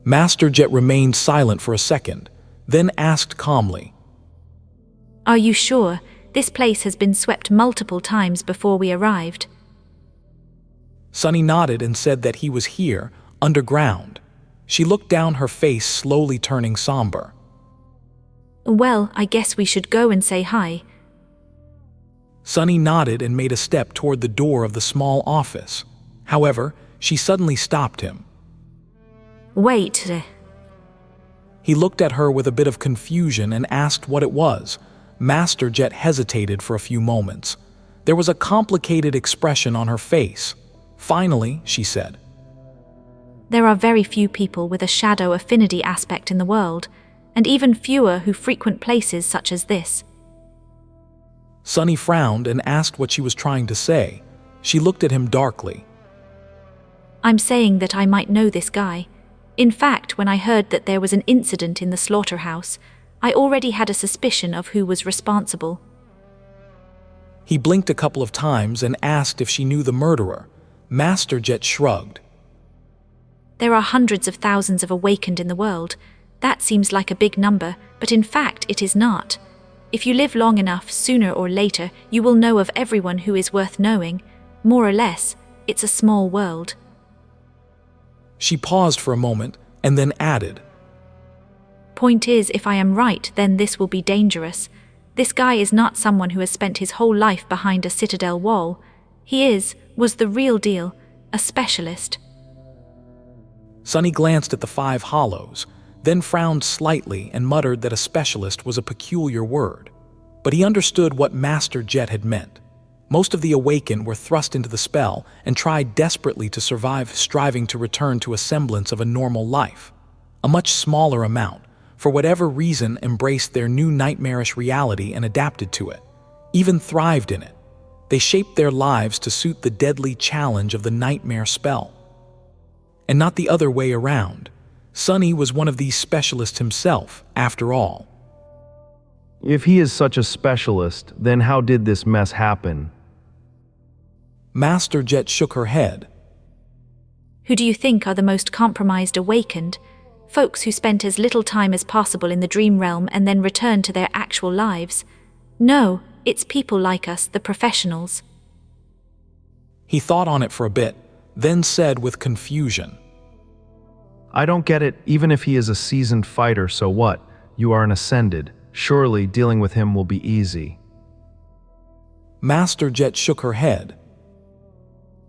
Master Jet remained silent for a second, then asked calmly, "Are you sure? This place has been swept multiple times before we arrived." Sunny nodded and said that he was here, underground. She looked down, her face slowly turning somber. "Well, I guess we should go and say hi." Sunny nodded and made a step toward the door of the small office. However, she suddenly stopped him. "Wait." He looked at her with a bit of confusion and asked what it was. Master Jet hesitated for a few moments. There was a complicated expression on her face. Finally, she said, "There are very few people with a shadow affinity aspect in the world, and even fewer who frequent places such as this." Sunny frowned and asked what she was trying to say. She looked at him darkly. "I'm saying that I might know this guy. In fact, when I heard that there was an incident in the Slaughterhouse, I already had a suspicion of who was responsible." He blinked a couple of times and asked if she knew the murderer. Master Jet shrugged. "There are hundreds of thousands of awakened in the world. That seems like a big number, but in fact it is not. If you live long enough, sooner or later, you will know of everyone who is worth knowing. More or less, it's a small world." She paused for a moment and then added, "Point is, if I am right, then this will be dangerous. This guy is not someone who has spent his whole life behind a citadel wall. He was the real deal, a specialist." Sunny glanced at the 5 hollows, then frowned slightly and muttered that a specialist was a peculiar word. But he understood what Master Jet had meant. Most of the awakened were thrust into the spell and tried desperately to survive, striving to return to a semblance of a normal life. A much smaller amount, for whatever reason, embraced their new nightmarish reality and adapted to it, even thrived in it. They shaped their lives to suit the deadly challenge of the nightmare spell. And not the other way around. Sunny was one of these specialists himself, after all. If he is such a specialist, then how did this mess happen? Master Jet shook her head. "Who do you think are the most compromised awakened? Folks who spent as little time as possible in the dream realm and then returned to their actual lives. No, it's people like us, the professionals." He thought on it for a bit, then said with confusion, I don't get it. Even if he is a seasoned fighter, so what? You are an ascended. Surely dealing with him will be easy. Master Jet shook her head.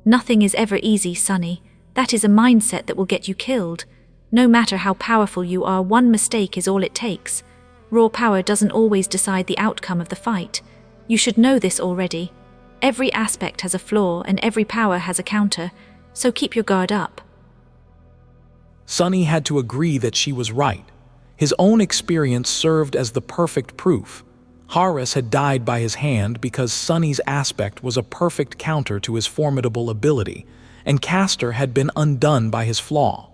"Nothing is ever easy, Sunny. That is a mindset that will get you killed. No matter how powerful you are, one mistake is all it takes. Raw power doesn't always decide the outcome of the fight. You should know this already. Every aspect has a flaw and every power has a counter, so keep your guard up." Sunny had to agree that she was right. His own experience served as the perfect proof. Horus had died by his hand because Sunny's aspect was a perfect counter to his formidable ability, and Castor had been undone by his flaw.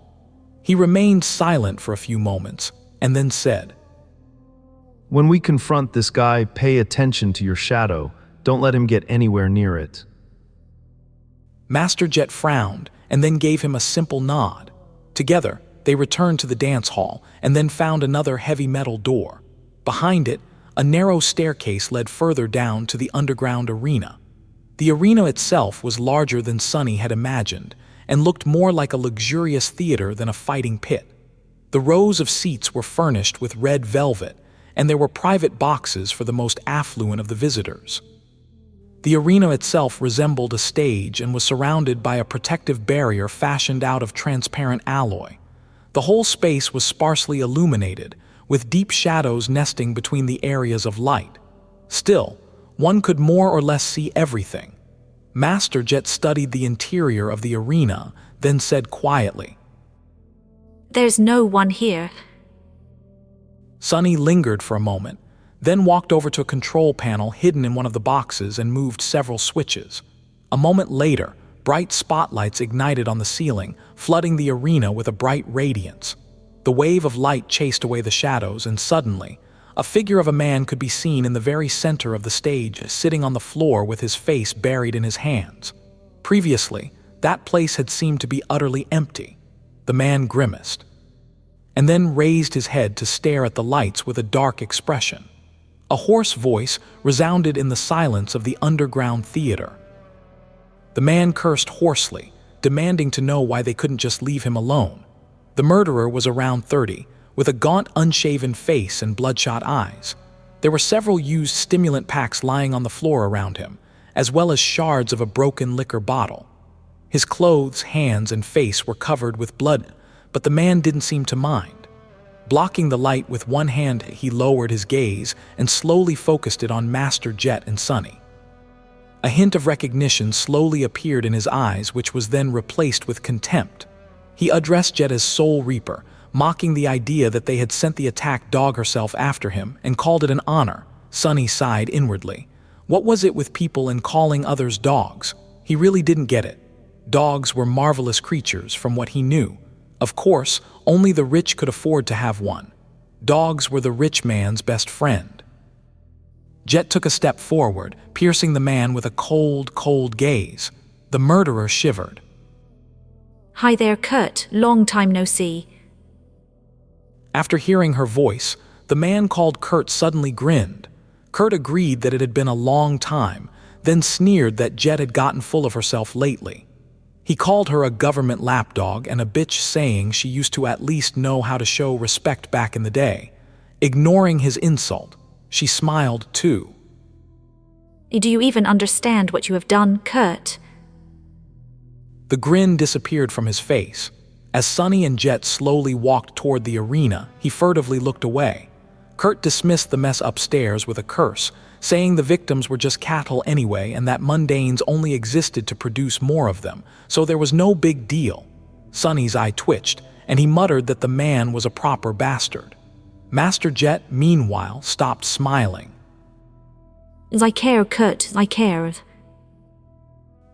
He remained silent for a few moments, and then said, When we confront this guy, pay attention to your shadow. Don't let him get anywhere near it. Master Jet frowned and then gave him a simple nod. Together, they returned to the dance hall and then found another heavy metal door. Behind it, a narrow staircase led further down to the underground arena. The arena itself was larger than Sunny had imagined and looked more like a luxurious theater than a fighting pit. The rows of seats were furnished with red velvet, and there were private boxes for the most affluent of the visitors. The arena itself resembled a stage and was surrounded by a protective barrier fashioned out of transparent alloy. The whole space was sparsely illuminated, with deep shadows nesting between the areas of light. Still, one could more or less see everything. Master Jet studied the interior of the arena, then said quietly, "There's no one here." Sunny lingered for a moment, then walked over to a control panel hidden in one of the boxes and moved several switches. A moment later, bright spotlights ignited on the ceiling, flooding the arena with a bright radiance. The wave of light chased away the shadows, and suddenly, a figure of a man could be seen in the very center of the stage, sitting on the floor with his face buried in his hands. Previously, that place had seemed to be utterly empty. The man grimaced. and then raised his head to stare at the lights with a dark expression. A hoarse voice resounded in the silence of the underground theater. The man cursed hoarsely, demanding to know why they couldn't just leave him alone. The murderer was around 30, with a gaunt, unshaven face and bloodshot eyes. There were several used stimulant packs lying on the floor around him, as well as shards of a broken liquor bottle. His clothes, hands, and face were covered with blood, but the man didn't seem to mind. Blocking the light with one hand, he lowered his gaze and slowly focused it on Master Jet and Sunny. A hint of recognition slowly appeared in his eyes, which was then replaced with contempt. He addressed Jet as Soul Reaper, mocking the idea that they had sent the attack dog herself after him, and called it an honor. Sunny sighed inwardly. What was it with people and calling others dogs? He really didn't get it. Dogs were marvelous creatures from what he knew. Of course, only the rich could afford to have one. Dogs were the rich man's best friend. Jet took a step forward, piercing the man with a cold, cold gaze. The murderer shivered. Hi there, Kurt. Long time no see. After hearing her voice, the man called Kurt suddenly grinned. Kurt agreed that it had been a long time, then sneered that Jet had gotten full of herself lately. He called her a government lapdog and a bitch, saying she used to at least know how to show respect back in the day. Ignoring his insult, she smiled too. Do you even understand what you have done, Kurt? The grin disappeared from his face. As Sunny and Jet slowly walked toward the arena, he furtively looked away. Kurt dismissed the mess upstairs with a curse, saying the victims were just cattle anyway and that mundanes only existed to produce more of them, so there was no big deal. Sunny's eye twitched, and he muttered that the man was a proper bastard. Master Jet, meanwhile, stopped smiling. I care, Kurt, I care.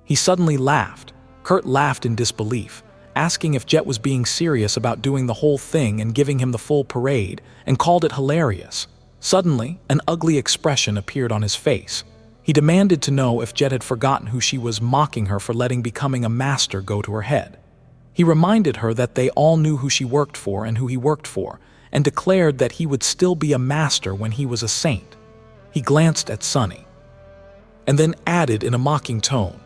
He suddenly laughed. Kurt laughed in disbelief, asking if Jet was being serious about doing the whole thing and giving him the full parade, and called it hilarious. Suddenly, an ugly expression appeared on his face. He demanded to know if Jet had forgotten who she was, mocking her for letting becoming a master go to her head. He reminded her that they all knew who she worked for and who he worked for, and declared that he would still be a master when he was a saint. He glanced at Sunny, and then added in a mocking tone.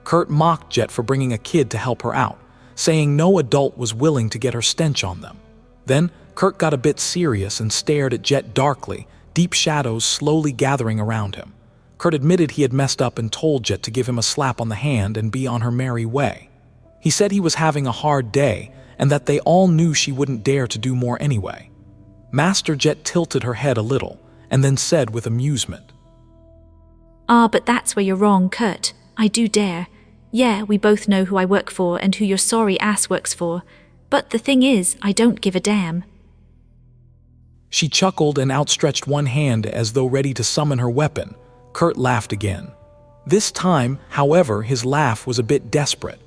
Kurt mocked Jet for bringing a kid to help her out, saying no adult was willing to get her stench on them. Then, Kurt got a bit serious and stared at Jet darkly, deep shadows slowly gathering around him. Kurt admitted he had messed up and told Jet to give him a slap on the hand and be on her merry way. He said he was having a hard day and that they all knew she wouldn't dare to do more anyway. Master Jet tilted her head a little and then said with amusement, But that's where you're wrong, Kurt. I do dare. Yeah, we both know who I work for and who your sorry ass works for. But the thing is, I don't give a damn. She chuckled and outstretched one hand as though ready to summon her weapon. Kurt laughed again. This time, however, his laugh was a bit desperate.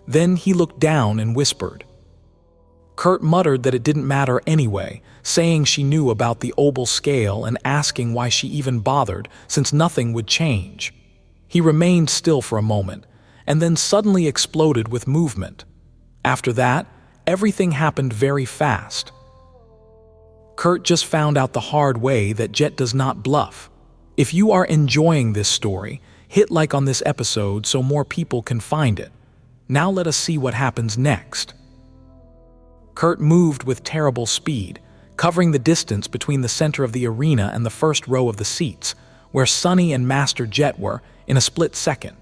Then he looked down and whispered. Kurt muttered that it didn't matter anyway, saying she knew about the obel scale and asking why she even bothered, since nothing would change. He remained still for a moment, and then suddenly exploded with movement. After that, everything happened very fast. Kurt just found out the hard way that Jet does not bluff. If you are enjoying this story, hit like on this episode so more people can find it. Now let us see what happens next. Kurt moved with terrible speed, covering the distance between the center of the arena and the first row of the seats, where Sunny and Master Jet were, in a split second.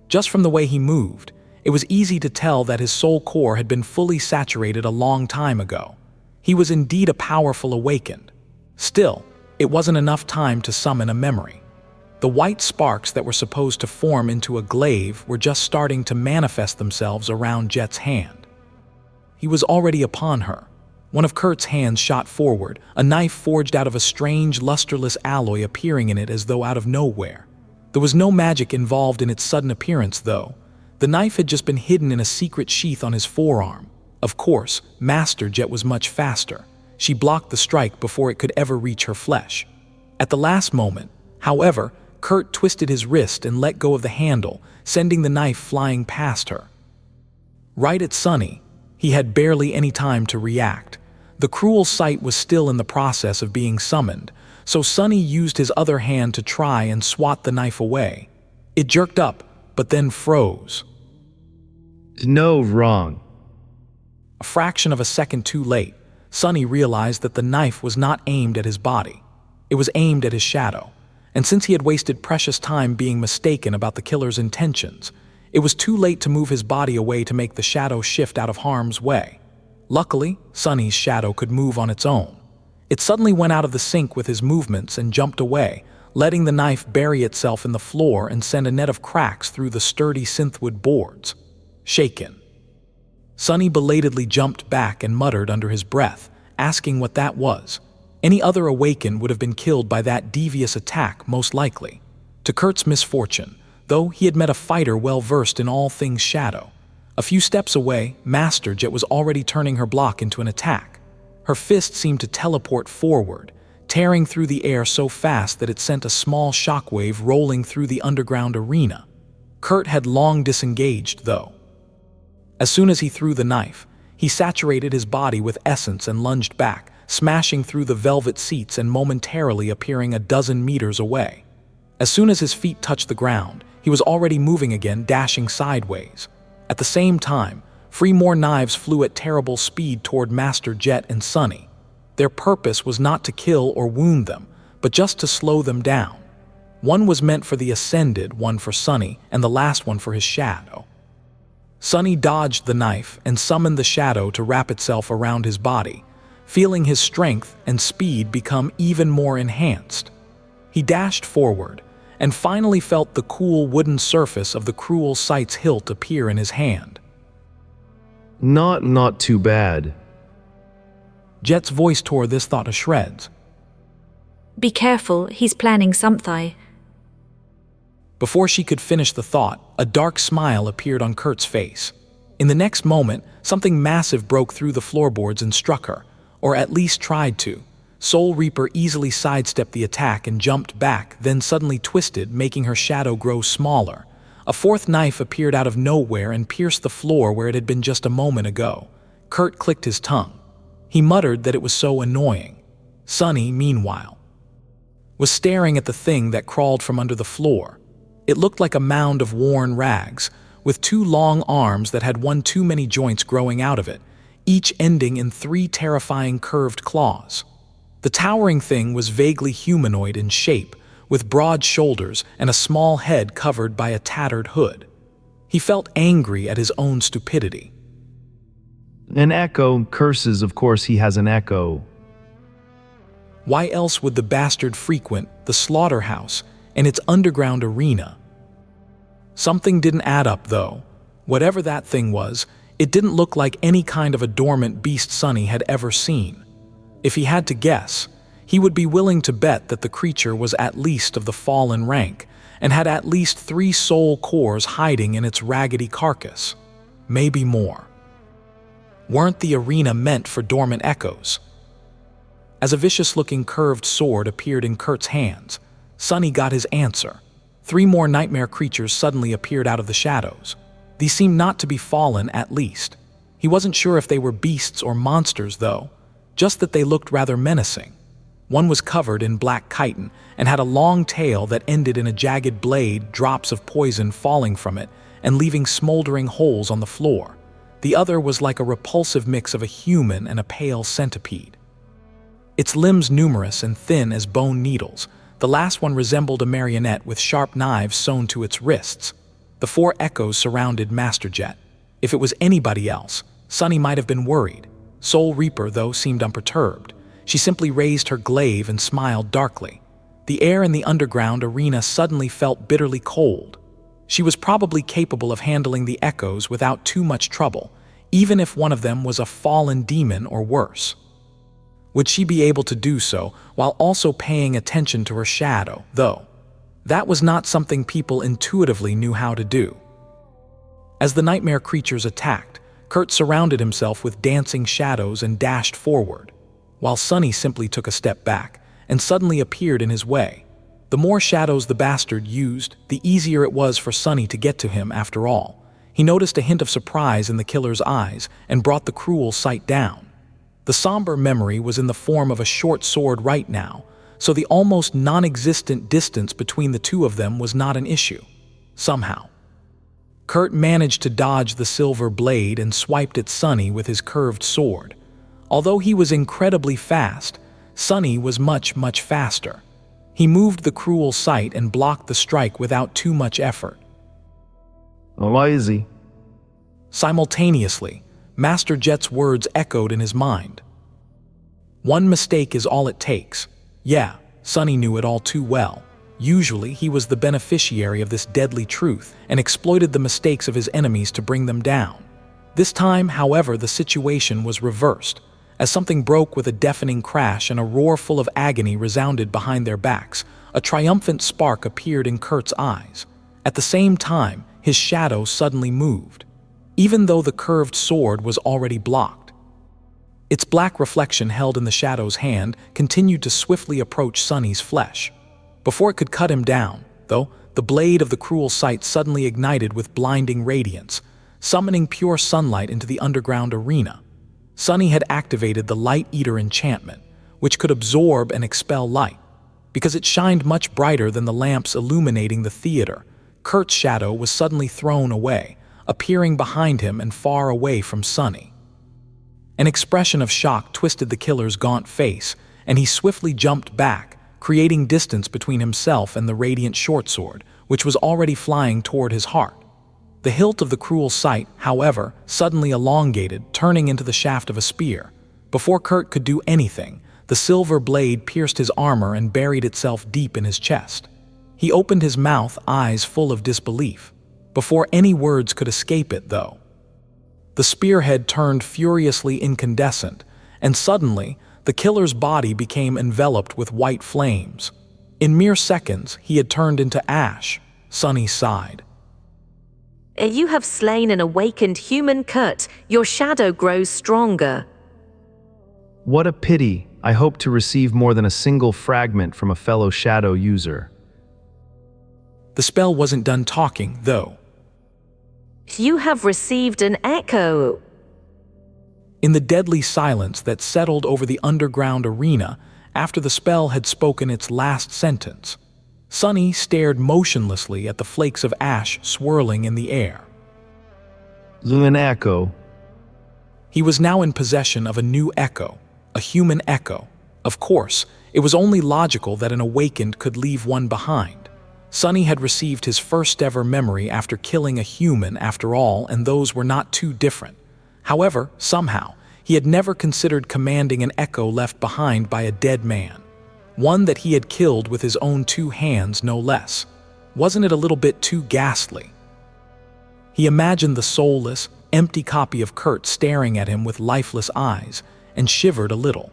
Just from the way he moved, it was easy to tell that his soul core had been fully saturated a long time ago. He was indeed a powerful awakened. Still, it wasn't enough time to summon a memory. The white sparks that were supposed to form into a glaive were just starting to manifest themselves around Jet's hand. He was already upon her. One of Kurt's hands shot forward, a knife forged out of a strange, lusterless alloy appearing in it as though out of nowhere. There was no magic involved in its sudden appearance, though. The knife had just been hidden in a secret sheath on his forearm. Of course, Master Jet was much faster. She blocked the strike before it could ever reach her flesh. At the last moment, however, Kurt twisted his wrist and let go of the handle, sending the knife flying past her. Right at Sunny, he had barely any time to react. The cruel sight was still in the process of being summoned, so Sonny used his other hand to try and swat the knife away. It jerked up, but then froze. No, wrong. A fraction of a second too late, Sonny realized that the knife was not aimed at his body. It was aimed at his shadow, and since he had wasted precious time being mistaken about the killer's intentions, it was too late to move his body away to make the shadow shift out of harm's way. Luckily, Sonny's shadow could move on its own. It suddenly went out of the sync with his movements and jumped away, letting the knife bury itself in the floor and send a net of cracks through the sturdy synthwood boards. Shaken. Sonny belatedly jumped back and muttered under his breath, asking what that was. Any other awakened would have been killed by that devious attack, most likely. To Kurt's misfortune, though, he had met a fighter well-versed in all things shadow. A few steps away, Master Jet was already turning her block into an attack. Her fist seemed to teleport forward, tearing through the air so fast that it sent a small shockwave rolling through the underground arena. Kurt had long disengaged, though. As soon as he threw the knife, he saturated his body with essence and lunged back, smashing through the velvet seats and momentarily appearing a dozen meters away. As soon as his feet touched the ground, he was already moving again, dashing sideways. At the same time, more knives flew at terrible speed toward Master Jet and Sonny. Their purpose was not to kill or wound them, but just to slow them down. One was meant for the Ascended, one for Sonny, and the last one for his shadow. Sonny dodged the knife and summoned the shadow to wrap itself around his body, feeling his strength and speed become even more enhanced. He dashed forward, and finally felt the cool wooden surface of the cruel sight's hilt appear in his hand. Not too bad. Jet's voice tore this thought to shreds. Be careful, he's planning something. Before she could finish the thought, a dark smile appeared on Kurt's face. In the next moment, something massive broke through the floorboards and struck her, or at least tried to. Soul Reaper easily sidestepped the attack and jumped back, then suddenly twisted, making her shadow grow smaller. A fourth knife appeared out of nowhere and pierced the floor where it had been just a moment ago. Kurt clicked his tongue. He muttered that it was so annoying. Sonny, meanwhile, was staring at the thing that crawled from under the floor. It looked like a mound of worn rags, with two long arms that had one too many joints growing out of it, each ending in 3 terrifying curved claws. The towering thing was vaguely humanoid in shape, with broad shoulders and a small head covered by a tattered hood. He felt angry at his own stupidity. An echo, curses, of course he has an echo. Why else would the bastard frequent the Slaughterhouse and its underground arena? Something didn't add up, though. Whatever that thing was, it didn't look like any kind of a dormant beast Sonny had ever seen. If he had to guess, he would be willing to bet that the creature was at least of the fallen rank and had at least 3 soul cores hiding in its raggedy carcass. Maybe more. Weren't the arena meant for dormant echoes? As a vicious-looking curved sword appeared in Kurt's hands, Sonny got his answer. 3 more nightmare creatures suddenly appeared out of the shadows. These seemed not to be fallen, at least. He wasn't sure if they were beasts or monsters, though, just that they looked rather menacing. One was covered in black chitin and had a long tail that ended in a jagged blade, drops of poison falling from it and leaving smoldering holes on the floor. The other was like a repulsive mix of a human and a pale centipede. Its limbs numerous and thin as bone needles, the last one resembled a marionette with sharp knives sewn to its wrists. The 4 echoes surrounded Master Jet. If it was anybody else, Sonny might have been worried. Soul Reaper, though, seemed unperturbed. She simply raised her glaive and smiled darkly. The air in the underground arena suddenly felt bitterly cold. She was probably capable of handling the echoes without too much trouble, even if one of them was a fallen demon or worse. Would she be able to do so while also paying attention to her shadow, though? That was not something people intuitively knew how to do. As the nightmare creatures attacked, Kurt surrounded himself with dancing shadows and dashed forward, while Sonny simply took a step back and suddenly appeared in his way. The more shadows the bastard used, the easier it was for Sonny to get to him after all. He noticed a hint of surprise in the killer's eyes and brought the cruel sight down. The somber memory was in the form of a short sword right now, so the almost non-existent distance between the two of them was not an issue. Somehow. Kurt managed to dodge the silver blade and swiped at Sunny with his curved sword. Although he was incredibly fast, Sunny was much faster. He moved the cruel sight and blocked the strike without too much effort. Lazy. Simultaneously, Master Jet's words echoed in his mind. One mistake is all it takes. Yeah, Sunny knew it all too well. Usually, he was the beneficiary of this deadly truth and exploited the mistakes of his enemies to bring them down. This time, however, the situation was reversed, as something broke with a deafening crash and a roar full of agony resounded behind their backs. A triumphant spark appeared in Kurt's eyes. At the same time, his shadow suddenly moved, even though the curved sword was already blocked. Its black reflection held in the shadow's hand continued to swiftly approach Sunny's flesh. Before it could cut him down, though, the blade of the cruel sight suddenly ignited with blinding radiance, summoning pure sunlight into the underground arena. Sunny had activated the Light Eater enchantment, which could absorb and expel light. Because it shined much brighter than the lamps illuminating the theater, Kurt's shadow was suddenly thrown away, appearing behind him and far away from Sunny. An expression of shock twisted the killer's gaunt face, and he swiftly jumped back, creating distance between himself and the radiant short sword, which was already flying toward his heart. The hilt of the cruel sight, however, suddenly elongated, turning into the shaft of a spear. Before Kurt could do anything, the silver blade pierced his armor and buried itself deep in his chest. He opened his mouth, eyes full of disbelief. Before any words could escape it, though. The spearhead turned furiously incandescent, and suddenly, the killer's body became enveloped with white flames. In mere seconds, he had turned into ash. Sunny sighed. You have slain an awakened human, Kurt. Your shadow grows stronger. What a pity. I hope to receive more than a single fragment from a fellow shadow user. The spell wasn't done talking, though. You have received an echo. In the deadly silence that settled over the underground arena after the spell had spoken its last sentence, Sunny stared motionlessly at the flakes of ash swirling in the air. An echo. He was now in possession of a new echo, a human echo. Of course, it was only logical that an awakened could leave one behind. Sunny had received his first ever memory after killing a human after all, and those were not too different. However, somehow, he had never considered commanding an echo left behind by a dead man. One that he had killed with his own 2 hands, no less. Wasn't it a little bit too ghastly? He imagined the soulless, empty copy of Kurt staring at him with lifeless eyes, and shivered a little.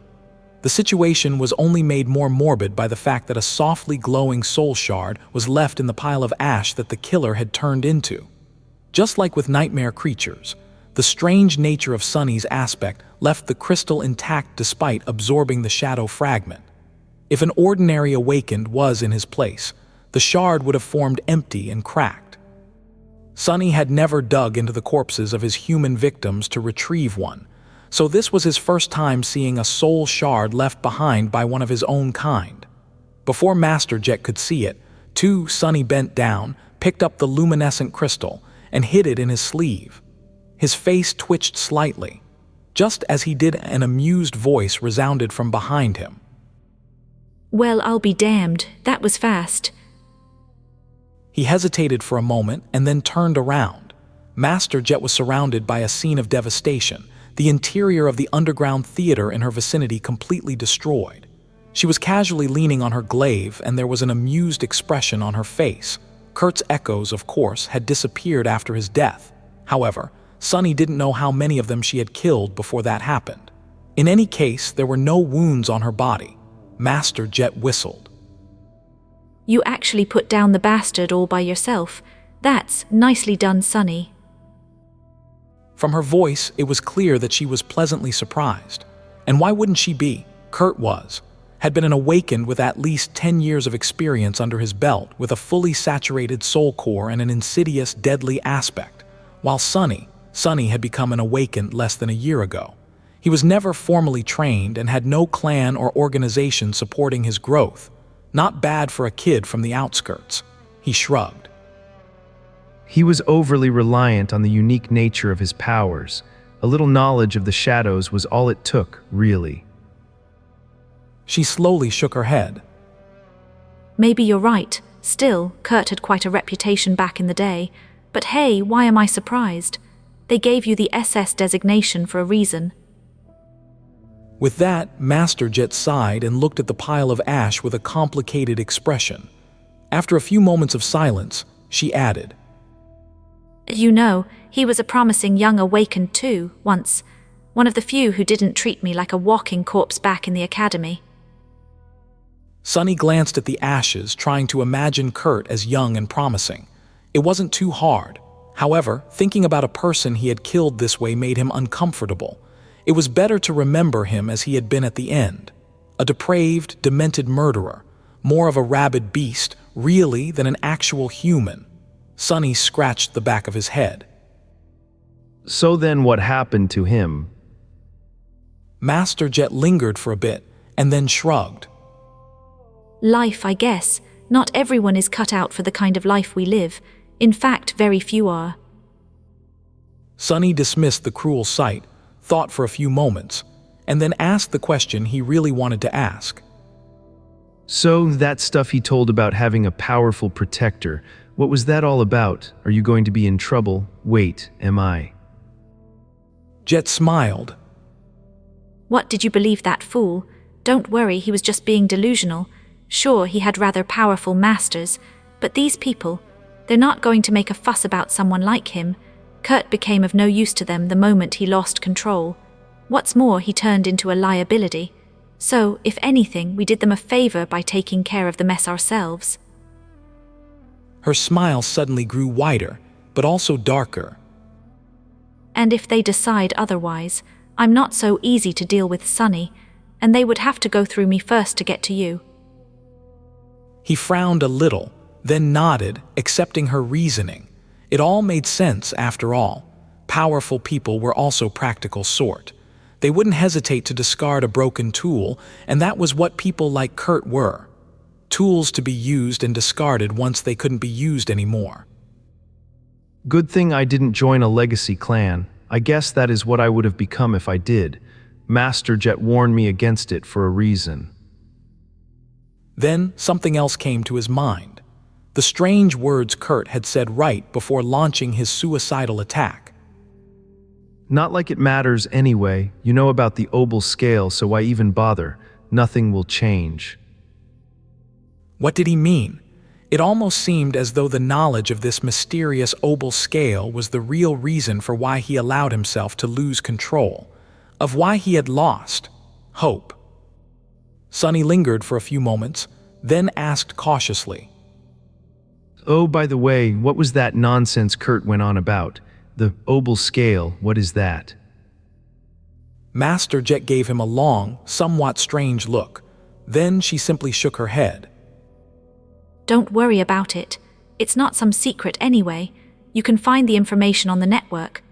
The situation was only made more morbid by the fact that a softly glowing soul shard was left in the pile of ash that the killer had turned into. Just like with nightmare creatures, the strange nature of Sunny's aspect left the crystal intact despite absorbing the shadow fragment. If an ordinary awakened was in his place, the shard would have formed empty and cracked. Sunny had never dug into the corpses of his human victims to retrieve one, so this was his first time seeing a soul shard left behind by one of his own kind. Before Master Jet could see it, Sunny bent down, picked up the luminescent crystal, and hid it in his sleeve. His face twitched slightly. Just as he did, an amused voice resounded from behind him. Well, I'll be damned. That was fast. He hesitated for a moment and then turned around. Master Jet was surrounded by a scene of devastation, the interior of the underground theater in her vicinity completely destroyed. She was casually leaning on her glaive, and there was an amused expression on her face. Kurt's echoes, of course, had disappeared after his death. However, Sunny didn't know how many of them she had killed before that happened. In any case, there were no wounds on her body. Master Jet whistled. You actually put down the bastard all by yourself. That's nicely done, Sunny. From her voice, it was clear that she was pleasantly surprised. And why wouldn't she be? Kurt had been an awakened with at least 10 years of experience under his belt, with a fully saturated soul core and an insidious, deadly aspect, while Sunny had become an awakened less than a year ago. He was never formally trained and had no clan or organization supporting his growth. Not bad for a kid from the outskirts. He shrugged. He was overly reliant on the unique nature of his powers. A little knowledge of the shadows was all it took, really. She slowly shook her head. Maybe you're right. Still, Kurt had quite a reputation back in the day. But hey, why am I surprised? They gave you the SS designation for a reason. With that, Master Jet sighed and looked at the pile of ash with a complicated expression. After a few moments of silence, she added, You know, he was a promising young awakened too, once. One of the few who didn't treat me like a walking corpse back in the academy. Sunny glanced at the ashes, trying to imagine Kurt as young and promising. It wasn't too hard. However, thinking about a person he had killed this way made him uncomfortable. It was better to remember him as he had been at the end. A depraved, demented murderer. More of a rabid beast, really, than an actual human. Sunny scratched the back of his head. So then what happened to him? Master Jet lingered for a bit, and then shrugged. Life, I guess. Not everyone is cut out for the kind of life we live. In fact, very few are. Sunny dismissed the cruel sight, thought for a few moments, and then asked the question he really wanted to ask. So that stuff he told about having a powerful protector, what was that all about? Are you going to be in trouble? Wait, am I? Jet smiled. What did you believe that fool? Don't worry, he was just being delusional. Sure, he had rather powerful masters, but these people, they're not going to make a fuss about someone like him. Kurt became of no use to them the moment he lost control. What's more, he turned into a liability. So, if anything, we did them a favor by taking care of the mess ourselves. Her smile suddenly grew wider, but also darker. And if they decide otherwise, I'm not so easy to deal with, Sunny, and they would have to go through me first to get to you. He frowned a little, then nodded, accepting her reasoning. It all made sense, after all. Powerful people were also practical sort. They wouldn't hesitate to discard a broken tool, and that was what people like Kurt were. Tools to be used and discarded once they couldn't be used anymore. Good thing I didn't join a legacy clan. I guess that is what I would have become if I did. Master Jet warned me against it for a reason. Then something else came to his mind. The strange words Kurt had said right before launching his suicidal attack. Not like it matters anyway. You know about the obel scale, so why even bother? Nothing will change. What did he mean? It almost seemed as though the knowledge of this mysterious obel scale was the real reason for why he allowed himself to lose control, of why he had lost hope. Sunny lingered for a few moments, then asked cautiously, Oh, by the way, what was that nonsense Kurt went on about? The obel scale, what is that? Master Jet gave him a long, somewhat strange look. Then she simply shook her head. Don't worry about it. It's not some secret anyway. You can find the information on the network.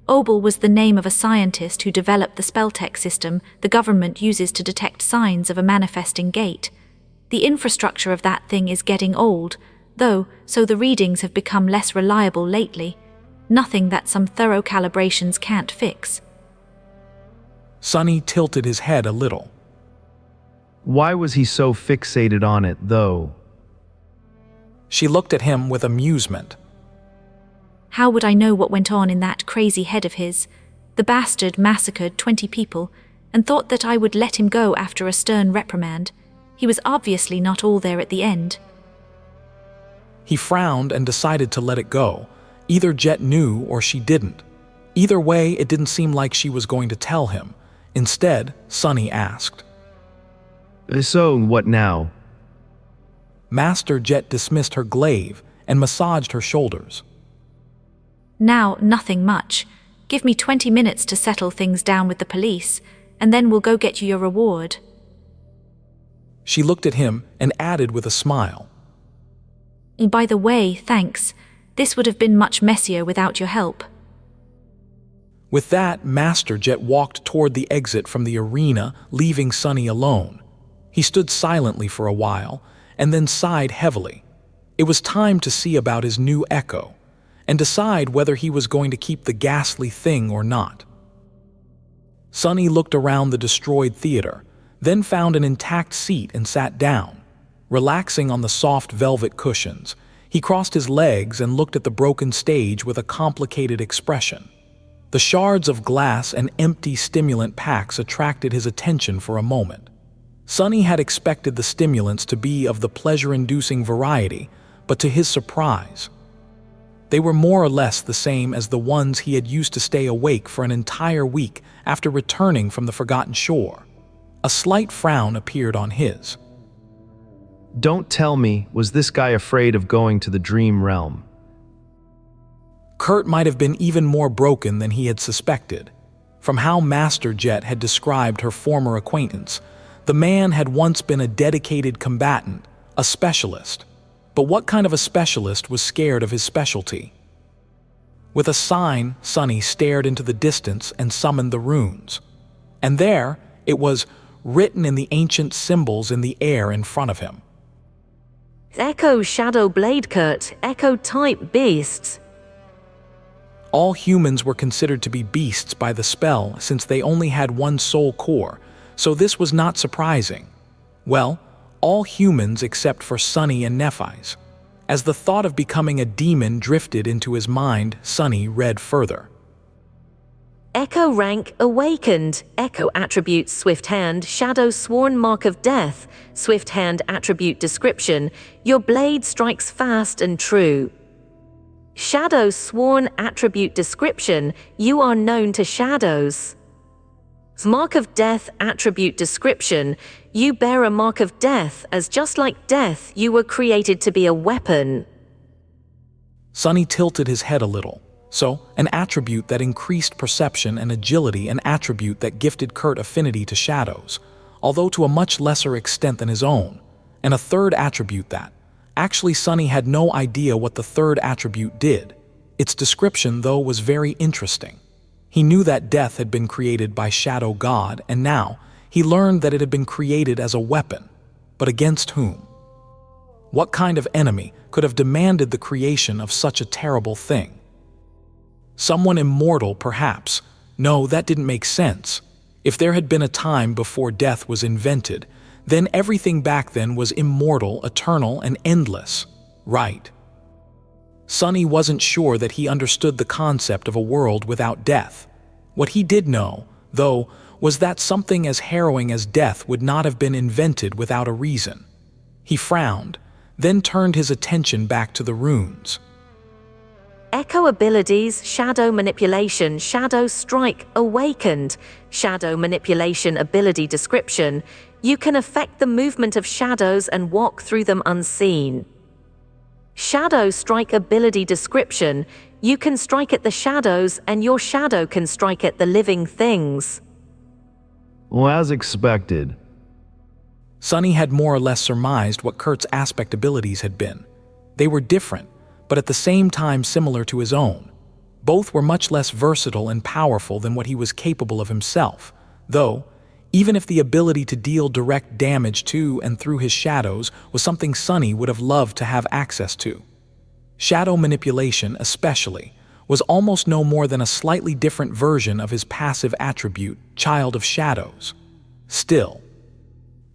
Obel was the name of a scientist who developed the spelltech system the government uses to detect signs of a manifesting gate. The infrastructure of that thing is getting old, though, so the readings have become less reliable lately. Nothing that some thorough calibrations can't fix. Sunny tilted his head a little. Why was he so fixated on it, though? She looked at him with amusement. How would I know what went on in that crazy head of his? The bastard massacred 20 people and thought that I would let him go after a stern reprimand. He was obviously not all there at the end. He frowned and decided to let it go. Either Jet knew or she didn't. Either way, it didn't seem like she was going to tell him. Instead, Sunny asked, So, what now? Master Jet dismissed her glaive and massaged her shoulders. Now, nothing much. Give me 20 minutes to settle things down with the police, and then we'll go get you your reward. She looked at him and added with a smile, By the way, thanks. This would have been much messier without your help. With that, Master Jet walked toward the exit from the arena, leaving Sunny alone. He stood silently for a while, and then sighed heavily. It was time to see about his new Echo, and decide whether he was going to keep the ghastly thing or not. Sunny looked around the destroyed theater, then found an intact seat and sat down. Relaxing on the soft velvet cushions, he crossed his legs and looked at the broken stage with a complicated expression. The shards of glass and empty stimulant packs attracted his attention for a moment. Sunny had expected the stimulants to be of the pleasure-inducing variety, but to his surprise, they were more or less the same as the ones he had used to stay awake for an entire week after returning from the Forgotten Shore. A slight frown appeared on his. Don't tell me, was this guy afraid of going to the dream realm? Kurt might have been even more broken than he had suspected. From how Master Jet had described her former acquaintance, the man had once been a dedicated combatant, a specialist. But what kind of a specialist was scared of his specialty? With a sign, Sunny stared into the distance and summoned the runes. And there, it was written in the ancient symbols in the air in front of him. Echo Shadow Blade Kurt, Echo type beasts. All humans were considered to be beasts by the spell since they only had one soul core, so this was not surprising. Well, all humans except for Sunny and Nephi's. As the thought of becoming a demon drifted into his mind, Sunny read further. Echo rank awakened. Echo attribute swift hand, shadow sworn mark of death. Swift hand attribute description. Your blade strikes fast and true. Shadow sworn attribute description. You are known to shadows. Mark of death attribute description. You bear a mark of death, as just like death, you were created to be a weapon. Sunny tilted his head a little. So, an attribute that increased perception and agility, an attribute that gifted Kurt affinity to shadows, although to a much lesser extent than his own. And a third attribute that, actually Sunny had no idea what the third attribute did. Its description, though, was very interesting. He knew that death had been created by Shadow God, and now he learned that it had been created as a weapon. But against whom? What kind of enemy could have demanded the creation of such a terrible thing? Someone immortal, perhaps. No, that didn't make sense. If there had been a time before death was invented, then everything back then was immortal, eternal, and endless. Right. Sunny wasn't sure that he understood the concept of a world without death. What he did know, though, was that something as harrowing as death would not have been invented without a reason. He frowned, then turned his attention back to the runes. Echo abilities, shadow manipulation, shadow strike, awakened. Shadow manipulation ability description. You can affect the movement of shadows and walk through them unseen. Shadow strike ability description. You can strike at the shadows and your shadow can strike at the living things. Well, as expected. Sunny had more or less surmised what Kurt's aspect abilities had been. They were different, but at the same time similar to his own. Both were much less versatile and powerful than what he was capable of himself, though, even if the ability to deal direct damage to and through his shadows was something Sunny would have loved to have access to. Shadow manipulation, especially, was almost no more than a slightly different version of his passive attribute, Child of Shadows. Still,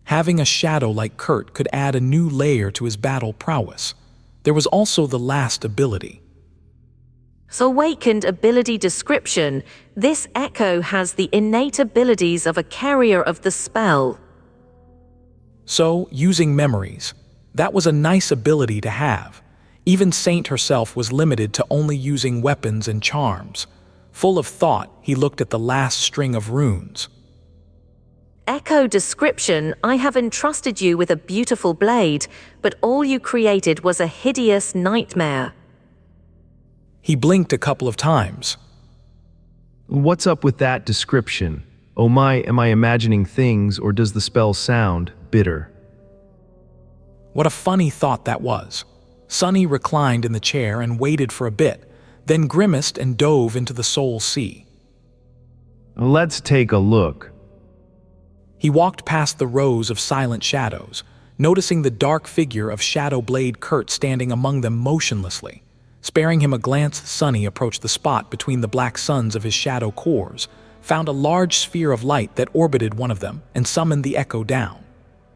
having a shadow like Kurt could add a new layer to his battle prowess. There was also the last ability. Awakened ability description. This Echo has the innate abilities of a carrier of the spell. So, using memories. That was a nice ability to have. Even Saint herself was limited to only using weapons and charms. Full of thought, he looked at the last string of runes. Echo description. I have entrusted you with a beautiful blade, but all you created was a hideous nightmare. He blinked a couple of times. What's up with that description? Oh my, am I imagining things, or does the spell sound bitter? What a funny thought that was. Sunny reclined in the chair and waited for a bit, then grimaced and dove into the soul sea. Let's take a look. He walked past the rows of silent shadows, noticing the dark figure of Shadow Blade Kurt standing among them motionlessly. Sparing him a glance, Sunny approached the spot between the black suns of his shadow cores, found a large sphere of light that orbited one of them, and summoned the echo down.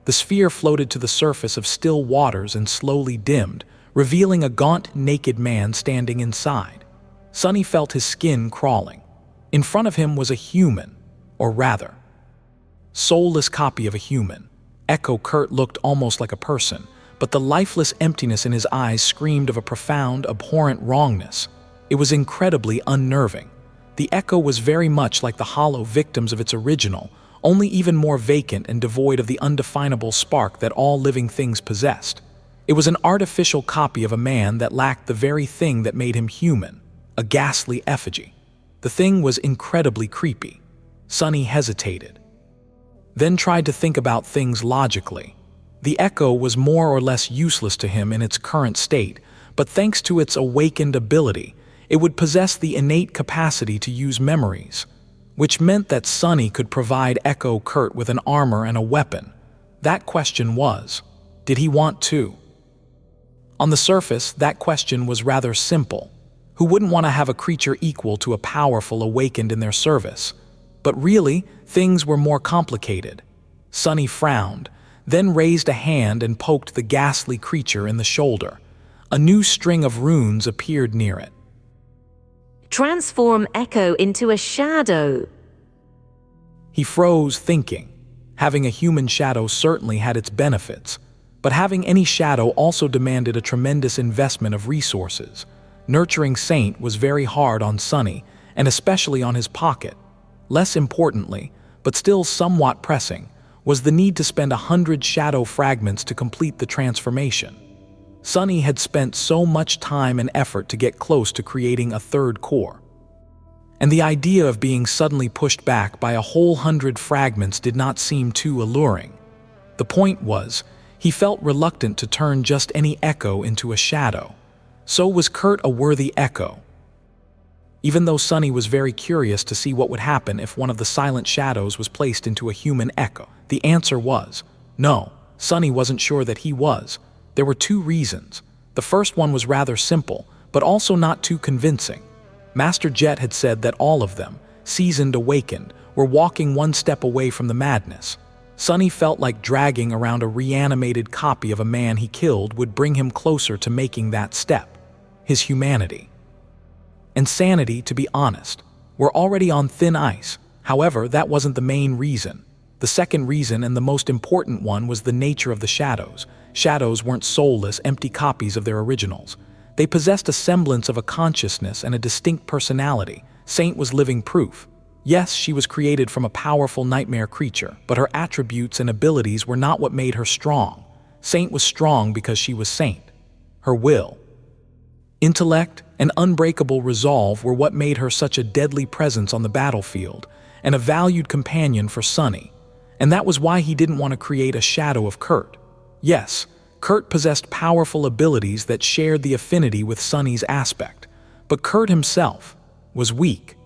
The sphere floated to the surface of still waters and slowly dimmed, revealing a gaunt, naked man standing inside. Sunny felt his skin crawling. In front of him was a human, or rather, soulless copy of a human. Echo Kurt looked almost like a person, but the lifeless emptiness in his eyes screamed of a profound, abhorrent wrongness. It was incredibly unnerving. The echo was very much like the hollow victims of its original, only even more vacant and devoid of the undefinable spark that all living things possessed. It was an artificial copy of a man that lacked the very thing that made him human, a ghastly effigy. The thing was incredibly creepy. Sunny hesitated, then tried to think about things logically. The echo was more or less useless to him in its current state, but thanks to its awakened ability, it would possess the innate capacity to use memories, which meant that Sunny could provide Echo Kurt with an armor and a weapon. That question was, did he want to? On the surface, that question was rather simple. Who wouldn't want to have a creature equal to a powerful awakened in their service? But really, things were more complicated. Sunny frowned, then raised a hand and poked the ghastly creature in the shoulder. A new string of runes appeared near it. Transform Echo into a shadow. He froze, thinking. Having a human shadow certainly had its benefits, but having any shadow also demanded a tremendous investment of resources. Nurturing Saint was very hard on Sunny, and especially on his pocket. Less importantly, but still somewhat pressing, was the need to spend 100 Shadow Fragments to complete the transformation. Sunny had spent so much time and effort to get close to creating a third core. And the idea of being suddenly pushed back by a whole 100 fragments did not seem too alluring. The point was, he felt reluctant to turn just any echo into a shadow. So was Kurt a worthy echo? Even though Sunny was very curious to see what would happen if one of the silent shadows was placed into a human echo, the answer was, no, Sunny wasn't sure that he was. There were two reasons. The first one was rather simple, but also not too convincing. Master Jet had said that all of them, seasoned awakened, were walking one step away from the madness. Sunny felt like dragging around a reanimated copy of a man he killed would bring him closer to making that step. His humanity and sanity, to be honest, were already on thin ice. However, that wasn't the main reason. The second reason, and the most important one, was the nature of the shadows. Shadows weren't soulless, empty copies of their originals. They possessed a semblance of a consciousness and a distinct personality. Saint was living proof. Yes, she was created from a powerful nightmare creature, but her attributes and abilities were not what made her strong. Saint was strong because she was Saint. Her will, intellect, and unbreakable resolve were what made her such a deadly presence on the battlefield, and a valued companion for Sunny. And that was why he didn't want to create a shadow of Kurt. Yes, Kurt possessed powerful abilities that shared the affinity with Sunny's aspect, but Kurt himself was weak.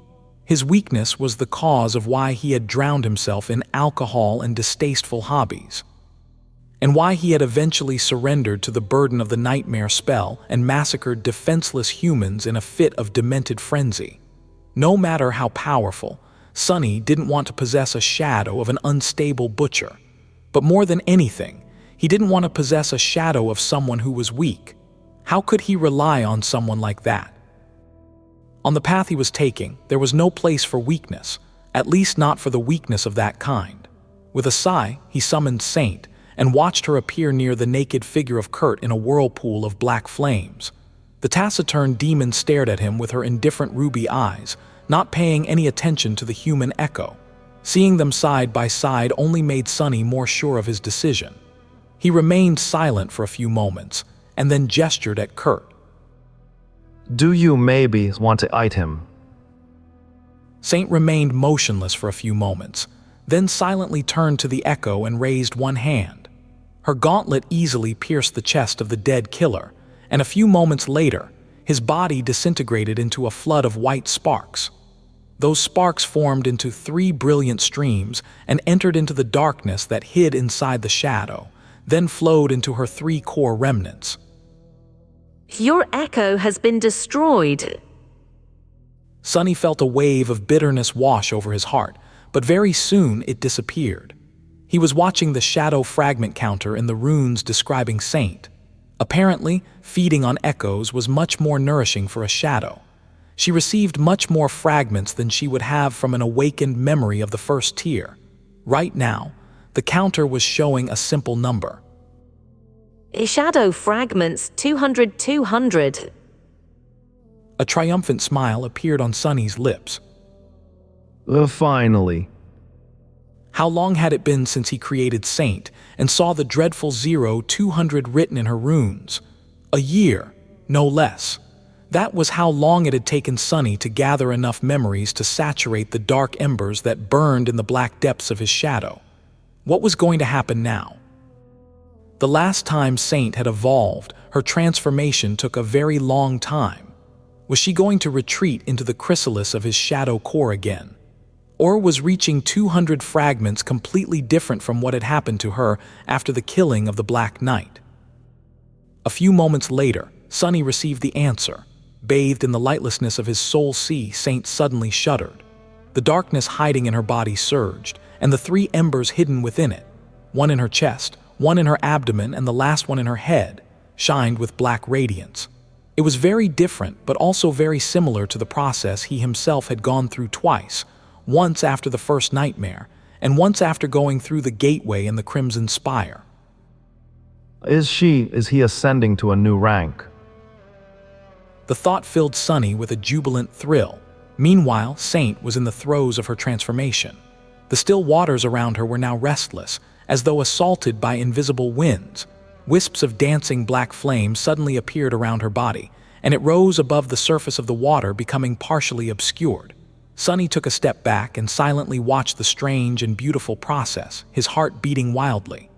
His weakness was the cause of why he had drowned himself in alcohol and distasteful hobbies, and why he had eventually surrendered to the burden of the nightmare spell and massacred defenseless humans in a fit of demented frenzy. No matter how powerful, Sunny didn't want to possess a shadow of an unstable butcher. But more than anything, he didn't want to possess a shadow of someone who was weak. How could he rely on someone like that? On the path he was taking, there was no place for weakness, at least not for the weakness of that kind. With a sigh, he summoned Saint, and watched her appear near the naked figure of Kurt in a whirlpool of black flames. The taciturn demon stared at him with her indifferent ruby eyes, not paying any attention to the human echo. Seeing them side by side only made Sunny more sure of his decision. He remained silent for a few moments, and then gestured at Kurt. Do you maybe want to eat him? Saint remained motionless for a few moments, then silently turned to the echo and raised one hand. Her gauntlet easily pierced the chest of the dead killer, and a few moments later, his body disintegrated into a flood of white sparks. Those sparks formed into 3 brilliant streams and entered into the darkness that hid inside the shadow, then flowed into her 3 core remnants. Your echo has been destroyed. Sunny felt a wave of bitterness wash over his heart, but very soon it disappeared. He was watching the shadow fragment counter in the runes describing Saint. Apparently, feeding on echoes was much more nourishing for a shadow. She received much more fragments than she would have from an awakened memory of the first tier. Right now, the counter was showing a simple number. Shadow Fragments 200. A triumphant smile appeared on Sunny's lips. Finally. How long had it been since he created Saint and saw the dreadful 200 written in her runes? A year, no less. That was how long it had taken Sunny to gather enough memories to saturate the dark embers that burned in the black depths of his shadow. What was going to happen now? The last time Saint had evolved, her transformation took a very long time. Was she going to retreat into the chrysalis of his shadow core again? Or was reaching 200 fragments completely different from what had happened to her after the killing of the Black Knight? A few moments later, Sunny received the answer. Bathed in the lightlessness of his soul sea, Saint suddenly shuddered. The darkness hiding in her body surged, and the 3 embers hidden within it, one in her chest, one in her abdomen, and the last one in her head, shined with black radiance. It was very different, but also very similar to the process he himself had gone through twice, once after the first nightmare, and once after going through the gateway in the Crimson Spire. Is he ascending to a new rank? The thought filled Sunny with a jubilant thrill. Meanwhile, Saint was in the throes of her transformation. The still waters around her were now restless, as though assaulted by invisible winds. Wisps of dancing black flame suddenly appeared around her body, and it rose above the surface of the water, becoming partially obscured. Sunny took a step back and silently watched the strange and beautiful process, his heart beating wildly.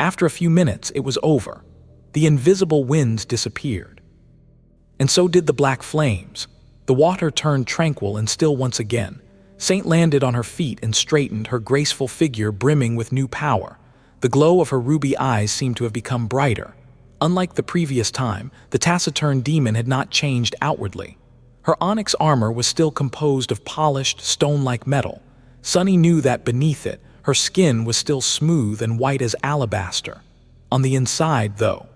After a few minutes, it was over. The invisible winds disappeared. And so did the black flames. The water turned tranquil and still once again. Saint landed on her feet and straightened, her graceful figure brimming with new power. The glow of her ruby eyes seemed to have become brighter. Unlike the previous time, the taciturn demon had not changed outwardly. Her onyx armor was still composed of polished, stone-like metal. Sunny knew that beneath it, her skin was still smooth and white as alabaster. On the inside, though,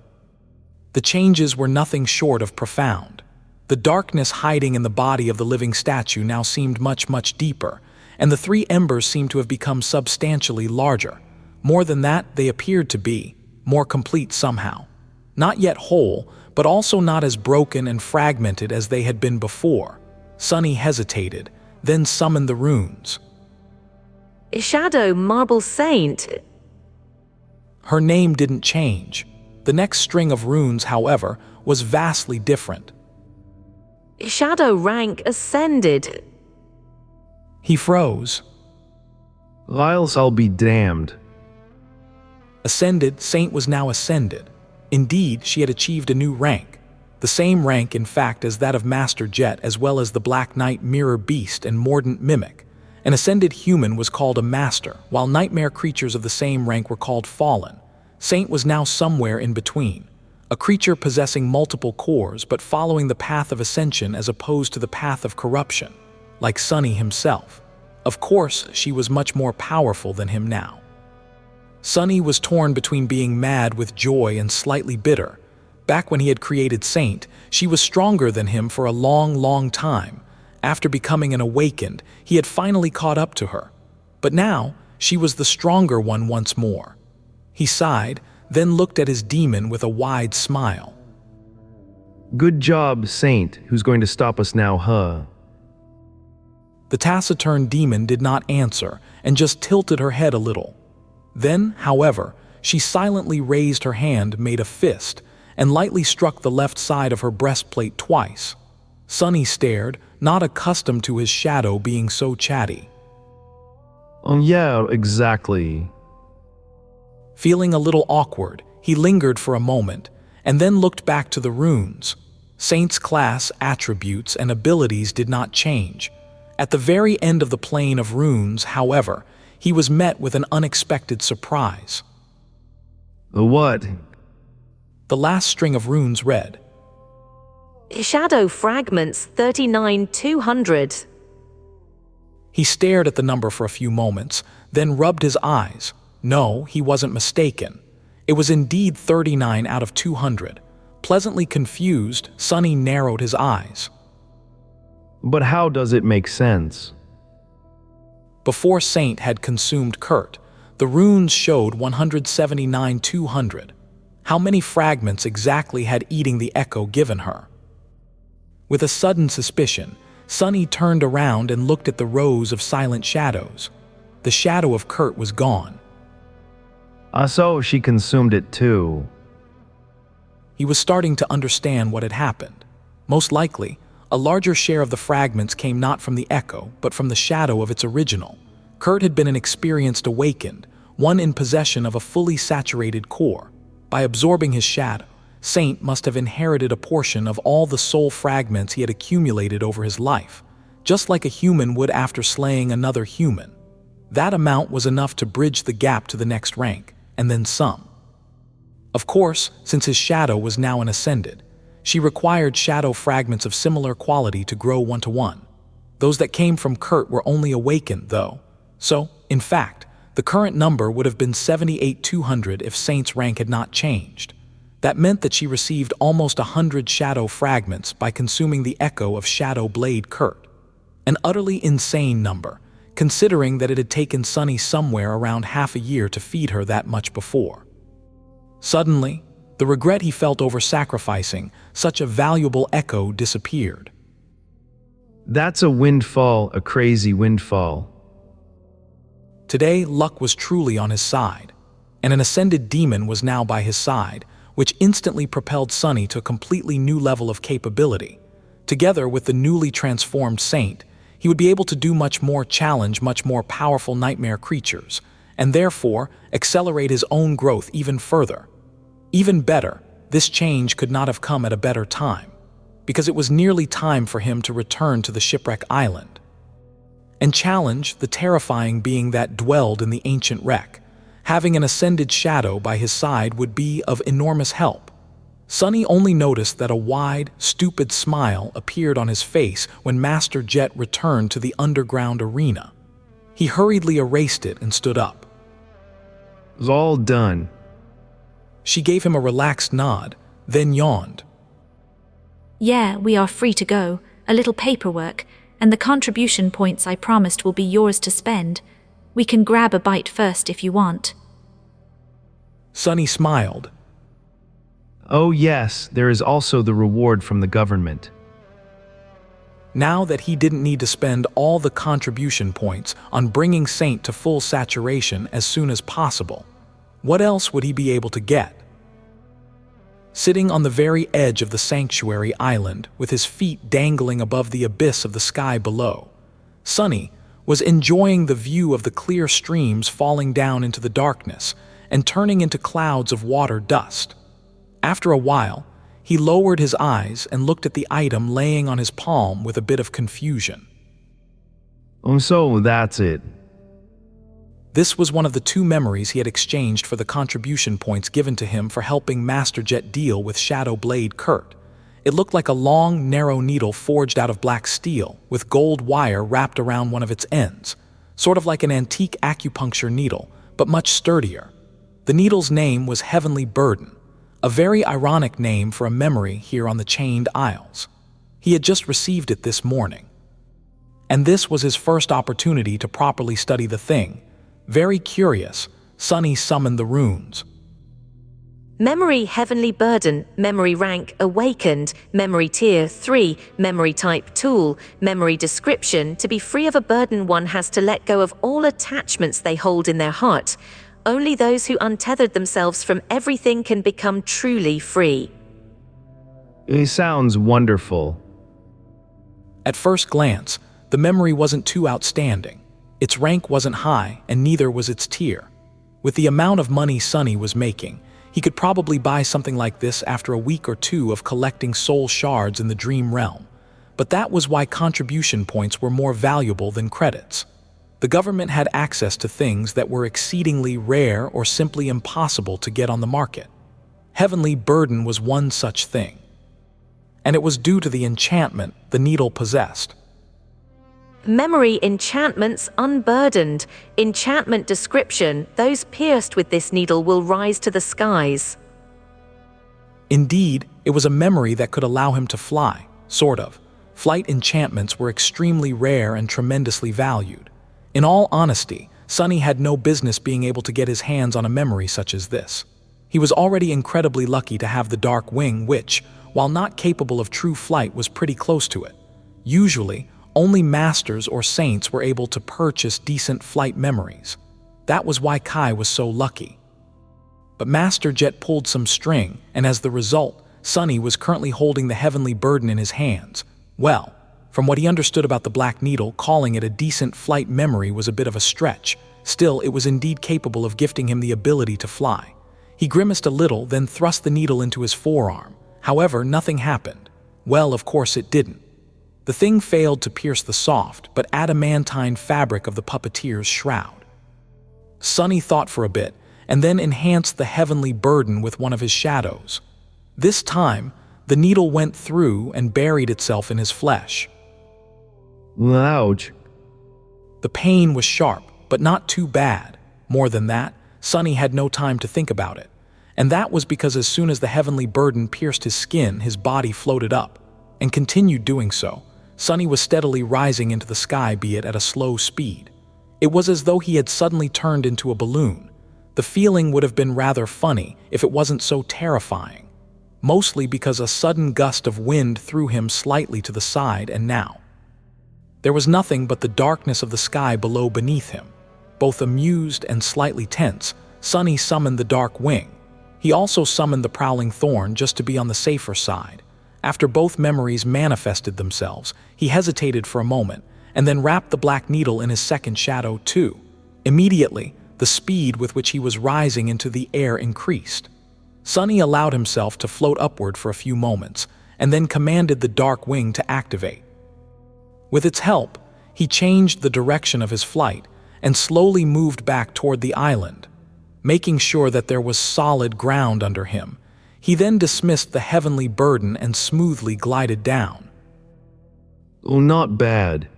the changes were nothing short of profound. The darkness hiding in the body of the living statue now seemed much, much deeper, and the 3 embers seemed to have become substantially larger. More than that, they appeared to be more complete somehow. Not yet whole, but also not as broken and fragmented as they had been before. Sunny hesitated, then summoned the runes. Shadow Marble Saint. Her name didn't change. The next string of runes, however, was vastly different. Shadow Rank Ascended. He froze. Lyles, I'll be damned. Ascended, Saint was now ascended. Indeed, she had achieved a new rank. The same rank, in fact, as that of Master Jet, as well as the Black Knight Mirror Beast and Mordant Mimic. An ascended human was called a Master, while nightmare creatures of the same rank were called Fallen. Saint was now somewhere in between. A creature possessing multiple cores, but following the path of ascension as opposed to the path of corruption, like Sunny himself. Of course, she was much more powerful than him now. Sunny was torn between being mad with joy and slightly bitter. Back when he had created Saint, she was stronger than him for a long, long time. After becoming an awakened, he had finally caught up to her. But now, she was the stronger one once more. He sighed, then looked at his demon with a wide smile. Good job, Saint. Who's going to stop us now, huh? The taciturn demon did not answer and just tilted her head a little. Then, however, she silently raised her hand, made a fist, and lightly struck the left side of her breastplate twice. Sunny stared, not accustomed to his shadow being so chatty. Yeah, exactly. Feeling a little awkward, he lingered for a moment, and then looked back to the runes. Saint's class, attributes, and abilities did not change. At the very end of the plane of runes, however, he was met with an unexpected surprise. The what? The last string of runes read, Shadow Fragments 39200. He stared at the number for a few moments, then rubbed his eyes. No, he wasn't mistaken. It was indeed 39 out of 200. Pleasantly confused, Sonny narrowed his eyes. But how does it make sense? Before Saint had consumed Kurt, the runes showed 179,200. How many fragments exactly had Eating the Echo given her? With a sudden suspicion, Sonny turned around and looked at the rows of silent shadows. The shadow of Kurt was gone. So she consumed it too. He was starting to understand what had happened. Most likely, a larger share of the fragments came not from the echo, but from the shadow of its original. Kurt had been an experienced awakened, one in possession of a fully saturated core. By absorbing his shadow, Saint must have inherited a portion of all the soul fragments he had accumulated over his life, just like a human would after slaying another human. That amount was enough to bridge the gap to the next rank, and then some. Of course, since his shadow was now an ascended, she required shadow fragments of similar quality to grow one-to-one. Those that came from Kurt were only awakened, though. So, in fact, the current number would have been 78,200 if Saint's rank had not changed. That meant that she received almost 100 shadow fragments by consuming the echo of Shadow Blade Kurt. An utterly insane number, considering that it had taken Sonny somewhere around half a year to feed her that much before. Suddenly, the regret he felt over sacrificing such a valuable echo disappeared. That's a windfall, a crazy windfall. Today, luck was truly on his side, and an ascended demon was now by his side, which instantly propelled Sonny to a completely new level of capability. Together with the newly transformed Saint, he would be able to do much more, challenge much more powerful nightmare creatures, and therefore accelerate his own growth even further. Even better, this change could not have come at a better time, because it was nearly time for him to return to the shipwreck island and challenge the terrifying being that dwelled in the ancient wreck. Having an ascended shadow by his side would be of enormous help. Sonny only noticed that a wide, stupid smile appeared on his face when Master Jet returned to the underground arena. He hurriedly erased it and stood up. It's all done. She gave him a relaxed nod, then yawned. Yeah, we are free to go. A little paperwork, and the contribution points I promised will be yours to spend. We can grab a bite first if you want. Sonny smiled. Oh yes, there is also the reward from the government. Now that he didn't need to spend all the contribution points on bringing Saint to full saturation as soon as possible, what else would he be able to get? Sitting on the very edge of the sanctuary island with his feet dangling above the abyss of the sky below, Sonny was enjoying the view of the clear streams falling down into the darkness and turning into clouds of water dust. After a while, he lowered his eyes and looked at the item laying on his palm with a bit of confusion. So that's it. This was one of the 2 memories he had exchanged for the contribution points given to him for helping Master Jet deal with Shadow Blade Kurt. It looked like a long, narrow needle forged out of black steel, with gold wire wrapped around one of its ends, sort of like an antique acupuncture needle, but much sturdier. The needle's name was Heavenly Burden, a very ironic name for a memory here on the Chained Isles. He had just received it this morning. And this was his first opportunity to properly study the thing. Very curious, Sonny summoned the runes. Memory Heavenly Burden, Memory Rank Awakened, Memory Tier 3, Memory Type Tool, Memory Description. To be free of a burden, one has to let go of all attachments they hold in their heart. Only those who untethered themselves from everything can become truly free. It sounds wonderful. At first glance, the memory wasn't too outstanding. Its rank wasn't high, and neither was its tier. With the amount of money Sonny was making, he could probably buy something like this after a week or 2 of collecting soul shards in the dream realm. but that was why contribution points were more valuable than credits. The government had access to things that were exceedingly rare or simply impossible to get on the market. Heavenly Burden was one such thing, and it was due to the enchantment the needle possessed. Memory enchantments unburdened. Enchantment description: those pierced with this needle will rise to the skies. Indeed, it was a memory that could allow him to fly, sort of. Flight enchantments were extremely rare and tremendously valued. In all honesty, Sonny had no business being able to get his hands on a memory such as this. He was already incredibly lucky to have the dark wing which, while not capable of true flight, was pretty close to it. Usually, only masters or saints were able to purchase decent flight memories. That was why Kai was so lucky. But Master Jet pulled some string, and as the result, Sonny was currently holding the Heavenly Burden in his hands. Well, from what he understood about the Black Needle, calling it a decent flight memory was a bit of a stretch. Still, it was indeed capable of gifting him the ability to fly. He grimaced a little, then thrust the needle into his forearm. However, nothing happened. Well, of course it didn't. The thing failed to pierce the soft but adamantine fabric of the puppeteer's shroud. Sonny thought for a bit, and then enhanced the Heavenly Burden with one of his shadows. This time, the needle went through and buried itself in his flesh. Ouch. The pain was sharp, but not too bad. More than that, Sonny had no time to think about it. And that was because as soon as the Heavenly Burden pierced his skin, his body floated up, and continued doing so. Sonny was steadily rising into the sky, be it at a slow speed. It was as though he had suddenly turned into a balloon. The feeling would have been rather funny if it wasn't so terrifying, mostly because a sudden gust of wind threw him slightly to the side, and now there was nothing but the darkness of the sky below beneath him. Both amused and slightly tense, Sonny summoned the Dark Wing. He also summoned the Prowling Thorn just to be on the safer side. After both memories manifested themselves, he hesitated for a moment, and then wrapped the Black Needle in his second shadow too. Immediately, the speed with which he was rising into the air increased. Sonny allowed himself to float upward for a few moments, and then commanded the Dark Wing to activate. With its help, he changed the direction of his flight, and slowly moved back toward the island, making sure that there was solid ground under him. He then dismissed the Heavenly Burden and smoothly glided down. Oh, not bad.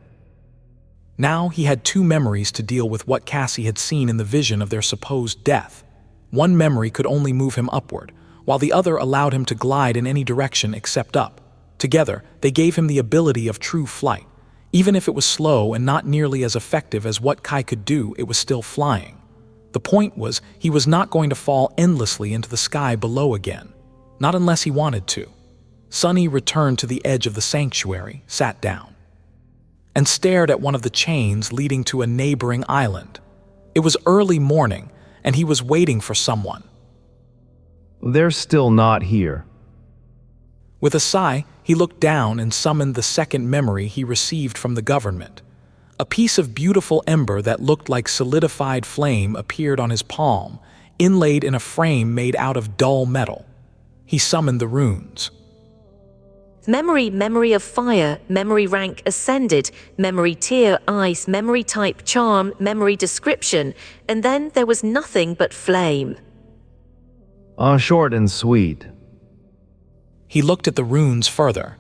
Now he had two memories to deal with what Cassie had seen in the vision of their supposed death. One memory could only move him upward, while the other allowed him to glide in any direction except up. Together, they gave him the ability of true flight. Even if it was slow and not nearly as effective as what Kai could do, it was still flying. The point was, he was not going to fall endlessly into the sky below again. Not unless he wanted to. Sonny returned to the edge of the sanctuary, sat down, and stared at one of the chains leading to a neighboring island. It was early morning, and he was waiting for someone. They're still not here. With a sigh, he looked down and summoned the second memory he received from the government. A piece of beautiful ember that looked like solidified flame appeared on his palm, inlaid in a frame made out of dull metal. He summoned the runes. Memory of fire, memory rank ascended, memory tier ice, memory type charm, memory description, and then there was nothing but flame. Short and sweet. He looked at the runes further.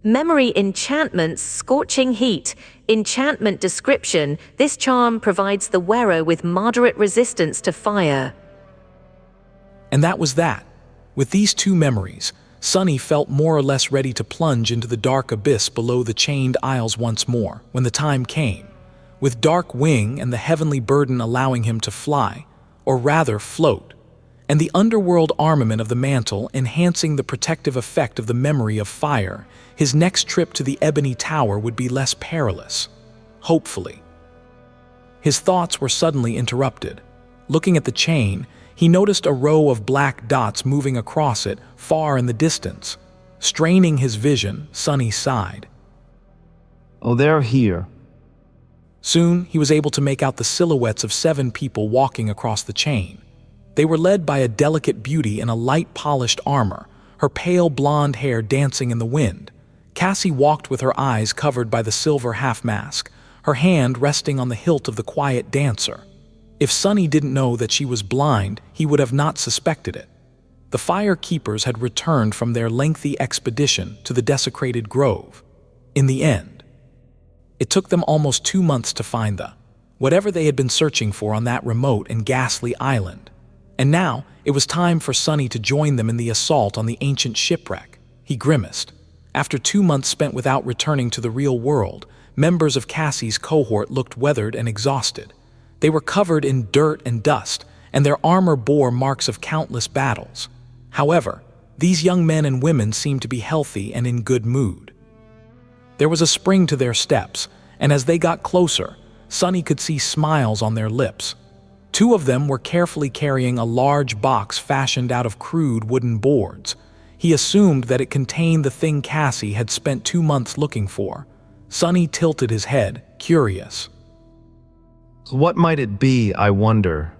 Memory enchantments, scorching heat. Enchantment description: this charm provides the wearer with moderate resistance to fire. And that was that. With these two memories, Sonny felt more or less ready to plunge into the dark abyss below the chained isles once more, when the time came. With Dark Wing and the Heavenly Burden allowing him to fly, or rather float, and the underworld armament of the mantle enhancing the protective effect of the memory of fire, his next trip to the Ebony Tower would be less perilous. Hopefully. His thoughts were suddenly interrupted. Looking at the chain, he noticed a row of black dots moving across it, far in the distance. Straining his vision, Sonny sighed. Oh, they're here. Soon, he was able to make out the silhouettes of 7 people walking across the chain. They were led by a delicate beauty in a light polished armor, her pale blonde hair dancing in the wind. Cassie walked with her eyes covered by the silver half-mask, her hand resting on the hilt of the quiet dancer. If Sunny didn't know that she was blind, he would have not suspected it. The fire keepers had returned from their lengthy expedition to the desecrated grove. In the end, it took them almost 2 months to find whatever they had been searching for on that remote and ghastly island. And now, it was time for Sunny to join them in the assault on the ancient shipwreck. He grimaced. After 2 months spent without returning to the real world, members of Cassie's cohort looked weathered and exhausted. They were covered in dirt and dust, and their armor bore marks of countless battles. However, these young men and women seemed to be healthy and in good mood. There was a spring to their steps, and as they got closer, Sunny could see smiles on their lips. 2 of them were carefully carrying a large box fashioned out of crude wooden boards. He assumed that it contained the thing Cassie had spent 2 months looking for. Sunny tilted his head, curious. What might it be, I wonder?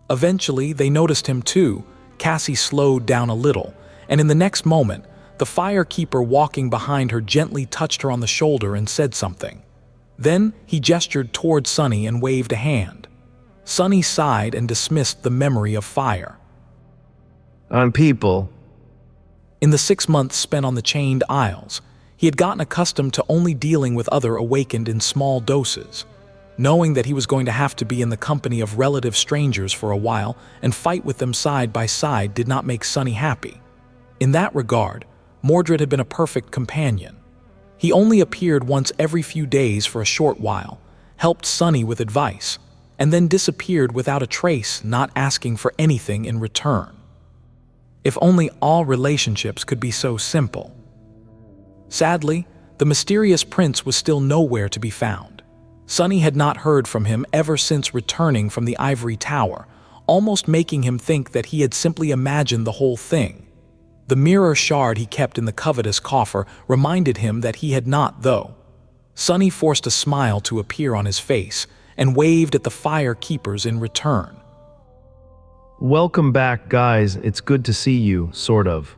Eventually, they noticed him too. Cassie slowed down a little, and in the next moment, the fire keeper walking behind her gently touched her on the shoulder and said something. Then he gestured toward Sunny and waved a hand. Sunny sighed and dismissed the memory of fire. On people. In the 6 months spent on the chained isles, he had gotten accustomed to only dealing with other awakened in small doses. Knowing that he was going to have to be in the company of relative strangers for a while and fight with them side by side did not make Sunny happy. In that regard, Mordred had been a perfect companion. He only appeared once every few days for a short while, helped Sunny with advice, and then disappeared without a trace, not asking for anything in return. If only all relationships could be so simple. Sadly, the mysterious prince was still nowhere to be found. Sunny had not heard from him ever since returning from the ivory tower, almost making him think that he had simply imagined the whole thing. The mirror shard he kept in the covetous coffer reminded him that he had not, though. Sunny forced a smile to appear on his face and waved at the fire keepers in return. Welcome back, guys. It's good to see you, sort of.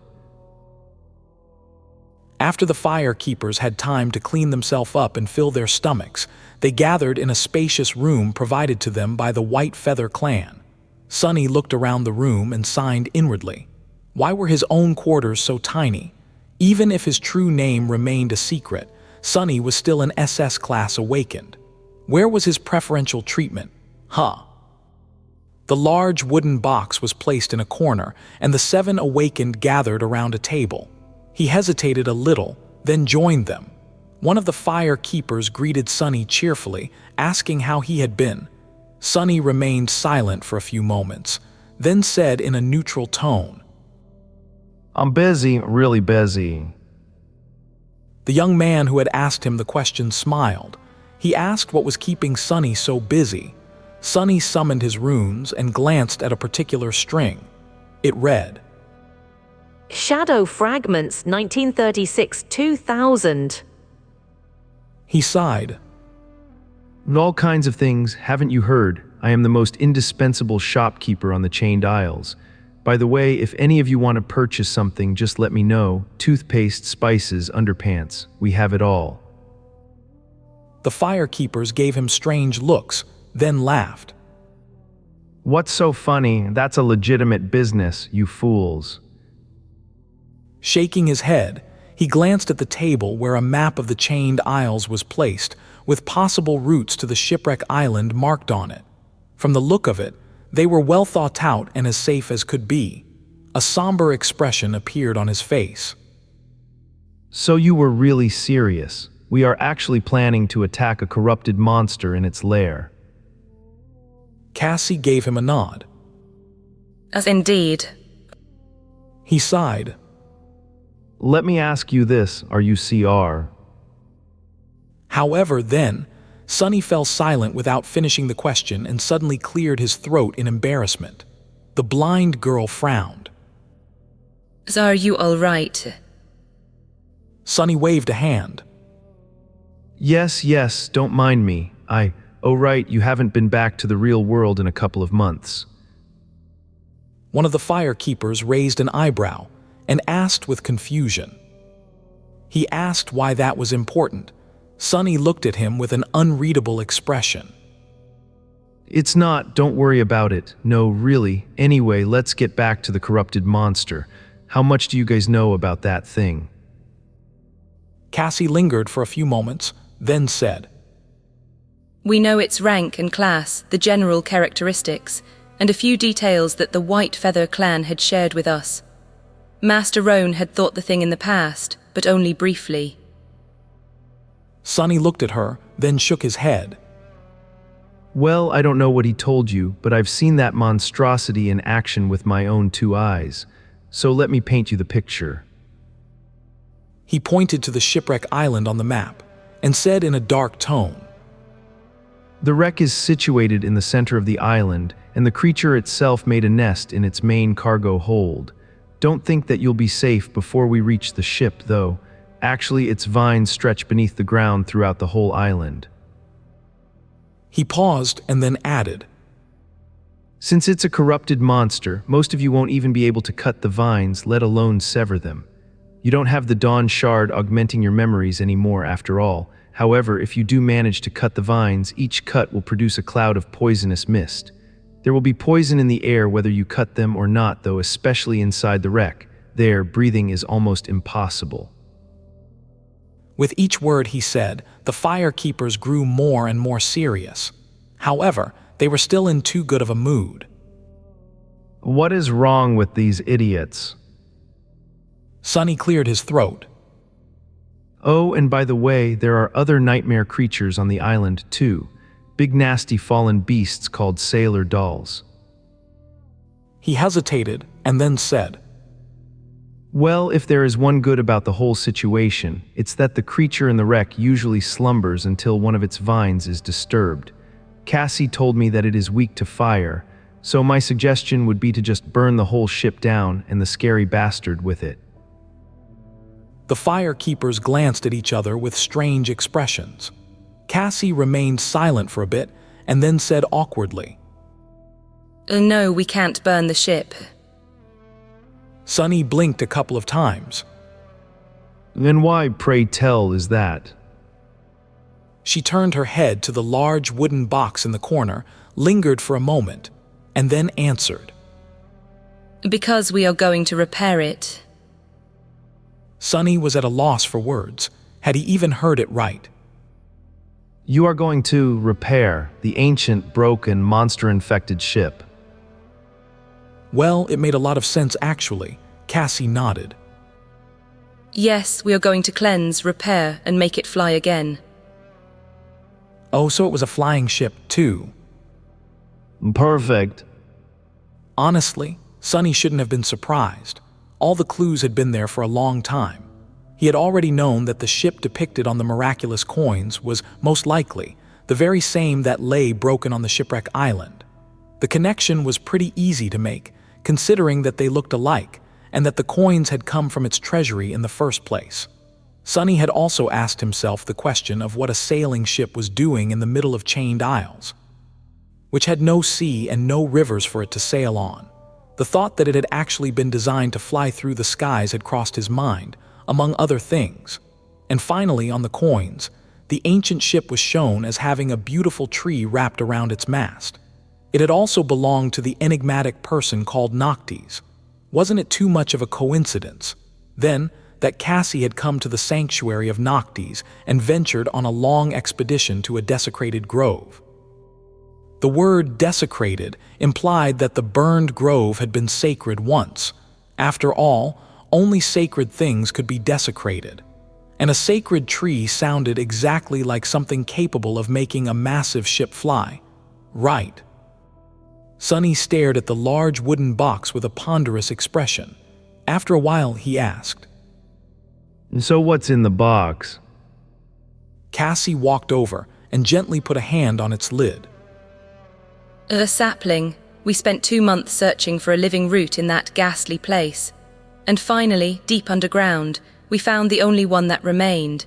After the fire keepers had time to clean themselves up and fill their stomachs, they gathered in a spacious room provided to them by the White Feather clan. Sunny looked around the room and sighed inwardly. Why were his own quarters so tiny? Even if his true name remained a secret, Sunny was still an SS class awakened. Where was his preferential treatment? The large wooden box was placed in a corner, and the 7 awakened gathered around a table. He hesitated a little, then joined them. One of the fire keepers greeted Sunny cheerfully, asking how he had been. Sunny remained silent for a few moments, then said in a neutral tone, I'm busy, really busy. The young man who had asked him the question smiled. He asked what was keeping Sunny so busy. Sunny summoned his runes and glanced at a particular string. It read, Shadow Fragments, 1936-2000. He sighed. And all kinds of things, haven't you heard? I am the most indispensable shopkeeper on the Chained Isles. By the way, if any of you want to purchase something, just let me know. Toothpaste, spices, underpants. We have it all. The fire keepers gave him strange looks, then laughed. What's so funny? That's a legitimate business, you fools. Shaking his head, he glanced at the table where a map of the Chained Isles was placed, with possible routes to the shipwreck island marked on it. From the look of it, they were well thought out and as safe as could be. A somber expression appeared on his face. So you were really serious. We are actually planning to attack a corrupted monster in its lair. Cassie gave him a nod. As indeed. He sighed. Let me ask you this, are you CR? However, then, Sunny fell silent without finishing the question and suddenly cleared his throat in embarrassment. The blind girl frowned. So are you all right? Sunny waved a hand. Yes, don't mind me. Oh right, you haven't been back to the real world in a couple of months. One of the fire keepers raised an eyebrow and asked with confusion. He asked why that was important. Sunny looked at him with an unreadable expression. It's not, don't worry about it. No, really. Anyway, let's get back to the corrupted monster. How much do you guys know about that thing? Cassie lingered for a few moments, then said, We know its rank and class, the general characteristics, and a few details that the White Feather clan had shared with us. Master Roan had thought the thing in the past, but only briefly. Sunny looked at her, then shook his head. Well, I don't know what he told you, but I've seen that monstrosity in action with my own 2 eyes. So let me paint you the picture. He pointed to the shipwreck island on the map and said in a dark tone, The wreck is situated in the center of the island, and the creature itself made a nest in its main cargo hold. Don't think that you'll be safe before we reach the ship, though. Actually, its vines stretch beneath the ground throughout the whole island. He paused and then added, Since it's a corrupted monster, most of you won't even be able to cut the vines, let alone sever them. You don't have the Dawn Shard augmenting your memories anymore after all. However, if you do manage to cut the vines, each cut will produce a cloud of poisonous mist. There will be poison in the air whether you cut them or not, though, especially inside the wreck. There, breathing is almost impossible. With each word he said, the firekeepers grew more and more serious. However, they were still in too good of a mood. What is wrong with these idiots? Sunny cleared his throat. Oh, and by the way, there are other nightmare creatures on the island too. Big nasty fallen beasts called sailor dolls. He hesitated and then said, Well, if there is one good about the whole situation, it's that the creature in the wreck usually slumbers until one of its vines is disturbed. Cassie told me that it is weak to fire, so my suggestion would be to just burn the whole ship down and the scary bastard with it. The firekeepers glanced at each other with strange expressions. Cassie remained silent for a bit and then said awkwardly, No, we can't burn the ship. Sunny blinked a couple of times. Then why, pray tell, is that? She turned her head to the large wooden box in the corner, lingered for a moment, and then answered, Because we are going to repair it. Sunny was at a loss for words. Had he even heard it right? You are going to repair the ancient, broken, monster-infected ship. Well, it made a lot of sense actually. Cassie nodded. Yes, we are going to cleanse, repair, and make it fly again. Oh, so it was a flying ship too. Perfect. Honestly, Sunny shouldn't have been surprised. All the clues had been there for a long time. He had already known that the ship depicted on the miraculous coins was most likely the very same that lay broken on the shipwreck island. The connection was pretty easy to make, considering that they looked alike and that the coins had come from its treasury in the first place. Sunny had also asked himself the question of what a sailing ship was doing in the middle of chained isles, which had no sea and no rivers for it to sail on. The thought that it had actually been designed to fly through the skies had crossed his mind, among other things. And finally, on the coins, the ancient ship was shown as having a beautiful tree wrapped around its mast. It had also belonged to the enigmatic person called Noctis. Wasn't it too much of a coincidence, then, that Cassie had come to the sanctuary of Noctis and ventured on a long expedition to a desecrated grove? The word desecrated implied that the burned grove had been sacred once. After all, only sacred things could be desecrated. And a sacred tree sounded exactly like something capable of making a massive ship fly. Right. Sunny stared at the large wooden box with a ponderous expression. After a while, he asked, So what's in the box? Cassie walked over and gently put a hand on its lid. A sapling. We spent 2 months searching for a living root in that ghastly place. And finally, deep underground, we found the only one that remained.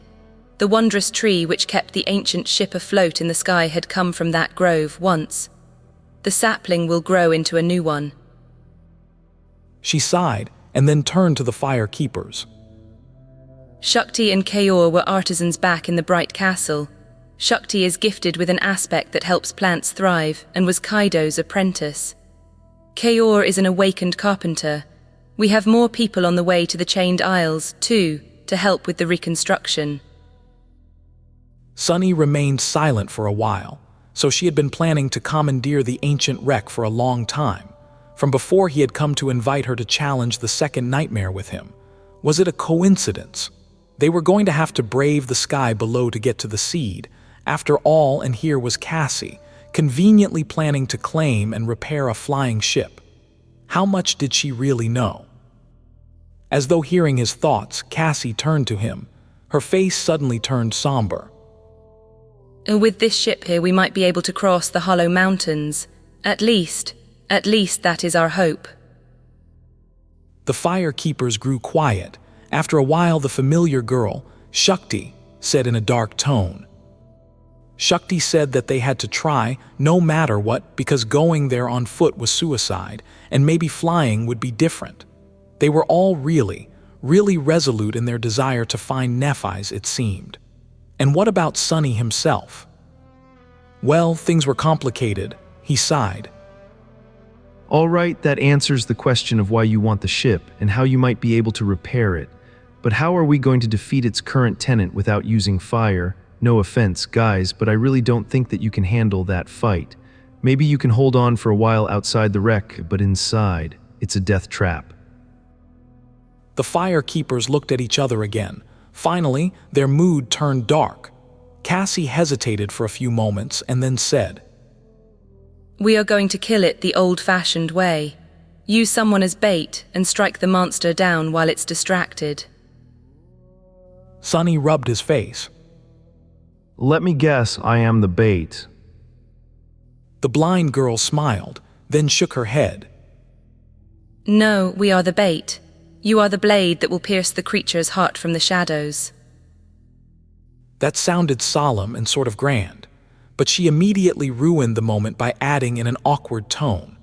The wondrous tree which kept the ancient ship afloat in the sky had come from that grove once. The sapling will grow into a new one. She sighed and then turned to the firekeepers. Shakti and Kaor were artisans back in the Bright Castle. Shakti is gifted with an aspect that helps plants thrive and was Kaido's apprentice. Kaor is an awakened carpenter. We have more people on the way to the Chained Isles, too, to help with the reconstruction. Sunny remained silent for a while, so she had been planning to commandeer the ancient wreck for a long time, from before he had come to invite her to challenge the second nightmare with him. Was it a coincidence? They were going to have to brave the sky below to get to the seed. After all, and here was Cassie, conveniently planning to claim and repair a flying ship. How much did she really know? As though hearing his thoughts, Cassie turned to him. Her face suddenly turned somber. With this ship here, we might be able to cross the Hollow Mountains. At least that is our hope. The fire keepers grew quiet. After a while, the familiar girl, Shakti, said in a dark tone. Shakti said that they had to try, no matter what, because going there on foot was suicide, and maybe flying would be different. They were all really resolute in their desire to find Nephi's, it seemed. And what about Sunny himself? Well, things were complicated, he sighed. All right, that answers the question of why you want the ship and how you might be able to repair it. But how are we going to defeat its current tenant without using fire? No offense, guys, but I really don't think that you can handle that fight. Maybe you can hold on for a while outside the wreck, but inside, it's a death trap. The fire keepers looked at each other again. Finally, their mood turned dark. Cassie hesitated for a few moments and then said, We are going to kill it the old-fashioned way. Use someone as bait and strike the monster down while it's distracted. Sunny rubbed his face. Let me guess, I am the bait. The blind girl smiled, then shook her head. No, we are the bait. You are the blade that will pierce the creature's heart from the shadows. That sounded solemn and sort of grand, but she immediately ruined the moment by adding in an awkward tone.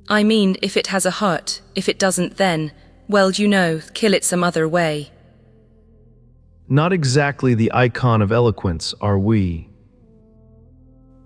I mean, if it has a heart, if it doesn't then, well, you know, kill it some other way. Not exactly the icon of eloquence, are we?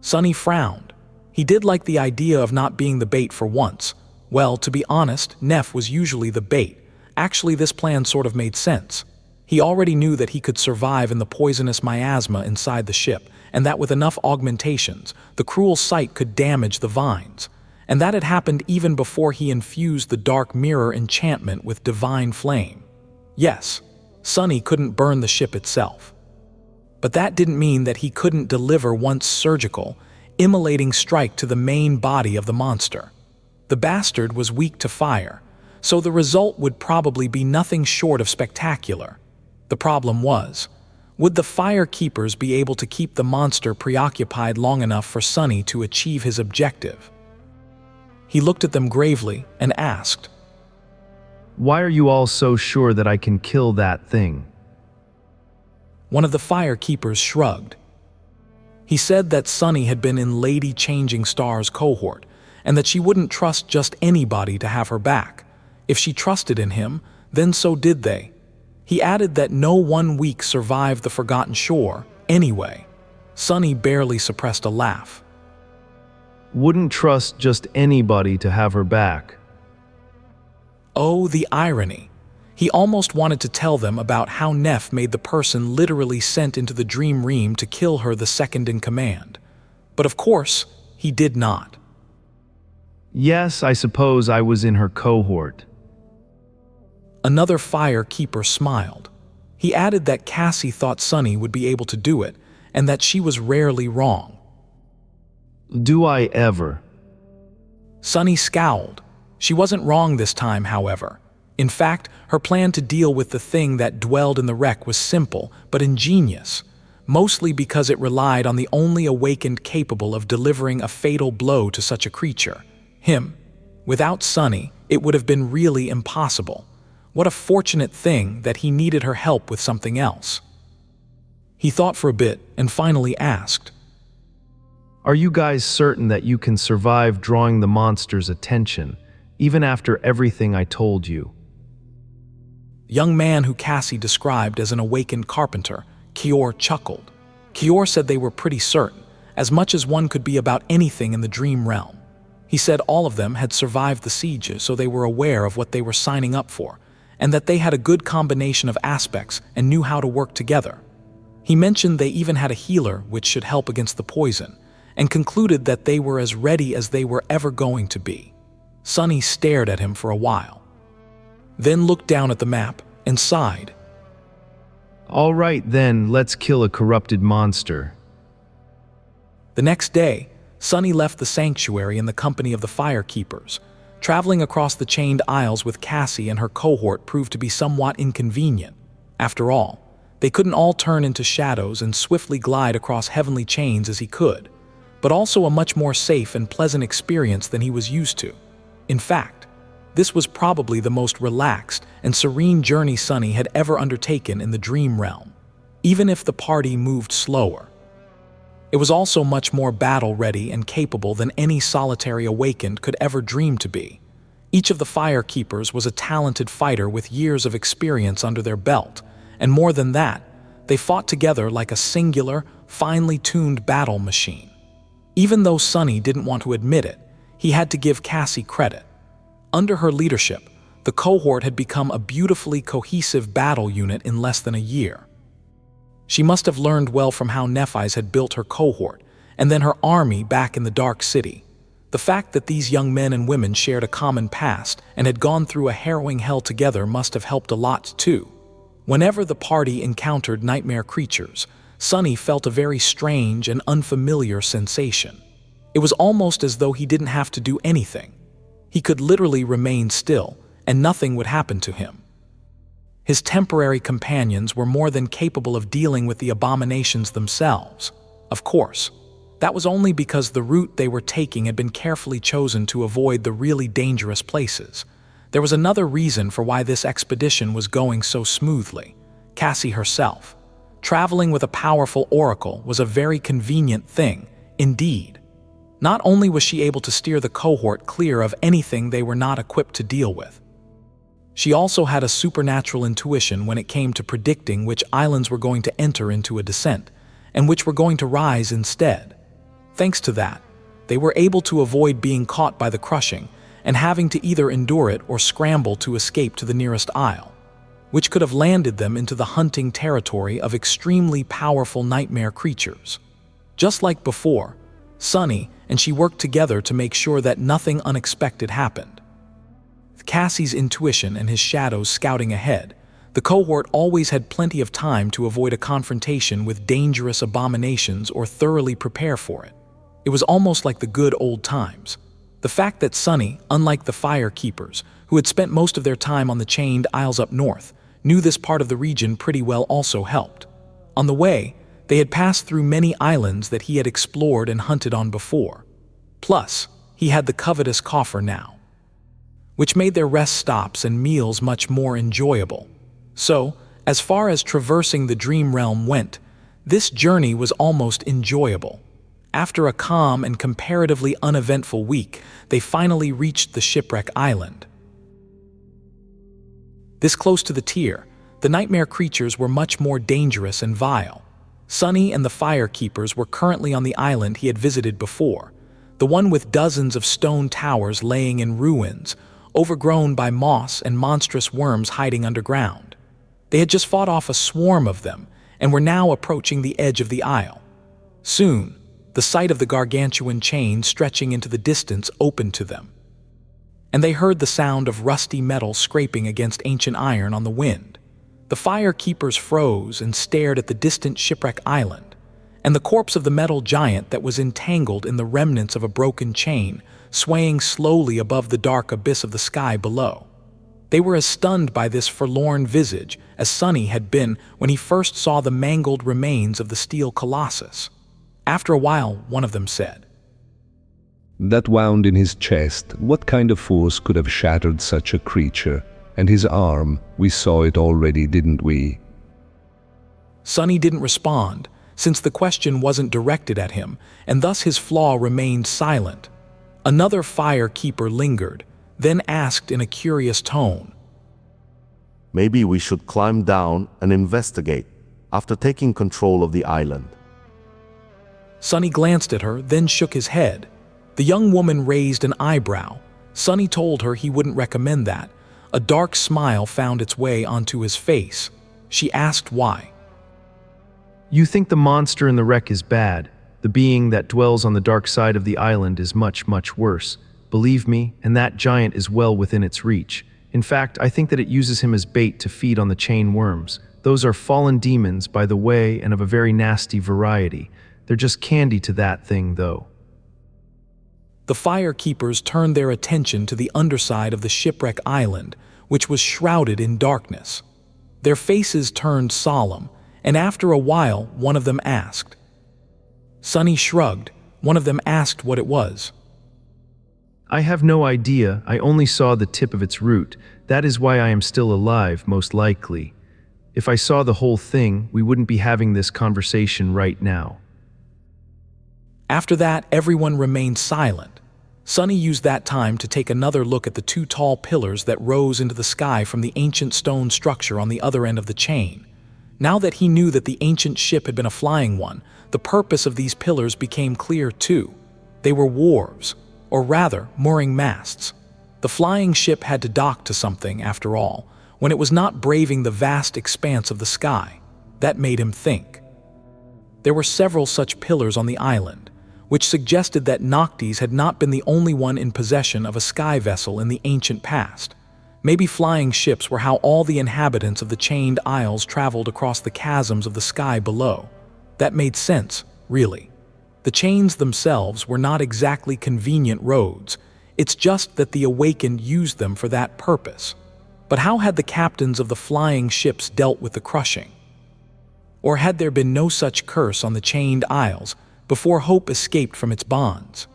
Sunny frowned. He did like the idea of not being the bait for once. Well, to be honest, Neph was usually the bait. Actually, this plan sort of made sense. He already knew that he could survive in the poisonous miasma inside the ship, and that with enough augmentations, the cruel sight could damage the vines. And that had happened even before he infused the dark mirror enchantment with divine flame. Yes, Sunny couldn't burn the ship itself. But that didn't mean that he couldn't deliver once surgical, immolating strike to the main body of the monster. The bastard was weak to fire, so the result would probably be nothing short of spectacular. The problem was, would the fire keepers be able to keep the monster preoccupied long enough for Sunny to achieve his objective? He looked at them gravely and asked, Why are you all so sure that I can kill that thing? One of the fire keepers shrugged. He said that Sunny had been in Lady Changing Star's cohort, and that she wouldn't trust just anybody to have her back. If she trusted in him, then so did they. He added that no 1 week survived the Forgotten Shore, anyway. Sunny barely suppressed a laugh. Wouldn't trust just anybody to have her back. Oh, the irony. He almost wanted to tell them about how Neph made the person literally sent into the Dream Ream to kill her the second in command. But of course, he did not. Yes, I suppose I was in her cohort. Another fire keeper smiled. He added that Cassie thought Sunny would be able to do it, and that she was rarely wrong. Do I ever? Sunny scowled. She wasn't wrong this time, however. In fact, her plan to deal with the thing that dwelled in the wreck was simple, but ingenious, mostly because it relied on the only awakened capable of delivering a fatal blow to such a creature, him. Without Sunny, it would have been really impossible. What a fortunate thing that he needed her help with something else. He thought for a bit and finally asked, Are you guys certain that you can survive drawing the monster's attention, even after everything I told you? The young man who Cassie described as an awakened carpenter, Kior, chuckled. Kior said they were pretty certain, as much as one could be about anything in the dream realm. He said all of them had survived the sieges, so they were aware of what they were signing up for, and that they had a good combination of aspects and knew how to work together. He mentioned they even had a healer which should help against the poison, and concluded that they were as ready as they were ever going to be. Sunny stared at him for a while, then looked down at the map and sighed. All right then, let's kill a corrupted monster. The next day, Sunny left the sanctuary in the company of the firekeepers. Traveling across the chained aisles with Cassie and her cohort proved to be somewhat inconvenient. After all, they couldn't all turn into shadows and swiftly glide across heavenly chains as he could, but also a much more safe and pleasant experience than he was used to. In fact, this was probably the most relaxed and serene journey Sunny had ever undertaken in the dream realm, even if the party moved slower. It was also much more battle-ready and capable than any solitary awakened could ever dream to be. Each of the firekeepers was a talented fighter with years of experience under their belt, and more than that, they fought together like a singular, finely tuned battle machine. Even though Sunny didn't want to admit it, he had to give Cassie credit. Under her leadership, the cohort had become a beautifully cohesive battle unit in less than a year. She must have learned well from how Nephis had built her cohort, and then her army back in the Dark City. The fact that these young men and women shared a common past and had gone through a harrowing hell together must have helped a lot too. Whenever the party encountered nightmare creatures, Sunny felt a very strange and unfamiliar sensation. It was almost as though he didn't have to do anything. He could literally remain still, and nothing would happen to him. His temporary companions were more than capable of dealing with the abominations themselves. Of course, that was only because the route they were taking had been carefully chosen to avoid the really dangerous places. There was another reason for why this expedition was going so smoothly. Cassie herself. Traveling with a powerful oracle was a very convenient thing, indeed. Not only was she able to steer the cohort clear of anything they were not equipped to deal with, she also had a supernatural intuition when it came to predicting which islands were going to enter into a descent, and which were going to rise instead. Thanks to that, they were able to avoid being caught by the crushing and having to either endure it or scramble to escape to the nearest isle, which could have landed them into the hunting territory of extremely powerful nightmare creatures. Just like before, Sunny and she worked together to make sure that nothing unexpected happened. With Cassie's intuition and his shadows scouting ahead, the cohort always had plenty of time to avoid a confrontation with dangerous abominations or thoroughly prepare for it. It was almost like the good old times. The fact that Sunny, unlike the firekeepers, who had spent most of their time on the chained isles up north, knew this part of the region pretty well also helped. On the way, they had passed through many islands that he had explored and hunted on before. Plus, he had the covetous coffer now, which made their rest stops and meals much more enjoyable. So, as far as traversing the dream realm went, this journey was almost enjoyable. After a calm and comparatively uneventful week, they finally reached the shipwreck island. This close to the tier, the nightmare creatures were much more dangerous and vile. Sunny and the firekeepers were currently on the island he had visited before, the one with dozens of stone towers laying in ruins, overgrown by moss and monstrous worms hiding underground. They had just fought off a swarm of them and were now approaching the edge of the isle. Soon, the sight of the gargantuan chain stretching into the distance opened to them, and they heard the sound of rusty metal scraping against ancient iron on the wind. The firekeepers froze and stared at the distant shipwreck island, and the corpse of the metal giant that was entangled in the remnants of a broken chain, swaying slowly above the dark abyss of the sky below. They were as stunned by this forlorn visage as Sunny had been when he first saw the mangled remains of the steel colossus. After a while, one of them said, "That wound in his chest, what kind of force could have shattered such a creature? And his arm, we saw it already, didn't we?" Sunny didn't respond, since the question wasn't directed at him, and thus his flaw remained silent. Another firekeeper lingered, then asked in a curious tone, Maybe we should climb down and investigate after taking control of the island. Sonny glanced at her, then shook his head. The young woman raised an eyebrow. Sonny told her he wouldn't recommend that. A dark smile found its way onto his face. She asked why. You think the monster in the wreck is bad. The being that dwells on the dark side of the island is much, much worse. Believe me, and that giant is well within its reach. In fact, I think that it uses him as bait to feed on the chain worms. Those are fallen demons, by the way, and of a very nasty variety. They're just candy to that thing, though. The firekeepers turned their attention to the underside of the shipwreck island, which was shrouded in darkness. Their faces turned solemn, and after a while, one of them asked. Sonny shrugged. One of them asked what it was. I have no idea. I only saw the tip of its root. That is why I am still alive, most likely. If I saw the whole thing, we wouldn't be having this conversation right now. After that, everyone remained silent. Sonny used that time to take another look at the two tall pillars that rose into the sky from the ancient stone structure on the other end of the chain. Now that he knew that the ancient ship had been a flying one, the purpose of these pillars became clear too. They were wharves, or rather, mooring masts. The flying ship had to dock to something, after all, when it was not braving the vast expanse of the sky. That made him think. There were several such pillars on the island, which suggested that Noctis had not been the only one in possession of a sky vessel in the ancient past. Maybe flying ships were how all the inhabitants of the chained isles traveled across the chasms of the sky below. That made sense, really. The chains themselves were not exactly convenient roads. It's just that the awakened used them for that purpose. But how had the captains of the flying ships dealt with the crushing? Or had there been no such curse on the chained isles before hope escaped from its bonds?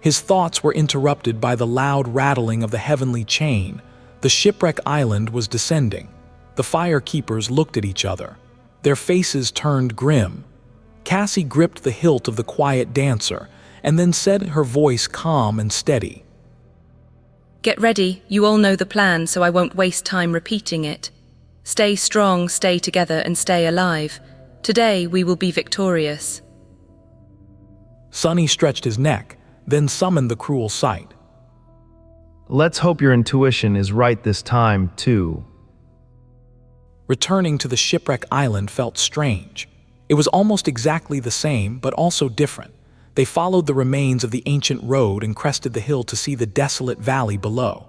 His thoughts were interrupted by the loud rattling of the heavenly chain. The shipwreck island was descending. The firekeepers looked at each other. Their faces turned grim. Cassie gripped the hilt of the quiet dancer and then said, her voice calm and steady. Get ready, you all know the plan, so I won't waste time repeating it. Stay strong, stay together, and stay alive. Today we will be victorious. Sonny stretched his neck, then summoned the cruel sight. Let's hope your intuition is right this time, too. Returning to the shipwreck island felt strange. It was almost exactly the same, but also different. They followed the remains of the ancient road and crested the hill to see the desolate valley below.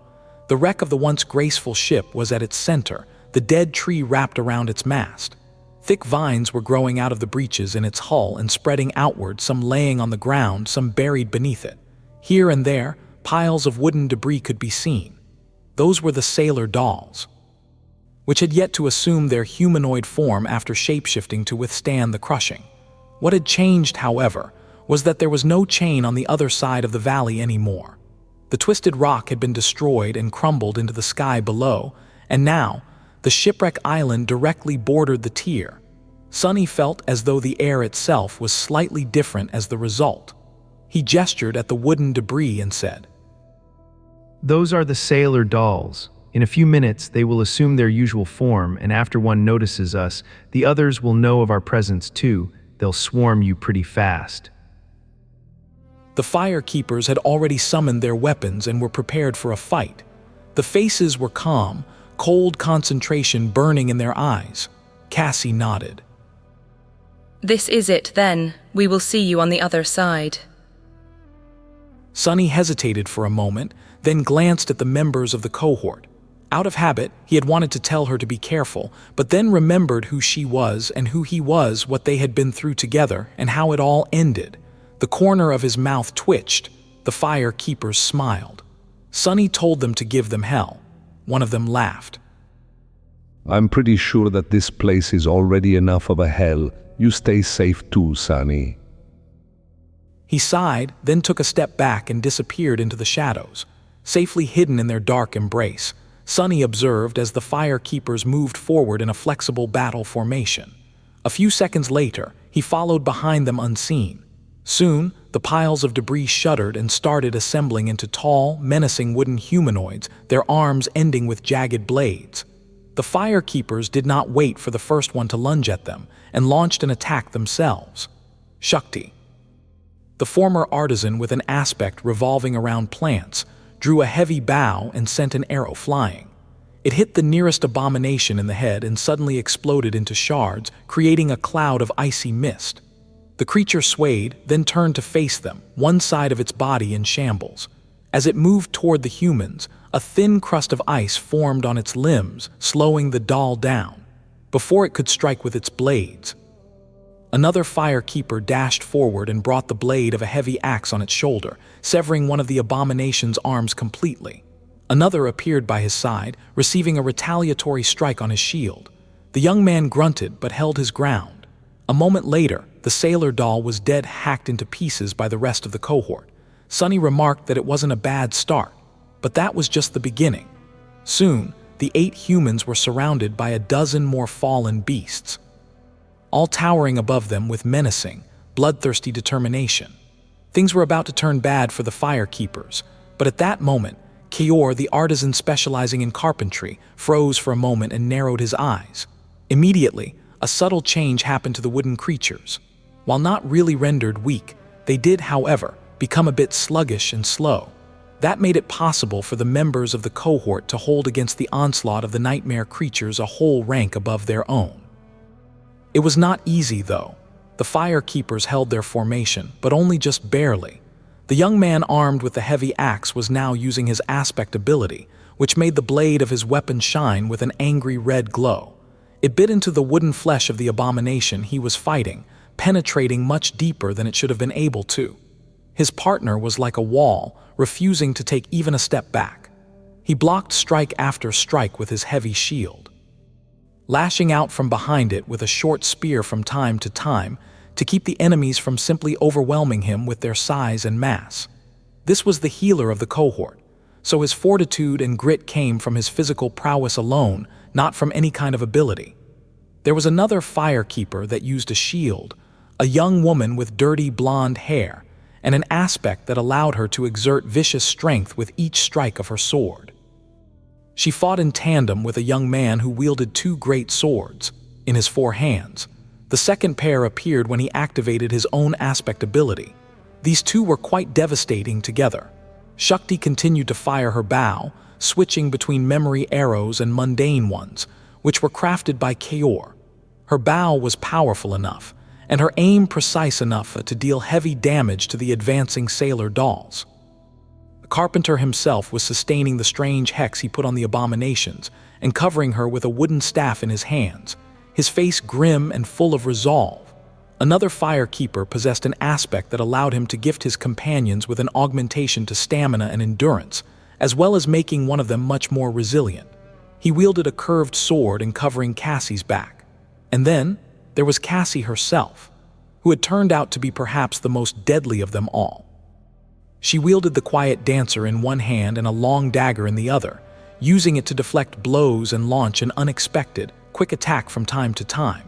The wreck of the once graceful ship was at its center, the dead tree wrapped around its mast. Thick vines were growing out of the breaches in its hull and spreading outward, some laying on the ground, some buried beneath it. Here and there, piles of wooden debris could be seen. Those were the sailor dolls, which had yet to assume their humanoid form after shapeshifting to withstand the crushing. What had changed, however, was that there was no chain on the other side of the valley anymore. The twisted rock had been destroyed and crumbled into the sky below, and now, the shipwreck island directly bordered the tier. Sonny felt as though the air itself was slightly different as the result. He gestured at the wooden debris and said, Those are the sailor dolls. In a few minutes, they will assume their usual form, and after one notices us, the others will know of our presence too. They'll swarm you pretty fast. The firekeepers had already summoned their weapons and were prepared for a fight. The faces were calm, cold concentration burning in their eyes. Cassie nodded. This is it, then. We will see you on the other side. Sonny hesitated for a moment, then glanced at the members of the cohort. Out of habit, he had wanted to tell her to be careful, but then remembered who she was and who he was, what they had been through together, and how it all ended. The corner of his mouth twitched. The firekeepers smiled. Sonny told them to give them hell. One of them laughed. I'm pretty sure that this place is already enough of a hell. You stay safe too, Sonny. He sighed, then took a step back and disappeared into the shadows. Safely hidden in their dark embrace, Sonny observed as the firekeepers moved forward in a flexible battle formation. A few seconds later, he followed behind them unseen. Soon, the piles of debris shuddered and started assembling into tall, menacing wooden humanoids, their arms ending with jagged blades. The fire keepers did not wait for the first one to lunge at them and launched an attack themselves. Shakti, the former artisan with an aspect revolving around plants, drew a heavy bow and sent an arrow flying. It hit the nearest abomination in the head and suddenly exploded into shards, creating a cloud of icy mist. The creature swayed, then turned to face them, one side of its body in shambles. As it moved toward the humans, a thin crust of ice formed on its limbs, slowing the doll down, before it could strike with its blades. Another fire keeper dashed forward and brought the blade of a heavy axe on its shoulder, severing one of the abomination's arms completely. Another appeared by his side, receiving a retaliatory strike on his shield. The young man grunted but held his ground. A moment later, the sailor doll was dead, hacked into pieces by the rest of the cohort. Sunny remarked that it wasn't a bad start, but that was just the beginning. Soon, the 8 humans were surrounded by a dozen more fallen beasts, all towering above them with menacing, bloodthirsty determination. Things were about to turn bad for the fire keepers, but at that moment, Keor, the artisan specializing in carpentry, froze for a moment and narrowed his eyes. Immediately, a subtle change happened to the wooden creatures. While not really rendered weak, they did, however, become a bit sluggish and slow. That made it possible for the members of the cohort to hold against the onslaught of the nightmare creatures a whole rank above their own. It was not easy, though. The fire keepers held their formation, but only just barely. The young man armed with the heavy axe was now using his aspect ability, which made the blade of his weapon shine with an angry red glow. It bit into the wooden flesh of the abomination he was fighting, penetrating much deeper than it should have been able to. His partner was like a wall, refusing to take even a step back. He blocked strike after strike with his heavy shield, lashing out from behind it with a short spear from time to time to keep the enemies from simply overwhelming him with their size and mass. This was the healer of the cohort, so his fortitude and grit came from his physical prowess alone, not from any kind of ability. There was another fire keeper that used a shield, a young woman with dirty blonde hair, and an aspect that allowed her to exert vicious strength with each strike of her sword. She fought in tandem with a young man who wielded 2 great swords in his 4 hands. The second pair appeared when he activated his own aspect ability. These 2 were quite devastating together. Shakti continued to fire her bow, switching between memory arrows and mundane ones, which were crafted by Keor. Her bow was powerful enough, and her aim precise enough to deal heavy damage to the advancing sailor dolls. The carpenter himself was sustaining the strange hex he put on the abominations and covering her with a wooden staff in his hands, his face grim and full of resolve. Another fire keeper possessed an aspect that allowed him to gift his companions with an augmentation to stamina and endurance, as well as making one of them much more resilient. He wielded a curved sword encovering Cassie's back. And then there was Cassie herself, who had turned out to be perhaps the most deadly of them all. She wielded the quiet dancer in one hand and a long dagger in the other, using it to deflect blows and launch an unexpected, quick attack from time to time.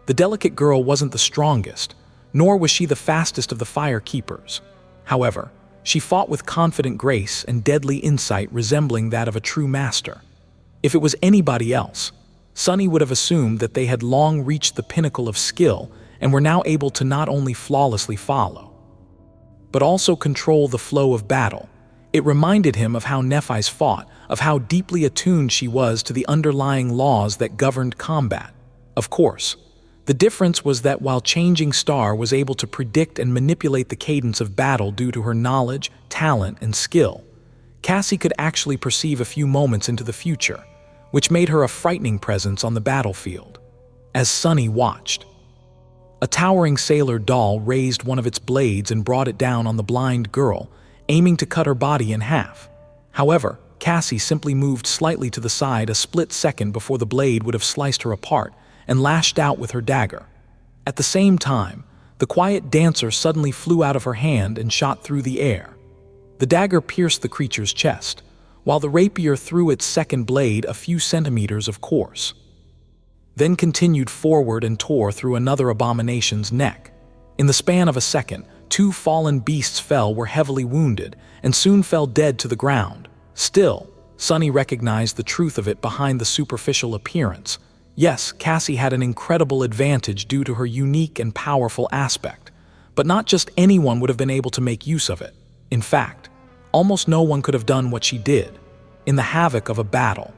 The delicate girl wasn't the strongest, nor was she the fastest of the fire keepers. However, she fought with confident grace and deadly insight resembling that of a true master. If it was anybody else, Sunny would have assumed that they had long reached the pinnacle of skill and were now able to not only flawlessly follow, but also control the flow of battle. It reminded him of how Nephis fought, of how deeply attuned she was to the underlying laws that governed combat. Of course, the difference was that while Changing Star was able to predict and manipulate the cadence of battle due to her knowledge, talent, and skill, Cassie could actually perceive a few moments into the future, which made her a frightening presence on the battlefield. As Sunny watched, a towering sailor doll raised one of its blades and brought it down on the blind girl, aiming to cut her body in half. However, Cassie simply moved slightly to the side a split second before the blade would have sliced her apart and lashed out with her dagger. At the same time, the quiet dancer suddenly flew out of her hand and shot through the air. The dagger pierced the creature's chest, while the rapier threw its second blade a few centimeters of course, then continued forward and tore through another abomination's neck. In the span of a second, 2 fallen beasts were heavily wounded and soon fell dead to the ground. Still, Sunny recognized the truth of it behind the superficial appearance. Yes, Cassie had an incredible advantage due to her unique and powerful aspect, but not just anyone would have been able to make use of it. In fact, almost no one could have done what she did in the havoc of a battle,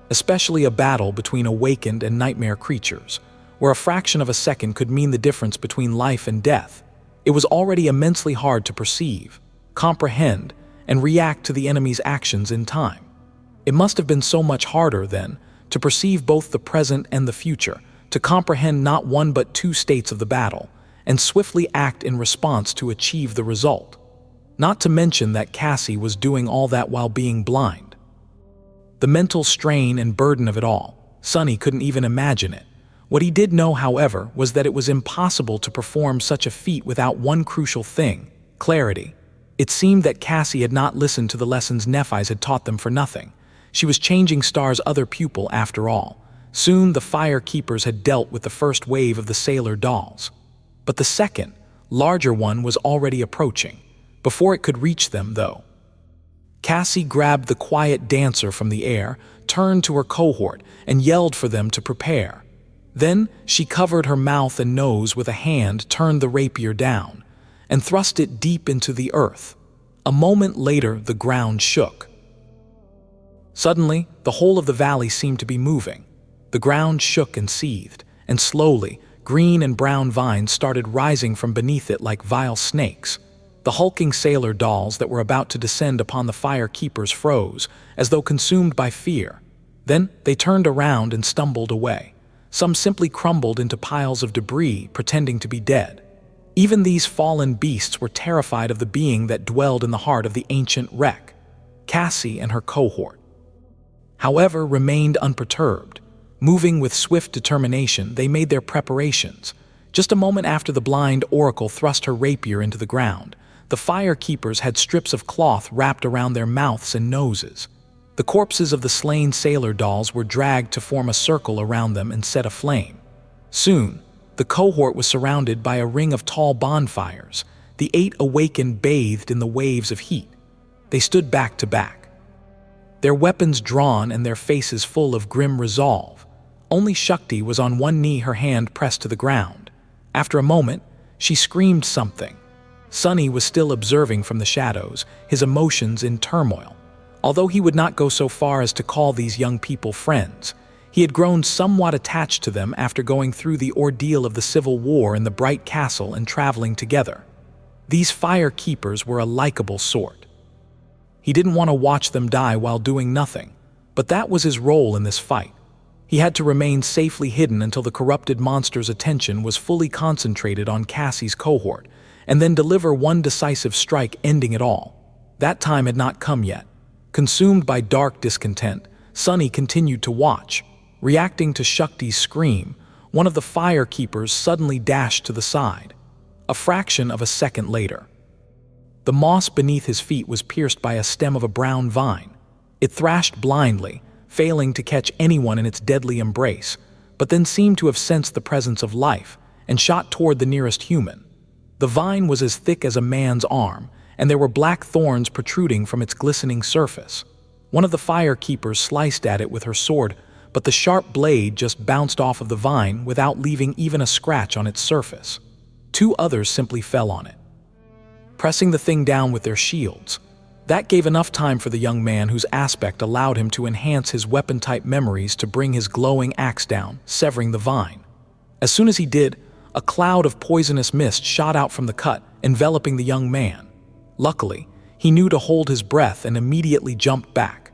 especially a battle between awakened and nightmare creatures, where a fraction of a second could mean the difference between life and death. It was already immensely hard to perceive, comprehend, and react to the enemy's actions in time. It must have been so much harder, then, to perceive both the present and the future, to comprehend not one but two states of the battle, and swiftly act in response to achieve the result. Not to mention that Cassie was doing all that while being blind. The mental strain and burden of it all, Sunny couldn't even imagine it. What he did know, however, was that it was impossible to perform such a feat without one crucial thing: clarity. It seemed that Cassie had not listened to the lessons Nephi's had taught them for nothing. She was changing Star's other pupil after all. Soon the Fire Keepers had dealt with the first wave of the sailor dolls. But the second, larger one was already approaching. Before it could reach them, though, Cassie grabbed the quiet dancer from the air, turned to her cohort, and yelled for them to prepare. Then she covered her mouth and nose with a hand, turned the rapier down, and thrust it deep into the earth. A moment later, the ground shook. Suddenly, the whole of the valley seemed to be moving. The ground shook and seethed, and slowly, green and brown vines started rising from beneath it like vile snakes. The hulking sailor dolls that were about to descend upon the Fire Keepers froze, as though consumed by fear. Then they turned around and stumbled away. Some simply crumbled into piles of debris, pretending to be dead. Even these fallen beasts were terrified of the being that dwelled in the heart of the ancient wreck. Cassie and her cohort, however, remained unperturbed. Moving with swift determination, they made their preparations. Just a moment after the blind oracle thrust her rapier into the ground, the Fire Keepers had strips of cloth wrapped around their mouths and noses. The corpses of the slain sailor dolls were dragged to form a circle around them and set aflame. Soon, the cohort was surrounded by a ring of tall bonfires. The 8 awakened bathed in the waves of heat. They stood back to back, their weapons drawn and their faces full of grim resolve. Only Shakti was on one knee, her hand pressed to the ground. After a moment, she screamed something. Sunny was still observing from the shadows, his emotions in turmoil. Although he would not go so far as to call these young people friends, he had grown somewhat attached to them after going through the ordeal of the Civil War in the Bright Castle and traveling together. These Fire Keepers were a likable sort. He didn't want to watch them die while doing nothing, but that was his role in this fight. He had to remain safely hidden until the corrupted monster's attention was fully concentrated on Cassie's cohort, and then deliver one decisive strike, ending it all. That time had not come yet. Consumed by dark discontent, Sunny continued to watch. Reacting to Shakti's scream, one of the Fire Keepers suddenly dashed to the side. A fraction of a second later, the moss beneath his feet was pierced by a stem of a brown vine. It thrashed blindly, failing to catch anyone in its deadly embrace, but then seemed to have sensed the presence of life and shot toward the nearest human. The vine was as thick as a man's arm, and there were black thorns protruding from its glistening surface. One of the Fire Keepers sliced at it with her sword, but the sharp blade just bounced off of the vine without leaving even a scratch on its surface. 2 others simply fell on it, pressing the thing down with their shields. That gave enough time for the young man, whose aspect allowed him to enhance his weapon-type memories, to bring his glowing axe down, severing the vine. As soon as he did, a cloud of poisonous mist shot out from the cut, enveloping the young man. Luckily, he knew to hold his breath and immediately jumped back.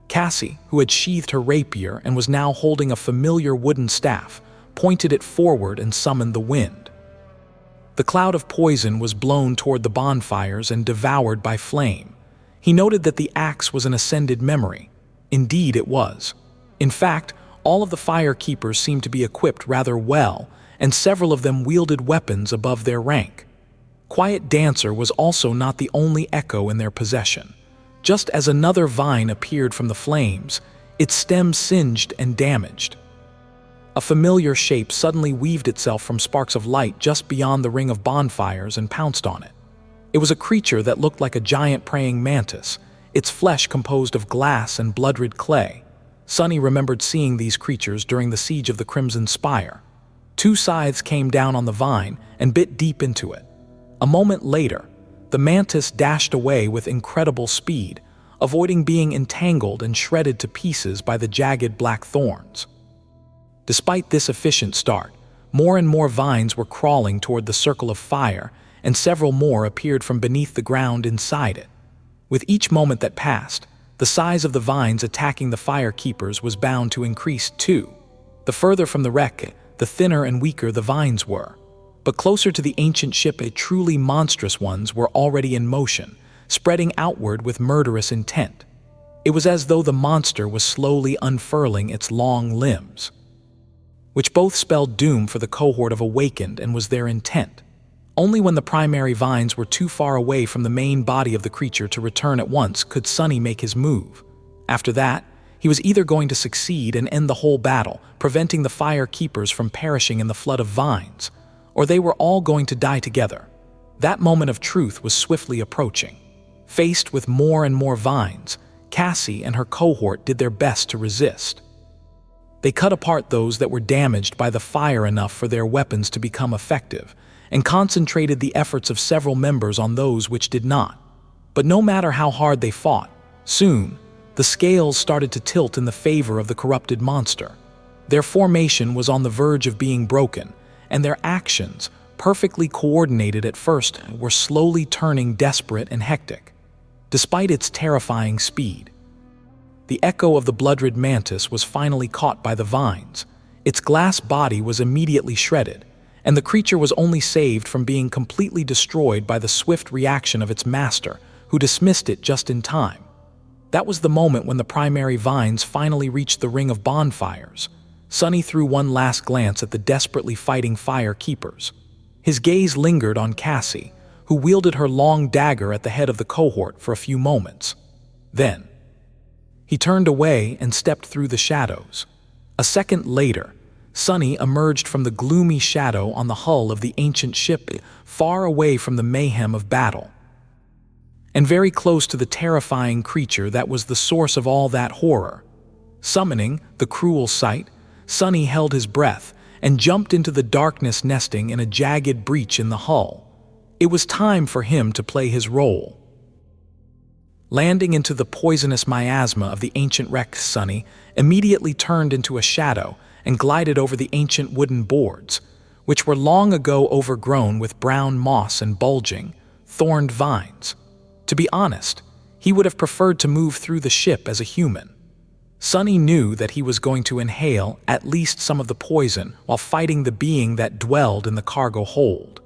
Cassie, who had sheathed her rapier and was now holding a familiar wooden staff, pointed it forward and summoned the wind. The cloud of poison was blown toward the bonfires and devoured by flame. He noted that the axe was an ascended memory. Indeed, it was. In fact, all of the Fire Keepers seemed to be equipped rather well, and several of them wielded weapons above their rank. Quiet Dancer was also not the only echo in their possession. Just as another vine appeared from the flames, its stem singed and damaged. A familiar shape suddenly weaved itself from sparks of light just beyond the ring of bonfires and pounced on it. It was a creature that looked like a giant praying mantis. its flesh composed of glass and blood-red clay. Sunny remembered seeing these creatures during the siege of the Crimson Spire. 2 scythes came down on the vine and bit deep into it. A moment later, the mantis dashed away with incredible speed, avoiding being entangled and shredded to pieces by the jagged black thorns. Despite this efficient start, more and more vines were crawling toward the circle of fire, and several more appeared from beneath the ground inside it. With each moment that passed, the size of the vines attacking the fire keepers was bound to increase too. The further from the wreck, the thinner and weaker the vines were. But closer to the ancient ship, truly monstrous ones were already in motion, spreading outward with murderous intent. It was as though the monster was slowly unfurling its long limbs, which both spelled doom for the cohort of awakened and was their intent. Only when the primary vines were too far away from the main body of the creature to return at once could Sunny make his move. After that, he was either going to succeed and end the whole battle, preventing the fire keepers from perishing in the flood of vines, or they were all going to die together. That moment of truth was swiftly approaching. Faced with more and more vines, Cassie and her cohort did their best to resist. They cut apart those that were damaged by the fire enough for their weapons to become effective, and concentrated the efforts of several members on those which did not. But no matter how hard they fought, soon, the scales started to tilt in the favor of the corrupted monster. Their formation was on the verge of being broken, and their actions, perfectly coordinated at first, were slowly turning desperate and hectic. Despite its terrifying speed, the echo of the blood-red mantis was finally caught by the vines. Its glass body was immediately shredded, and the creature was only saved from being completely destroyed by the swift reaction of its master, who dismissed it just in time. That was the moment when the primary vines finally reached the ring of bonfires. Sunny threw one last glance at the desperately fighting fire keepers. His gaze lingered on Cassie, who wielded her long dagger at the head of the cohort for a few moments. Then, he turned away and stepped through the shadows. A second later, Sunny emerged from the gloomy shadow on the hull of the ancient ship, far away from the mayhem of battle, and very close to the terrifying creature that was the source of all that horror. Summoning the cruel sight, Sunny held his breath and jumped into the darkness, nesting in a jagged breach in the hull. It was time for him to play his role. Landing into the poisonous miasma of the ancient wreck, Sunny immediately turned into a shadow and glided over the ancient wooden boards, which were long ago overgrown with brown moss and bulging, thorned vines. To be honest, he would have preferred to move through the ship as a human. Sunny knew that he was going to inhale at least some of the poison while fighting the being that dwelled in the cargo hold.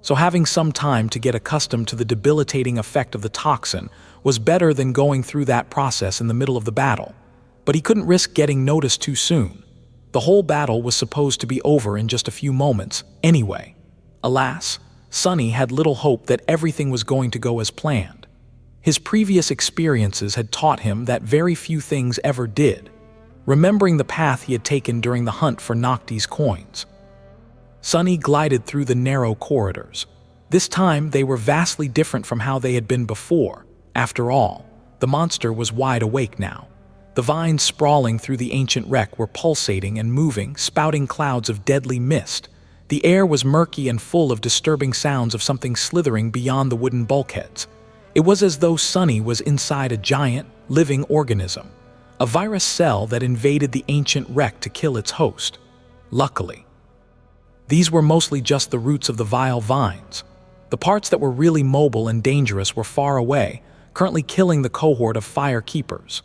So having some time to get accustomed to the debilitating effect of the toxin was better than going through that process in the middle of the battle. But he couldn't risk getting noticed too soon. The whole battle was supposed to be over in just a few moments anyway. Alas, Sunny had little hope that everything was going to go as planned. His previous experiences had taught him that very few things ever did, remembering the path he had taken during the hunt for Nocti's coins. Sunny glided through the narrow corridors. This time they were vastly different from how they had been before. After all, the monster was wide awake now. The vines sprawling through the ancient wreck were pulsating and moving, spouting clouds of deadly mist. The air was murky and full of disturbing sounds of something slithering beyond the wooden bulkheads. It was as though Sunny was inside a giant, living organism, a virus cell that invaded the ancient wreck to kill its host. Luckily, these were mostly just the roots of the vile vines. The parts that were really mobile and dangerous were far away, currently killing the cohort of fire keepers.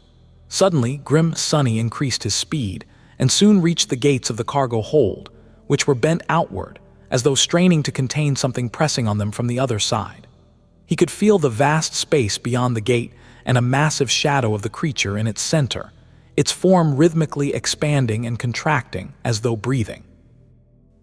Suddenly, grim Sunny increased his speed and soon reached the gates of the cargo hold, which were bent outward, as though straining to contain something pressing on them from the other side. He could feel the vast space beyond the gate and a massive shadow of the creature in its center, its form rhythmically expanding and contracting as though breathing.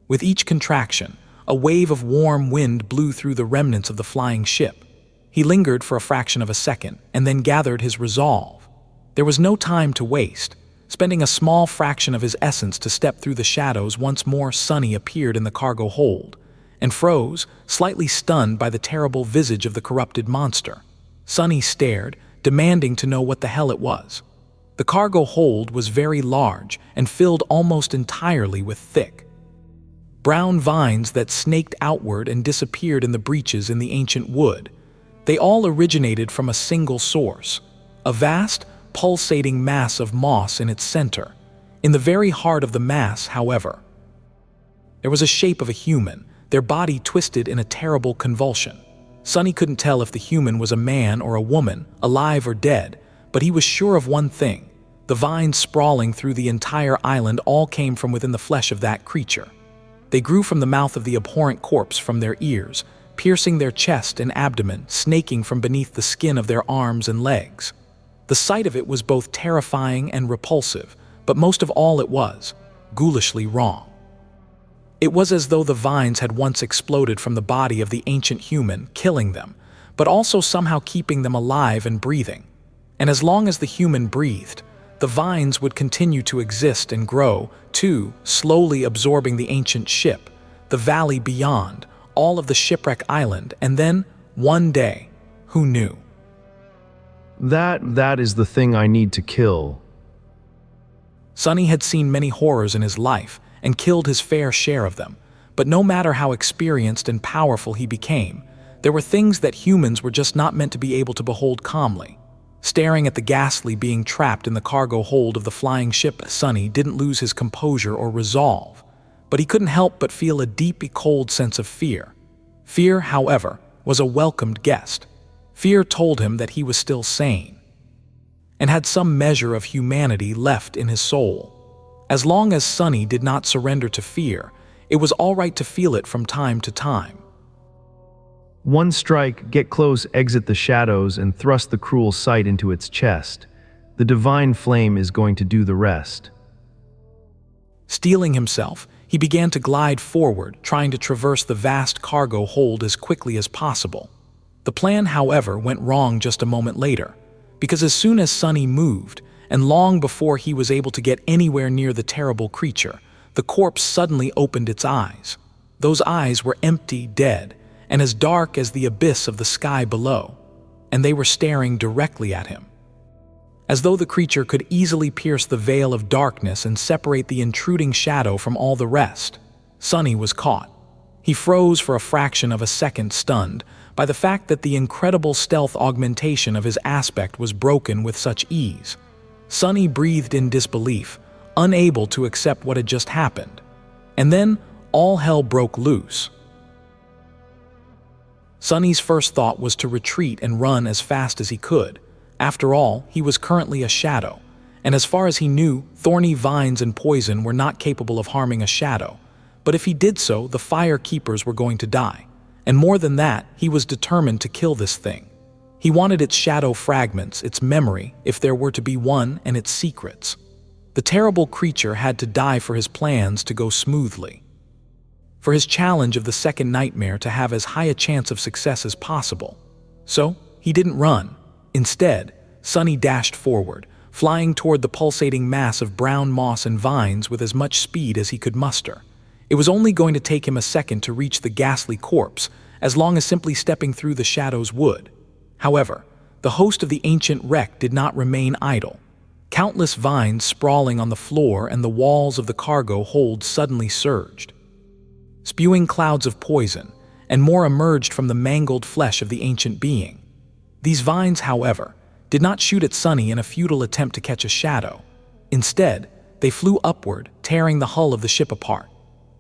With each contraction, a wave of warm wind blew through the remnants of the flying ship. He lingered for a fraction of a second and then gathered his resolve. There was no time to waste. Spending a small fraction of his essence to step through the shadows, once more Sunny appeared in the cargo hold and froze, slightly stunned by the terrible visage of the corrupted monster. Sunny stared, demanding to know what the hell it was. The cargo hold was very large and filled almost entirely with thick, brown vines that snaked outward and disappeared in the breaches in the ancient wood. They all originated from a single source, a vast, pulsating mass of moss in its center. In the very heart of the mass, however, there was a shape of a human, their body twisted in a terrible convulsion. Sonny couldn't tell if the human was a man or a woman, alive or dead, but he was sure of one thing. The vines sprawling through the entire island all came from within the flesh of that creature. They grew from the mouth of the abhorrent corpse, from their ears, piercing their chest and abdomen, snaking from beneath the skin of their arms and legs. The sight of it was both terrifying and repulsive, but most of all it was ghoulishly wrong. It was as though the vines had once exploded from the body of the ancient human, killing them, but also somehow keeping them alive and breathing. And as long as the human breathed, the vines would continue to exist and grow, too, slowly absorbing the ancient ship, the valley beyond, all of the shipwreck island, and then, one day, who knew? That is the thing I need to kill. Sonny had seen many horrors in his life and killed his fair share of them, but no matter how experienced and powerful he became, there were things that humans were just not meant to be able to behold calmly. Staring at the ghastly being trapped in the cargo hold of the flying ship, Sonny didn't lose his composure or resolve, but he couldn't help but feel a deep, cold sense of fear. Fear, however, was a welcomed guest. Fear told him that he was still sane and had some measure of humanity left in his soul. As long as Sonny did not surrender to fear, it was all right to feel it from time to time. One strike, get close, exit the shadows, and thrust the cruel sight into its chest. The divine flame is going to do the rest. Steeling himself, he began to glide forward, trying to traverse the vast cargo hold as quickly as possible. The plan, however, went wrong just a moment later, because as soon as Sonny moved, and long before he was able to get anywhere near the terrible creature, the corpse suddenly opened its eyes. Those eyes were empty, dead, and as dark as the abyss of the sky below, and they were staring directly at him. As though the creature could easily pierce the veil of darkness and separate the intruding shadow from all the rest, Sonny was caught. He froze for a fraction of a second, stunned by the fact that the incredible stealth augmentation of his aspect was broken with such ease. Sonny breathed in disbelief, unable to accept what had just happened. And then all hell broke loose. Sonny's first thought was to retreat and run as fast as he could. After all, he was currently a shadow, and as far as he knew, thorny vines and poison were not capable of harming a shadow. But if he did so, the fire keepers were going to die. And more than that, he was determined to kill this thing. He wanted its shadow fragments, its memory, if there were to be one, and its secrets. The terrible creature had to die for his plans to go smoothly, for his challenge of the second nightmare to have as high a chance of success as possible. So, he didn't run. Instead, Sonny dashed forward, flying toward the pulsating mass of brown moss and vines with as much speed as he could muster. It was only going to take him a second to reach the ghastly corpse, as long as simply stepping through the shadows would. However, the host of the ancient wreck did not remain idle. Countless vines sprawling on the floor and the walls of the cargo hold suddenly surged, spewing clouds of poison, and more emerged from the mangled flesh of the ancient being. These vines, however, did not shoot at Sonny in a futile attempt to catch a shadow. Instead, they flew upward, tearing the hull of the ship apart.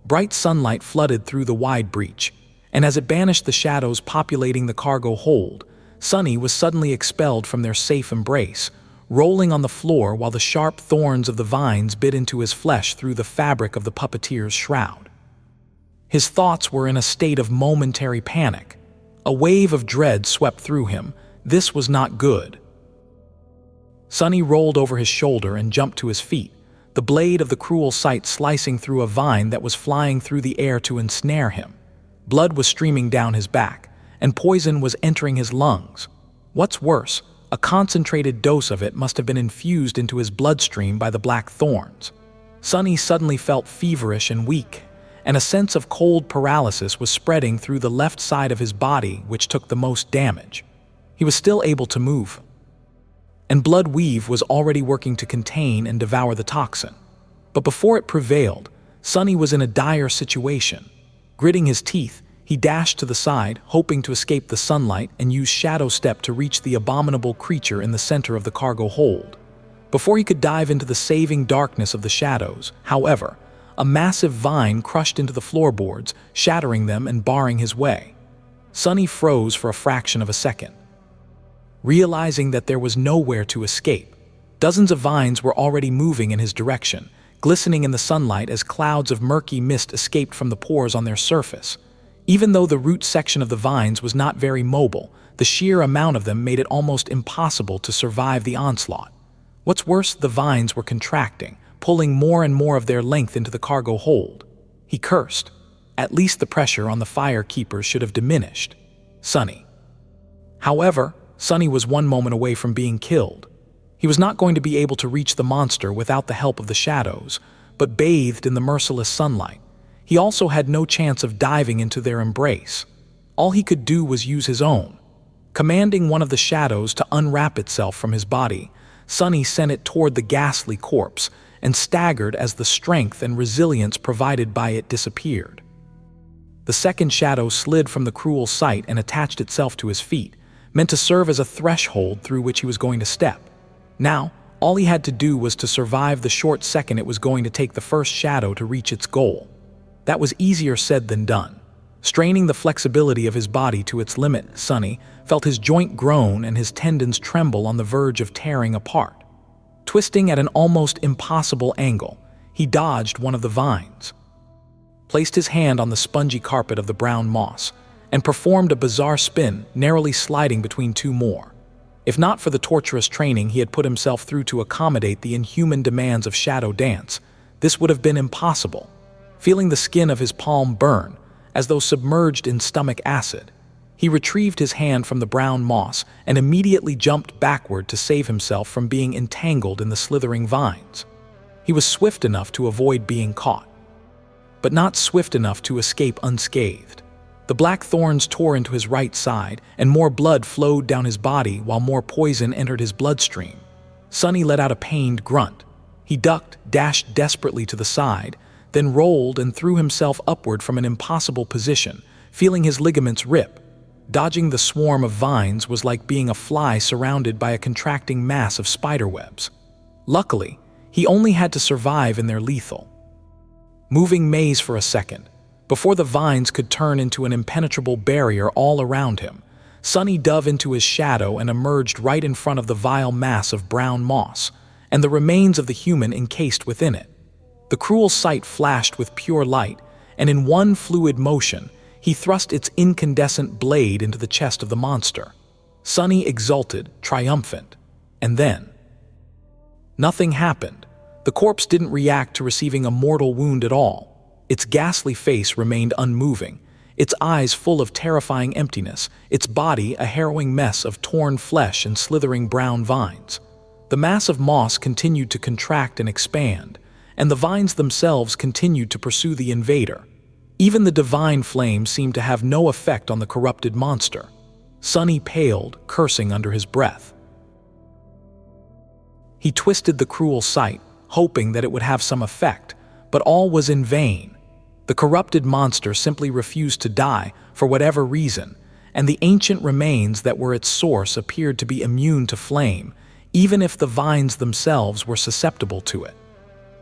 Bright sunlight flooded through the wide breach, and as it banished the shadows populating the cargo hold, Sonny was suddenly expelled from their safe embrace, rolling on the floor while the sharp thorns of the vines bit into his flesh through the fabric of the puppeteer's shroud. His thoughts were in a state of momentary panic. A wave of dread swept through him. This was not good. Sonny rolled over his shoulder and jumped to his feet, the blade of the cruel sight slicing through a vine that was flying through the air to ensnare him. Blood was streaming down his back, and poison was entering his lungs. What's worse, a concentrated dose of it must have been infused into his bloodstream by the black thorns. Sonny suddenly felt feverish and weak, and a sense of cold paralysis was spreading through the left side of his body, which took the most damage. He was still able to move, and blood weave was already working to contain and devour the toxin. But before it prevailed, Sunny was in a dire situation. Gritting his teeth, he dashed to the side, hoping to escape the sunlight and use Shadow Step to reach the abominable creature in the center of the cargo hold. Before he could dive into the saving darkness of the shadows, however, a massive vine crushed into the floorboards, shattering them and barring his way. Sunny froze for a fraction of a second. Realizing that there was nowhere to escape, dozens of vines were already moving in his direction, glistening in the sunlight as clouds of murky mist escaped from the pores on their surface. Even though the root section of the vines was not very mobile, the sheer amount of them made it almost impossible to survive the onslaught. What's worse, the vines were contracting, pulling more and more of their length into the cargo hold. He cursed. At least the pressure on the fire keepers should have diminished. Sunny. However, Sunny was one moment away from being killed. He was not going to be able to reach the monster without the help of the shadows, but bathed in the merciless sunlight, he also had no chance of diving into their embrace. All he could do was use his own. Commanding one of the shadows to unwrap itself from his body, Sunny sent it toward the ghastly corpse and staggered as the strength and resilience provided by it disappeared. The second shadow slid from the cruel sight and attached itself to his feet, meant to serve as a threshold through which he was going to step. Now, all he had to do was to survive the short second it was going to take the first shadow to reach its goal. That was easier said than done. Straining the flexibility of his body to its limit, Sunny felt his joint groan and his tendons tremble on the verge of tearing apart. Twisting at an almost impossible angle, he dodged one of the vines, placed his hand on the spongy carpet of the brown moss, and performed a bizarre spin, narrowly sliding between two more. If not for the torturous training he had put himself through to accommodate the inhuman demands of shadow dance, this would have been impossible. Feeling the skin of his palm burn, as though submerged in stomach acid, he retrieved his hand from the brown moss and immediately jumped backward to save himself from being entangled in the slithering vines. He was swift enough to avoid being caught, but not swift enough to escape unscathed. The black thorns tore into his right side, and more blood flowed down his body while more poison entered his bloodstream. Sunny let out a pained grunt. He ducked, dashed desperately to the side, then rolled and threw himself upward from an impossible position, feeling his ligaments rip. Dodging the swarm of vines was like being a fly surrounded by a contracting mass of spiderwebs. Luckily, he only had to survive in their lethal moving maze for a second, before the vines could turn into an impenetrable barrier all around him. Sunny dove into his shadow and emerged right in front of the vile mass of brown moss, and the remains of the human encased within it. The cruel sight flashed with pure light, and in one fluid motion, he thrust its incandescent blade into the chest of the monster. Sunny exulted, triumphant. And then nothing happened. The corpse didn't react to receiving a mortal wound at all. Its ghastly face remained unmoving, its eyes full of terrifying emptiness, its body a harrowing mess of torn flesh and slithering brown vines. The mass of moss continued to contract and expand, and the vines themselves continued to pursue the invader. Even the divine flame seemed to have no effect on the corrupted monster. Sunny paled, cursing under his breath. He twisted the cruel sight, hoping that it would have some effect, but all was in vain. The corrupted monster simply refused to die for whatever reason, and the ancient remains that were its source appeared to be immune to flame, even if the vines themselves were susceptible to it.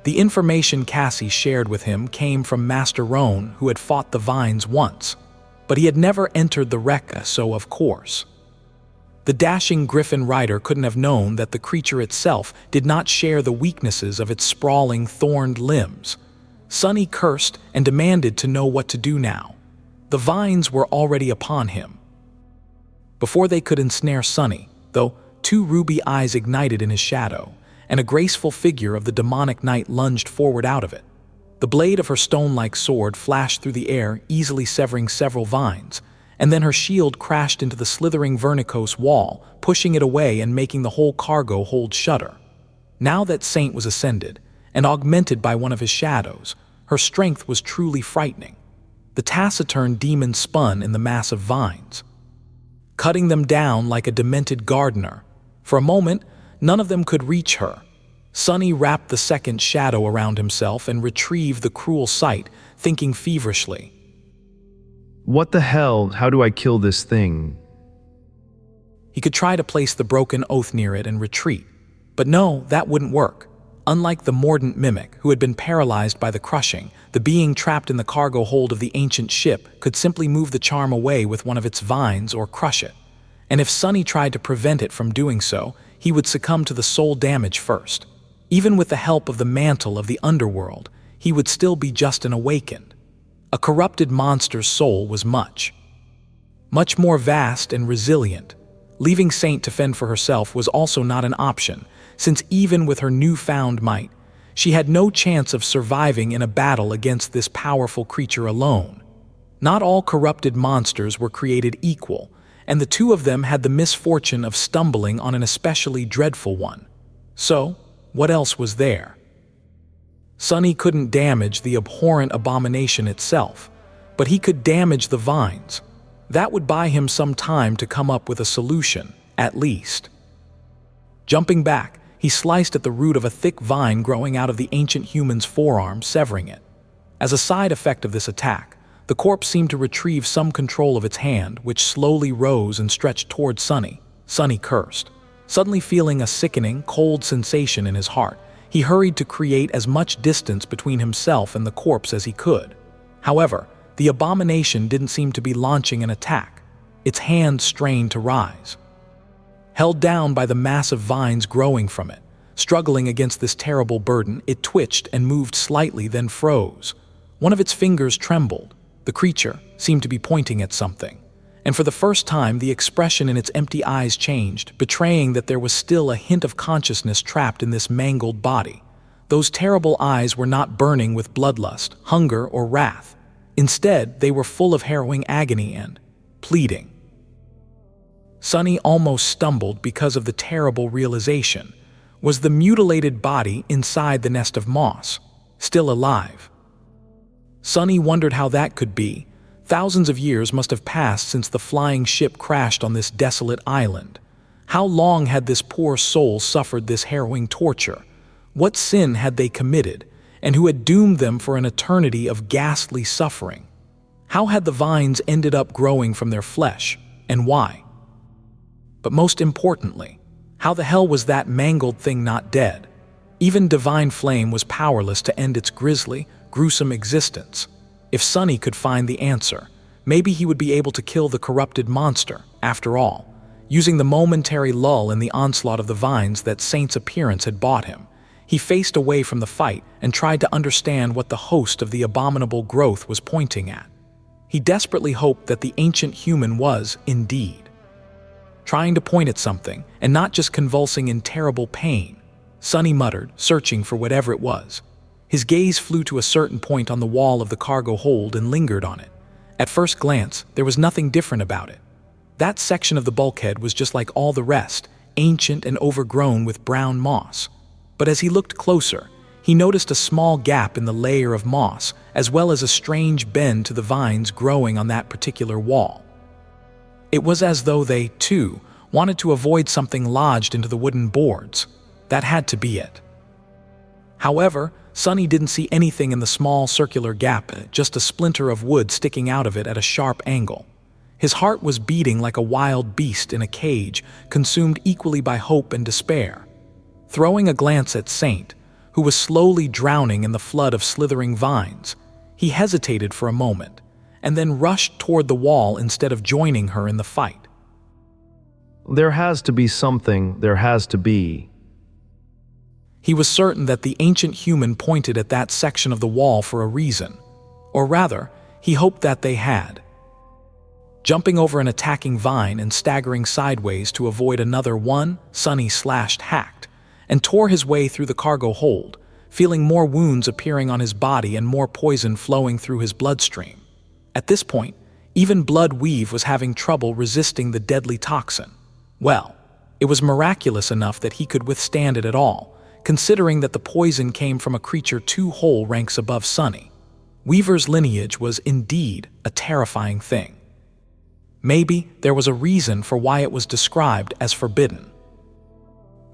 The information Cassie shared with him came from Master Roan, who had fought the vines once, but he had never entered the Rekka, so of course. The dashing griffin rider couldn't have known that the creature itself did not share the weaknesses of its sprawling, thorned limbs. Sunny cursed and demanded to know what to do now. The vines were already upon him. Before they could ensnare Sunny, though, two ruby eyes ignited in his shadow, and a graceful figure of the demonic knight lunged forward out of it. The blade of her stone-like sword flashed through the air, easily severing several vines, and then her shield crashed into the slithering vernicose wall, pushing it away and making the whole cargo hold shudder. Now that Saint was ascended, and augmented by one of his shadows, her strength was truly frightening. The taciturn demon spun in the mass of vines, cutting them down like a demented gardener. For a moment, None of them could reach her. Sunny wrapped the second shadow around himself and retrieved the cruel sight, thinking feverishly. What the hell? How do I kill this thing? He could try to place the broken oath near it and retreat. But no, that wouldn't work. Unlike the mordant mimic, who had been paralyzed by the crushing, the being trapped in the cargo hold of the ancient ship could simply move the charm away with one of its vines or crush it. And if Sunny tried to prevent it from doing so, he would succumb to the soul damage first. Even with the help of the mantle of the underworld, he would still be just an awakened. A corrupted monster's soul was much more vast and resilient. Leaving Saint to fend for herself was also not an option, since even with her newfound might, she had no chance of surviving in a battle against this powerful creature alone. Not all corrupted monsters were created equal, and the two of them had the misfortune of stumbling on an especially dreadful one. So, what else was there? Sunny couldn't damage the abhorrent abomination itself, but he could damage the vines. That would buy him some time to come up with a solution, at least. Jumping back, he sliced at the root of a thick vine growing out of the ancient human's forearm, severing it. As a side effect of this attack, the corpse seemed to retrieve some control of its hand, which slowly rose and stretched toward Sunny. Sunny cursed. Suddenly feeling a sickening, cold sensation in his heart, he hurried to create as much distance between himself and the corpse as he could. However, the abomination didn't seem to be launching an attack. Its hand strained to rise. Held down by the massive vines growing from it, struggling against this terrible burden, it twitched and moved slightly, then froze. One of its fingers trembled. The creature seemed to be pointing at something. And for the first time, the expression in its empty eyes changed, betraying that there was still a hint of consciousness trapped in this mangled body. Those terrible eyes were not burning with bloodlust, hunger, or wrath. Instead, they were full of harrowing agony and pleading. Sunny almost stumbled because of the terrible realization. Was the mutilated body inside the nest of moss still alive? Sunny wondered how that could be. Thousands of years must have passed since the flying ship crashed on this desolate island. How long had this poor soul suffered this harrowing torture? What sin had they committed, and who had doomed them for an eternity of ghastly suffering? How had the vines ended up growing from their flesh, and why? But most importantly, how the hell was that mangled thing not dead? Even divine flame was powerless to end its grisly, gruesome existence. If Sunny could find the answer, maybe he would be able to kill the corrupted monster, after all, using the momentary lull in the onslaught of the vines that Saint's appearance had bought him. He faced away from the fight and tried to understand what the host of the abominable growth was pointing at. He desperately hoped that the ancient human was, indeed, trying to point at something and not just convulsing in terrible pain. Sunny muttered, searching for whatever it was. His gaze flew to a certain point on the wall of the cargo hold and lingered on it. At first glance, there was nothing different about it. That section of the bulkhead was just like all the rest, ancient and overgrown with brown moss. But as he looked closer, he noticed a small gap in the layer of moss, as well as a strange bend to the vines growing on that particular wall. It was as though they, too, wanted to avoid something lodged into the wooden boards. That had to be it. However, Sunny didn't see anything in the small circular gap, just a splinter of wood sticking out of it at a sharp angle. His heart was beating like a wild beast in a cage, consumed equally by hope and despair. Throwing a glance at Saint, who was slowly drowning in the flood of slithering vines, he hesitated for a moment, and then rushed toward the wall instead of joining her in the fight. There has to be something, there has to be. He was certain that the ancient human pointed at that section of the wall for a reason. Or rather, he hoped that they had. Jumping over an attacking vine and staggering sideways to avoid another one, Sunny hacked, and tore his way through the cargo hold, feeling more wounds appearing on his body and more poison flowing through his bloodstream. At this point, even Blood Weave was having trouble resisting the deadly toxin. Well, it was miraculous enough that he could withstand it at all, considering that the poison came from a creature 2 whole ranks above Sunny. Weaver's lineage was indeed a terrifying thing. Maybe there was a reason for why it was described as forbidden.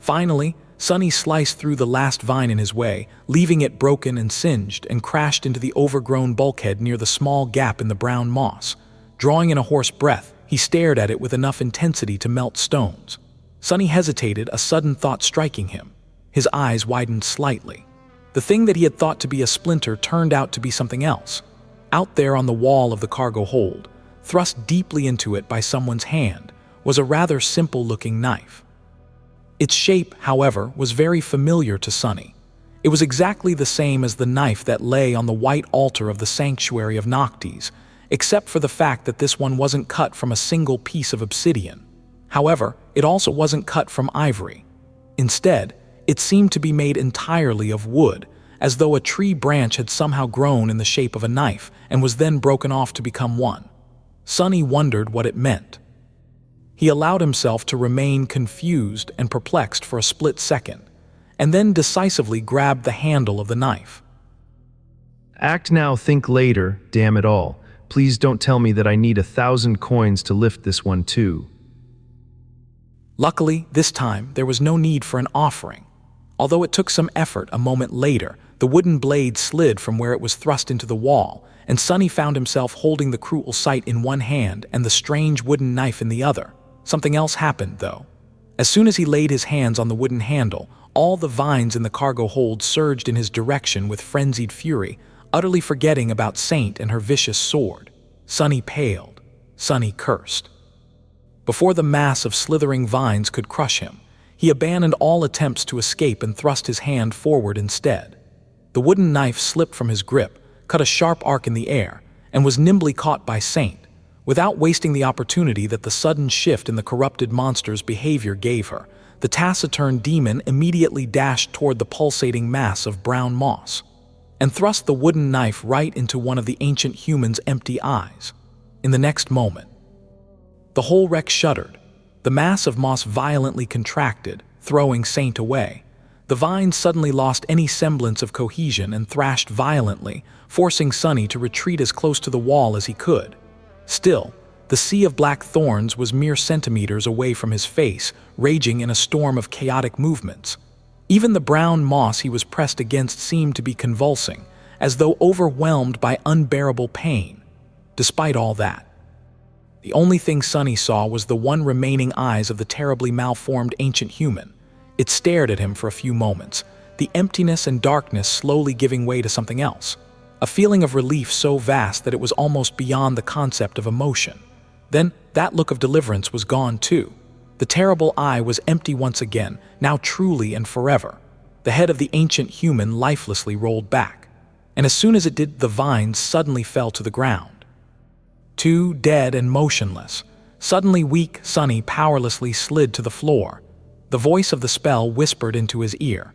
Finally, Sunny sliced through the last vine in his way, leaving it broken and singed, and crashed into the overgrown bulkhead near the small gap in the brown moss. Drawing in a hoarse breath, he stared at it with enough intensity to melt stones. Sunny hesitated, a sudden thought striking him. His eyes widened slightly. The thing that he had thought to be a splinter turned out to be something else. Out there on the wall of the cargo hold, thrust deeply into it by someone's hand, was a rather simple-looking knife. Its shape, however, was very familiar to Sunny. It was exactly the same as the knife that lay on the white altar of the sanctuary of Noctis, except for the fact that this one wasn't cut from a single piece of obsidian. However, it also wasn't cut from ivory. Instead, it seemed to be made entirely of wood, as though a tree branch had somehow grown in the shape of a knife and was then broken off to become one. Sunny wondered what it meant. He allowed himself to remain confused and perplexed for a split second, and then decisively grabbed the handle of the knife. Act now, think later, damn it all. Please don't tell me that I need 1,000 coins to lift this one too. Luckily, this time, there was no need for an offering. Although it took some effort, a moment later, the wooden blade slid from where it was thrust into the wall, and Sunny found himself holding the cruel sight in one hand and the strange wooden knife in the other. Something else happened, though. As soon as he laid his hands on the wooden handle, all the vines in the cargo hold surged in his direction with frenzied fury, utterly forgetting about Saint and her vicious sword. Sunny paled. Sunny cursed. Before the mass of slithering vines could crush him, he abandoned all attempts to escape and thrust his hand forward instead. The wooden knife slipped from his grip, cut a sharp arc in the air, and was nimbly caught by Saint, without wasting the opportunity that the sudden shift in the corrupted monster's behavior gave her. The taciturn demon immediately dashed toward the pulsating mass of brown moss, and thrust the wooden knife right into one of the ancient human's empty eyes. In the next moment, the whole wreck shuddered. The mass of moss violently contracted, throwing Saint away. The vines suddenly lost any semblance of cohesion and thrashed violently, forcing Sunny to retreat as close to the wall as he could. Still, the sea of black thorns was mere centimeters away from his face, raging in a storm of chaotic movements. Even the brown moss he was pressed against seemed to be convulsing, as though overwhelmed by unbearable pain. Despite all that, the only thing Sunny saw was the one remaining eyes of the terribly malformed ancient human. It stared at him for a few moments, the emptiness and darkness slowly giving way to something else. A feeling of relief so vast that it was almost beyond the concept of emotion. Then, that look of deliverance was gone too. The terrible eye was empty once again, now truly and forever. The head of the ancient human lifelessly rolled back, and as soon as it did, the vines suddenly fell to the ground. Too dead and motionless, suddenly weak, Sunny powerlessly slid to the floor. The voice of the spell whispered into his ear.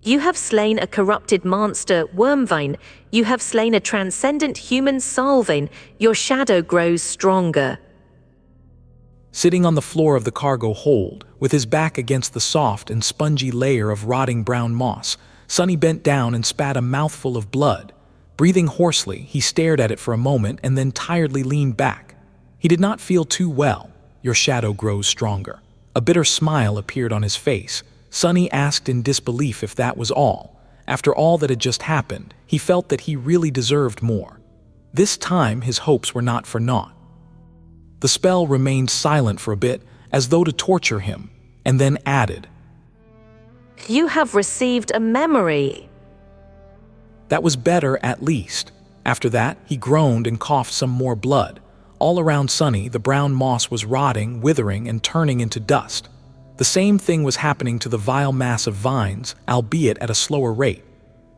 You have slain a corrupted monster, Wormvine. You have slain a transcendent human, Soulvine. Your shadow grows stronger. Sitting on the floor of the cargo hold, with his back against the soft and spongy layer of rotting brown moss, Sunny bent down and spat a mouthful of blood. Breathing hoarsely, he stared at it for a moment and then tiredly leaned back. He did not feel too well. Your shadow grows stronger. A bitter smile appeared on his face. Sunny asked in disbelief if that was all. After all that had just happened, he felt that he really deserved more. This time, his hopes were not for naught. The spell remained silent for a bit, as though to torture him, and then added, You have received a memory. That was better, at least. After that, he groaned and coughed some more blood. All around Sunny, the brown moss was rotting, withering, and turning into dust. The same thing was happening to the vile mass of vines, albeit at a slower rate.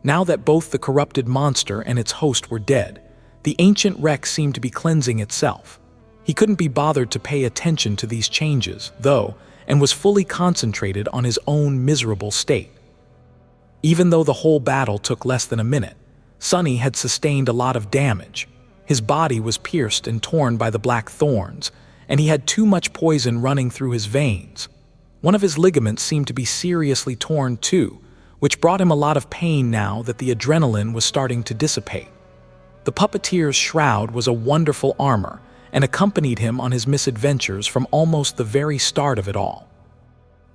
Now that both the corrupted monster and its host were dead, the ancient wreck seemed to be cleansing itself. He couldn't be bothered to pay attention to these changes, though, and was fully concentrated on his own miserable state. Even though the whole battle took less than a minute, Sunny had sustained a lot of damage. His body was pierced and torn by the black thorns, and he had too much poison running through his veins. One of his ligaments seemed to be seriously torn too, which brought him a lot of pain now that the adrenaline was starting to dissipate. The puppeteer's shroud was a wonderful armor and accompanied him on his misadventures from almost the very start of it all.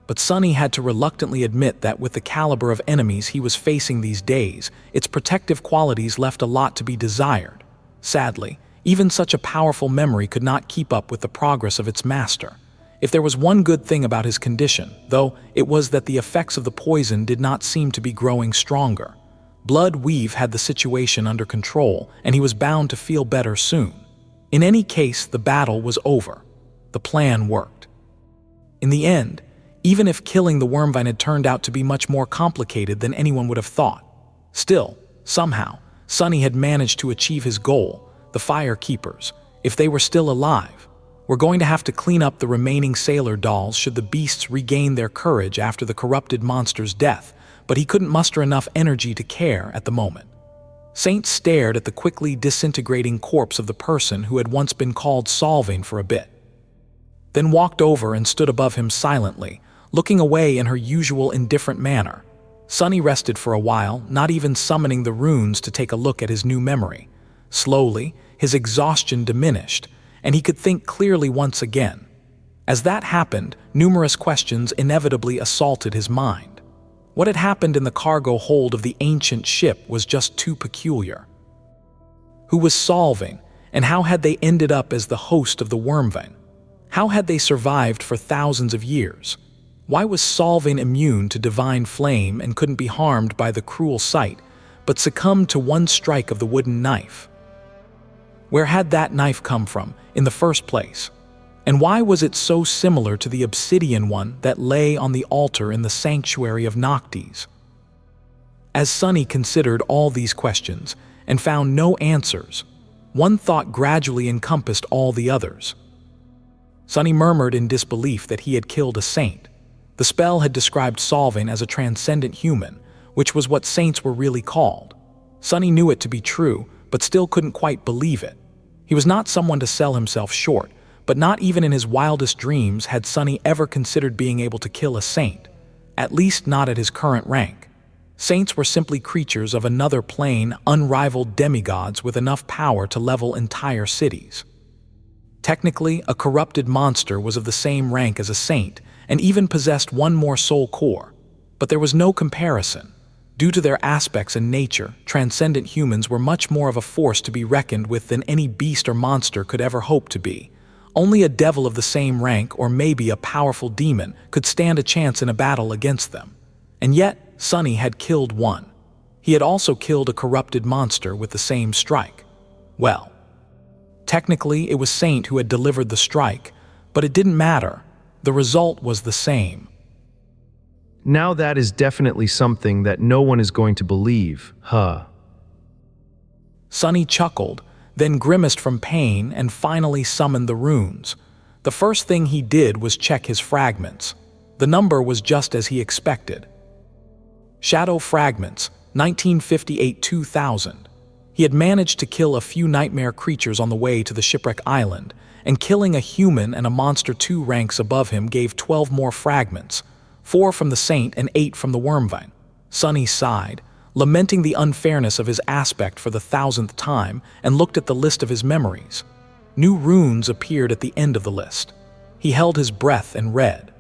But Sonny had to reluctantly admit that with the caliber of enemies he was facing these days, its protective qualities left a lot to be desired. Sadly, even such a powerful memory could not keep up with the progress of its master. If there was one good thing about his condition, though, it was that the effects of the poison did not seem to be growing stronger. Blood Weave had the situation under control, and he was bound to feel better soon. In any case, the battle was over. The plan worked. In the end, even if killing the Wormvine had turned out to be much more complicated than anyone would have thought, still, somehow, Sonny had managed to achieve his goal. The Fire Keepers, if they were still alive, were going to have to clean up the remaining sailor dolls should the beasts regain their courage after the corrupted monster's death, but he couldn't muster enough energy to care at the moment. Saint stared at the quickly disintegrating corpse of the person who had once been called Solving for a bit, then walked over and stood above him silently, looking away in her usual indifferent manner. Sonny rested for a while, not even summoning the runes to take a look at his new memory. Slowly, his exhaustion diminished, and he could think clearly once again. As that happened, numerous questions inevitably assaulted his mind. What had happened in the cargo hold of the ancient ship was just too peculiar. Who was Solving, and how had they ended up as the host of the Wormvine? How had they survived for thousands of years? Why was Solving immune to divine flame and couldn't be harmed by the cruel sight, but succumbed to one strike of the wooden knife? Where had that knife come from, in the first place? And why was it so similar to the obsidian one that lay on the altar in the sanctuary of Noctis? As Sonny considered all these questions and found no answers, one thought gradually encompassed all the others. Sonny murmured in disbelief that he had killed a saint. The spell had described Solving as a transcendent human, which was what saints were really called. Sonny knew it to be true, but still couldn't quite believe it. He was not someone to sell himself short, but not even in his wildest dreams had Sonny ever considered being able to kill a saint, at least not at his current rank. Saints were simply creatures of another plane, unrivaled demigods with enough power to level entire cities. Technically, a corrupted monster was of the same rank as a saint, and even possessed one more soul core, but there was no comparison. Due to their aspects and nature, transcendent humans were much more of a force to be reckoned with than any beast or monster could ever hope to be. Only a devil of the same rank, or maybe a powerful demon, could stand a chance in a battle against them. And yet, Sonny had killed one. He had also killed a corrupted monster with the same strike. Well, technically it was Saint who had delivered the strike, but it didn't matter. The result was the same. Now that is definitely something that no one is going to believe, huh? Sonny chuckled, then grimaced from pain and finally summoned the runes. The first thing he did was check his fragments. The number was just as he expected. Shadow Fragments, 1958-2000. He had managed to kill a few nightmare creatures on the way to the shipwreck island, and killing a human and a monster 2 ranks above him gave 12 more fragments, 4 from the saint and 8 from the Wormvine. Sonny sighed, lamenting the unfairness of his aspect for the 1000th time, and looked at the list of his memories. New runes appeared at the end of the list. He held his breath and read.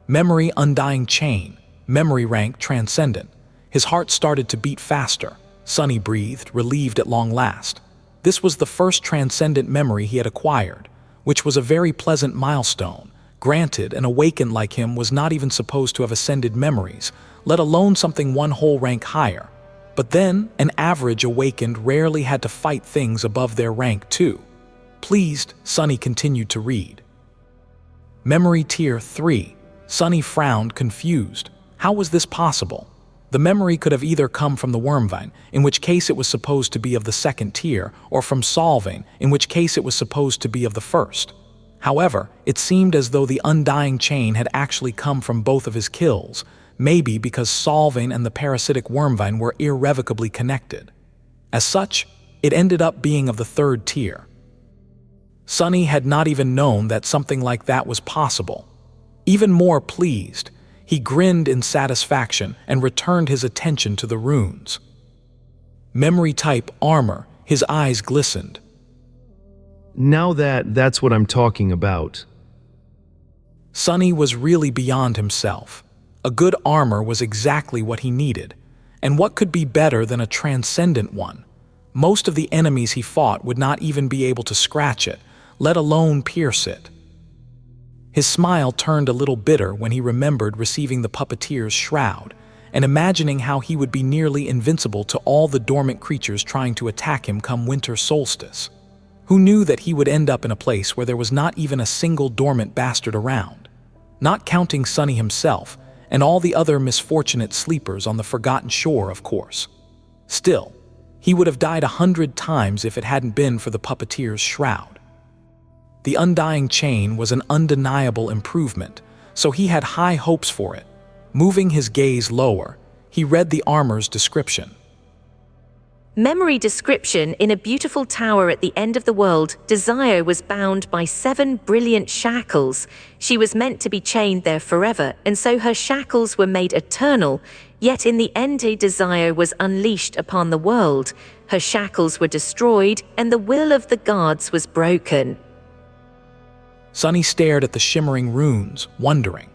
Memory Undying Chain, memory rank Transcendent. His heart started to beat faster. Sonny breathed, relieved at long last. This was the first transcendent memory he had acquired, which was a very pleasant milestone. Granted, an awakened like him was not even supposed to have ascended memories, let alone something one whole rank higher. But then, an average awakened rarely had to fight things above their rank too. Pleased, Sonny continued to read. Memory Tier 3. Sonny frowned, confused. How was this possible? The memory could have either come from the Wormvine, in which case it was supposed to be of the second tier, or from Solving, in which case it was supposed to be of the first. However, it seemed as though the Undying Chain had actually come from both of his kills, maybe because Solving and the parasitic Wormvine were irrevocably connected. As such, it ended up being of the third tier. Sonny had not even known that something like that was possible. Even more pleased, he grinned in satisfaction and returned his attention to the runes. Memory type Armor, his eyes glistened. Now that's what I'm talking about. Sonny was really beyond himself. A good armor was exactly what he needed. And what could be better than a transcendent one? Most of the enemies he fought would not even be able to scratch it, let alone pierce it. His smile turned a little bitter when he remembered receiving the puppeteer's shroud, and imagining how he would be nearly invincible to all the dormant creatures trying to attack him come winter solstice. Who knew that he would end up in a place where there was not even a single dormant bastard around? Not counting Sonny himself, and all the other misfortunate sleepers on the forgotten shore, of course. Still, he would have died 100 times if it hadn't been for the puppeteer's shroud. The undying chain was an undeniable improvement, so he had high hopes for it. Moving his gaze lower, he read the armor's description. Memory description: in a beautiful tower at the end of the world, Desire was bound by 7 brilliant shackles. She was meant to be chained there forever, and so her shackles were made eternal. Yet in the end, a Desire was unleashed upon the world. Her shackles were destroyed, and the will of the gods was broken. Sonny stared at the shimmering runes, wondering.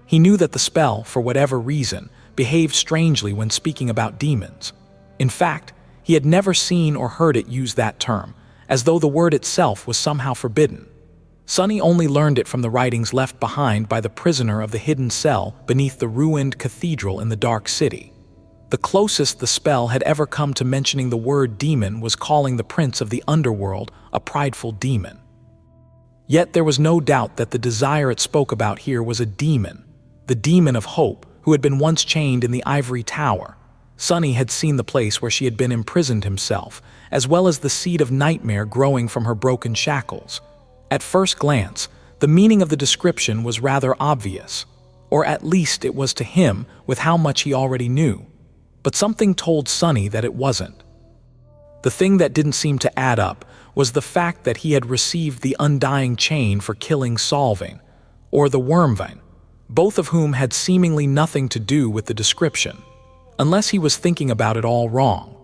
He knew that the spell, for whatever reason, behaved strangely when speaking about demons. In fact, he had never seen or heard it use that term, as though the word itself was somehow forbidden. Sonny only learned it from the writings left behind by the prisoner of the hidden cell beneath the ruined cathedral in the Dark City. The closest the spell had ever come to mentioning the word demon was calling the prince of the underworld a prideful demon. Yet there was no doubt that the Desire it spoke about here was a demon, the demon of hope, who had been once chained in the ivory tower. Sonny had seen the place where she had been imprisoned himself, as well as the seed of nightmare growing from her broken shackles. At first glance, the meaning of the description was rather obvious, or at least it was to him with how much he already knew. But something told Sonny that it wasn't. The thing that didn't seem to add up was the fact that he had received the undying chain for killing Solving, or the Wormvein, both of whom had seemingly nothing to do with the description, unless he was thinking about it all wrong.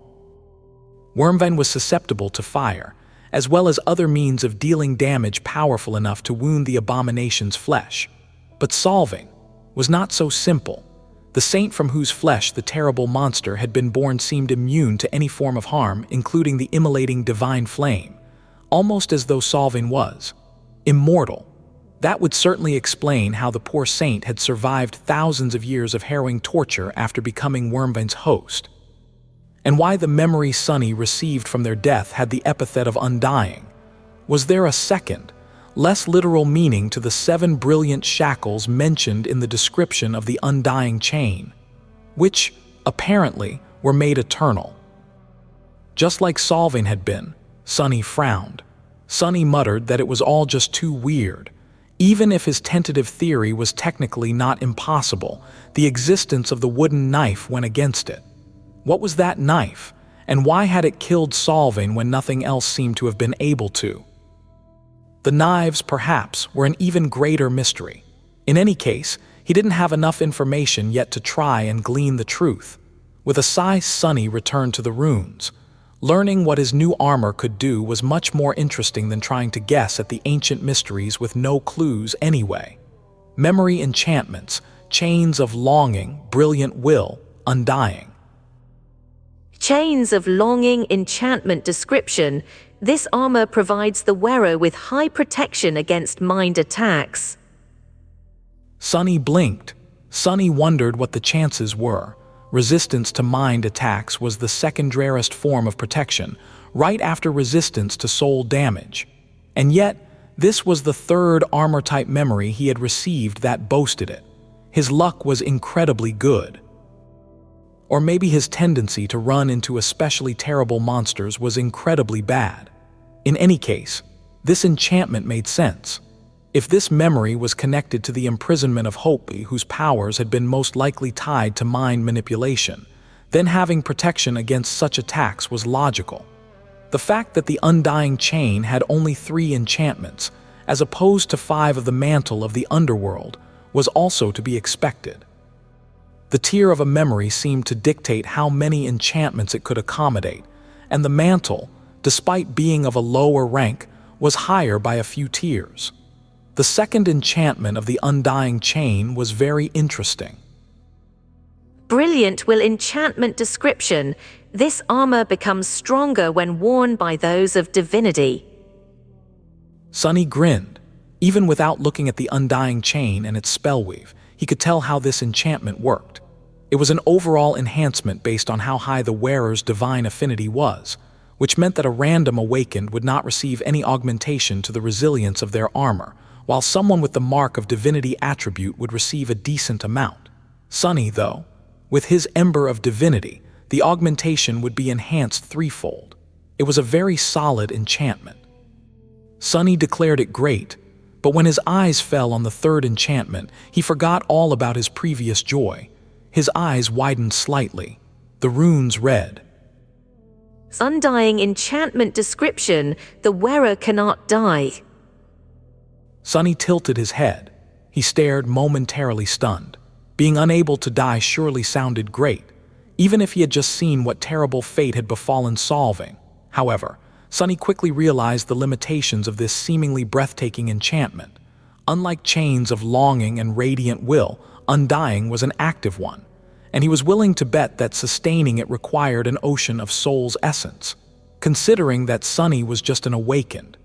Wormvein was susceptible to fire, as well as other means of dealing damage powerful enough to wound the abomination's flesh. But Solving was not so simple. The saint from whose flesh the terrible monster had been born seemed immune to any form of harm, including the immolating divine flame, almost as though Solving was immortal. That would certainly explain how the poor saint had survived thousands of years of harrowing torture after becoming Wormvein's host, and why the memory Sonny received from their death had the epithet of undying. Was there a second, less literal meaning to the 7 brilliant shackles mentioned in the description of the undying chain, which, apparently, were made eternal? Just like Solving had been, Sonny frowned. Sonny muttered that it was all just too weird. Even if his tentative theory was technically not impossible, the existence of the wooden knife went against it. What was that knife, and why had it killed Solving when nothing else seemed to have been able to? The knives, perhaps, were an even greater mystery. In any case, he didn't have enough information yet to try and glean the truth. With a sigh, Sonny returned to the runes. Learning what his new armor could do was much more interesting than trying to guess at the ancient mysteries with no clues anyway. Memory enchantments, chains of longing, brilliant will, undying. Chains of longing enchantment description. This armor provides the wearer with high protection against mind attacks. Sonny blinked. Sonny wondered what the chances were. Resistance to mind attacks was the second rarest form of protection, right after resistance to soul damage. And yet, this was the 3rd armor-type memory he had received that boasted it. His luck was incredibly good. Or maybe his tendency to run into especially terrible monsters was incredibly bad. In any case, this enchantment made sense. If this memory was connected to the imprisonment of Hope, whose powers had been most likely tied to mind manipulation, then having protection against such attacks was logical. The fact that the undying chain had only 3 enchantments, as opposed to 5 of the mantle of the underworld, was also to be expected. The tier of a memory seemed to dictate how many enchantments it could accommodate, and the mantle, despite being of a lower rank, was higher by a few tiers. The second enchantment of the Undying Chain was very interesting. Brilliant will enchantment description. This armor becomes stronger when worn by those of divinity. Sunny grinned. Even without looking at the Undying Chain and its spellweave, he could tell how this enchantment worked. It was an overall enhancement based on how high the wearer's divine affinity was, which meant that a random awakened would not receive any augmentation to the resilience of their armor, while someone with the mark of divinity attribute would receive a decent amount. Sunny, though, with his ember of divinity, the augmentation would be enhanced threefold. It was a very solid enchantment. Sunny declared it great, but when his eyes fell on the third enchantment, he forgot all about his previous joy. His eyes widened slightly. The runes read, Undying enchantment description. The wearer cannot die. Sunny tilted his head. He stared, momentarily stunned. Being unable to die surely sounded great, even if he had just seen what terrible fate had befallen Solving. However, Sunny quickly realized the limitations of this seemingly breathtaking enchantment. Unlike chains of longing and radiant will, Undying was an active one, and he was willing to bet that sustaining it required an ocean of soul's essence, considering that Sunny was just an awakened.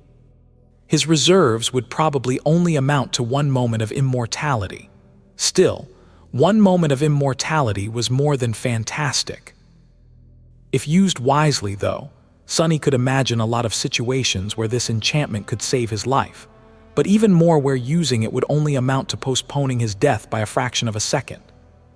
His reserves would probably only amount to 1 moment of immortality. Still, 1 moment of immortality was more than fantastic. If used wisely, though, Sunny could imagine a lot of situations where this enchantment could save his life, but even more where using it would only amount to postponing his death by a fraction of a second.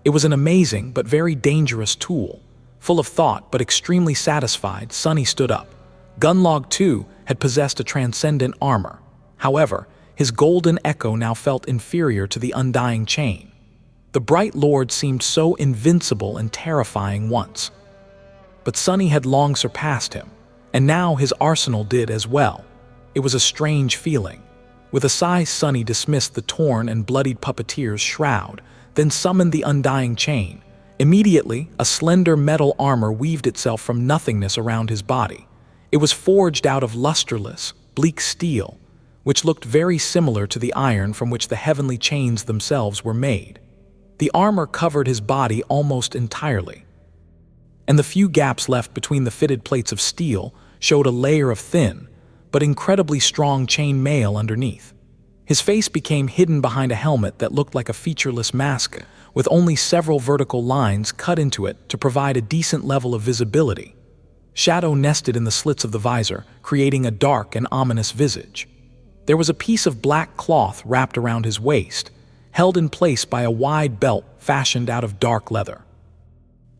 It was an amazing but very dangerous tool. Full of thought but extremely satisfied, Sunny stood up. Gunlog, too, had possessed a transcendent armor. However, his golden echo now felt inferior to the Undying Chain. The Bright Lord seemed so invincible and terrifying once. But Sunny had long surpassed him, and now his arsenal did as well. It was a strange feeling. With a sigh, Sunny dismissed the torn and bloodied puppeteer's shroud, then summoned the Undying Chain. Immediately, a slender metal armor weaved itself from nothingness around his body. It was forged out of lusterless, bleak steel, which looked very similar to the iron from which the heavenly chains themselves were made. The armor covered his body almost entirely, and the few gaps left between the fitted plates of steel showed a layer of thin, but incredibly strong chain mail underneath. His face became hidden behind a helmet that looked like a featureless mask, with only several vertical lines cut into it to provide a decent level of visibility. Shadow nested in the slits of the visor, creating a dark and ominous visage. There was a piece of black cloth wrapped around his waist, held in place by a wide belt fashioned out of dark leather,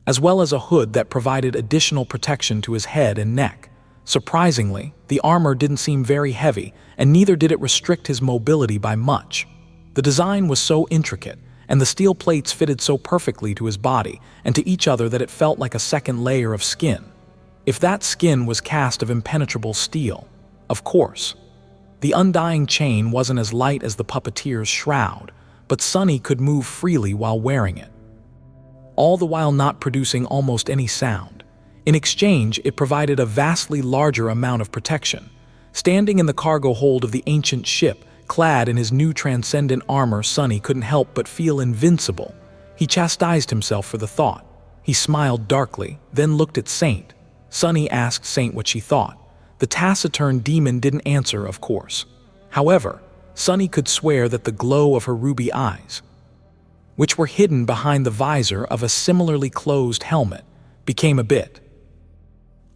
as well as a hood that provided additional protection to his head and neck. Surprisingly, the armor didn't seem very heavy, and neither did it restrict his mobility by much. The design was so intricate, and the steel plates fitted so perfectly to his body and to each other that it felt like a second layer of skin. If that skin was cast of impenetrable steel, of course. The Undying Chain wasn't as light as the puppeteer's shroud, but Sunny could move freely while wearing it, all the while not producing almost any sound. In exchange, it provided a vastly larger amount of protection. Standing in the cargo hold of the ancient ship, clad in his new transcendent armor, Sunny couldn't help but feel invincible. He chastised himself for the thought. He smiled darkly, then looked at Saint. Sunny asked Saint what she thought. The taciturn demon didn't answer, of course. However, Sunny could swear that the glow of her ruby eyes, which were hidden behind the visor of a similarly closed helmet, became a bit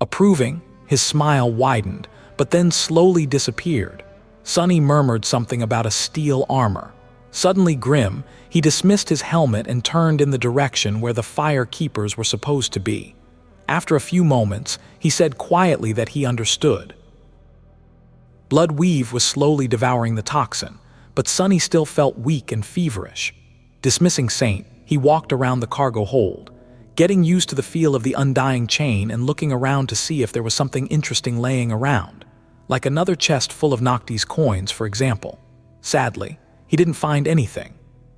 approving. His smile widened, but then slowly disappeared. Sunny murmured something about a steel armor. Suddenly grim, he dismissed his helmet and turned in the direction where the fire keepers were supposed to be. After a few moments, he said quietly that he understood. Blood weave was slowly devouring the toxin, but Sunny still felt weak and feverish. Dismissing Saint, he walked around the cargo hold, getting used to the feel of the Undying Chain and looking around to see if there was something interesting laying around, like another chest full of Nocti's coins, for example. Sadly, he didn't find anything.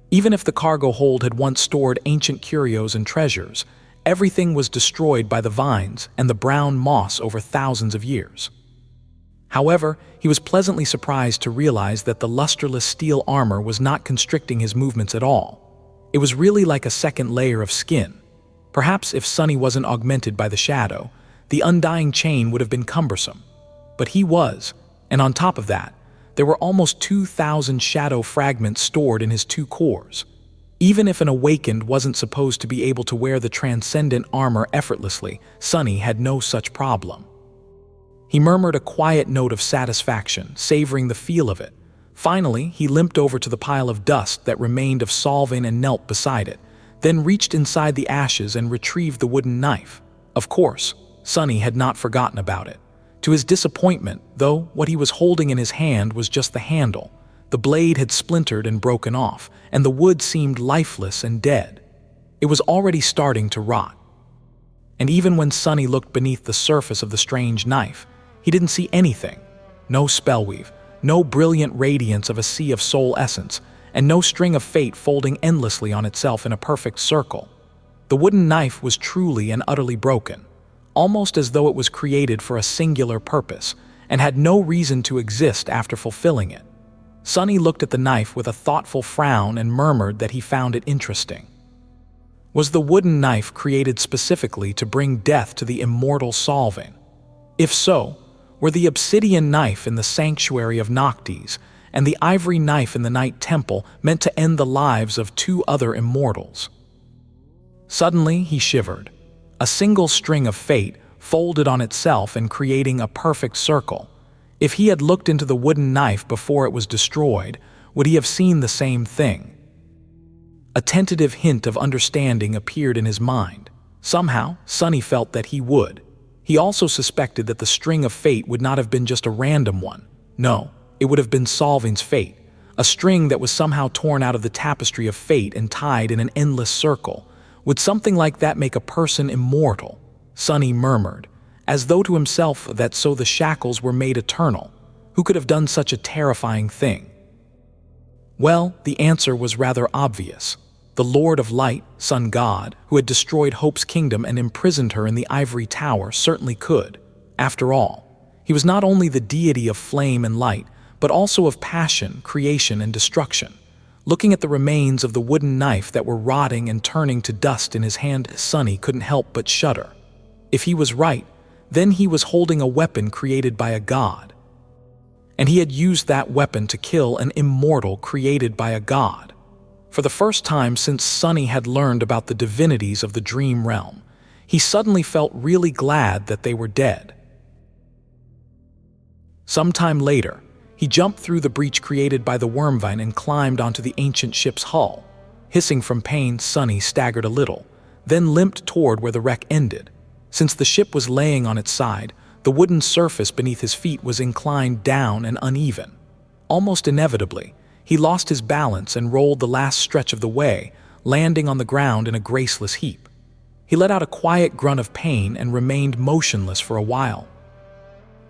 Even if the cargo hold had once stored ancient curios and treasures, everything was destroyed by the vines and the brown moss over thousands of years. However, he was pleasantly surprised to realize that the lusterless steel armor was not constricting his movements at all. It was really like a second layer of skin. Perhaps if Sunny wasn't augmented by the shadow, the undying chain would have been cumbersome. But he was, and on top of that, there were almost 2,000 shadow fragments stored in his two cores. Even if an awakened wasn't supposed to be able to wear the transcendent armor effortlessly, Sunny had no such problem. He murmured a quiet note of satisfaction, savoring the feel of it. Finally, he limped over to the pile of dust that remained of solving and knelt beside it, then reached inside the ashes and retrieved the wooden knife. Of course, Sunny had not forgotten about it. To his disappointment, though, what he was holding in his hand was just the handle. The blade had splintered and broken off, and the wood seemed lifeless and dead. It was already starting to rot. And even when Sunny looked beneath the surface of the strange knife, he didn't see anything. No spellweave, no brilliant radiance of a sea of soul essence, and no string of fate folding endlessly on itself in a perfect circle. The wooden knife was truly and utterly broken, almost as though it was created for a singular purpose, and had no reason to exist after fulfilling it. Sunny looked at the knife with a thoughtful frown and murmured that he found it interesting. Was the wooden knife created specifically to bring death to the immortal Solving? If so, were the obsidian knife in the sanctuary of Noctis and the ivory knife in the Night Temple meant to end the lives of two other immortals? Suddenly, he shivered. A single string of fate folded on itself and creating a perfect circle. If he had looked into the wooden knife before it was destroyed, would he have seen the same thing? A tentative hint of understanding appeared in his mind. Somehow, Sunny felt that he would. He also suspected that the string of fate would not have been just a random one. No, it would have been Solving's fate, a string that was somehow torn out of the tapestry of fate and tied in an endless circle. Would something like that make a person immortal? Sunny murmured, as though to himself that so the shackles were made eternal. Who could have done such a terrifying thing? Well, the answer was rather obvious. The Lord of Light, Sun God, who had destroyed Hope's kingdom and imprisoned her in the ivory tower, certainly could. After all, he was not only the deity of flame and light, but also of passion, creation, and destruction. Looking at the remains of the wooden knife that were rotting and turning to dust in his hand, Sunny couldn't help but shudder. If he was right, then he was holding a weapon created by a god. And he had used that weapon to kill an immortal created by a god. For the first time since Sunny had learned about the divinities of the dream realm, he suddenly felt really glad that they were dead. Sometime later, he jumped through the breach created by the wormvine and climbed onto the ancient ship's hull. Hissing from pain, Sunny staggered a little, then limped toward where the wreck ended. Since the ship was laying on its side, the wooden surface beneath his feet was inclined down and uneven. Almost inevitably, he lost his balance and rolled the last stretch of the way, landing on the ground in a graceless heap. He let out a quiet grunt of pain and remained motionless for a while,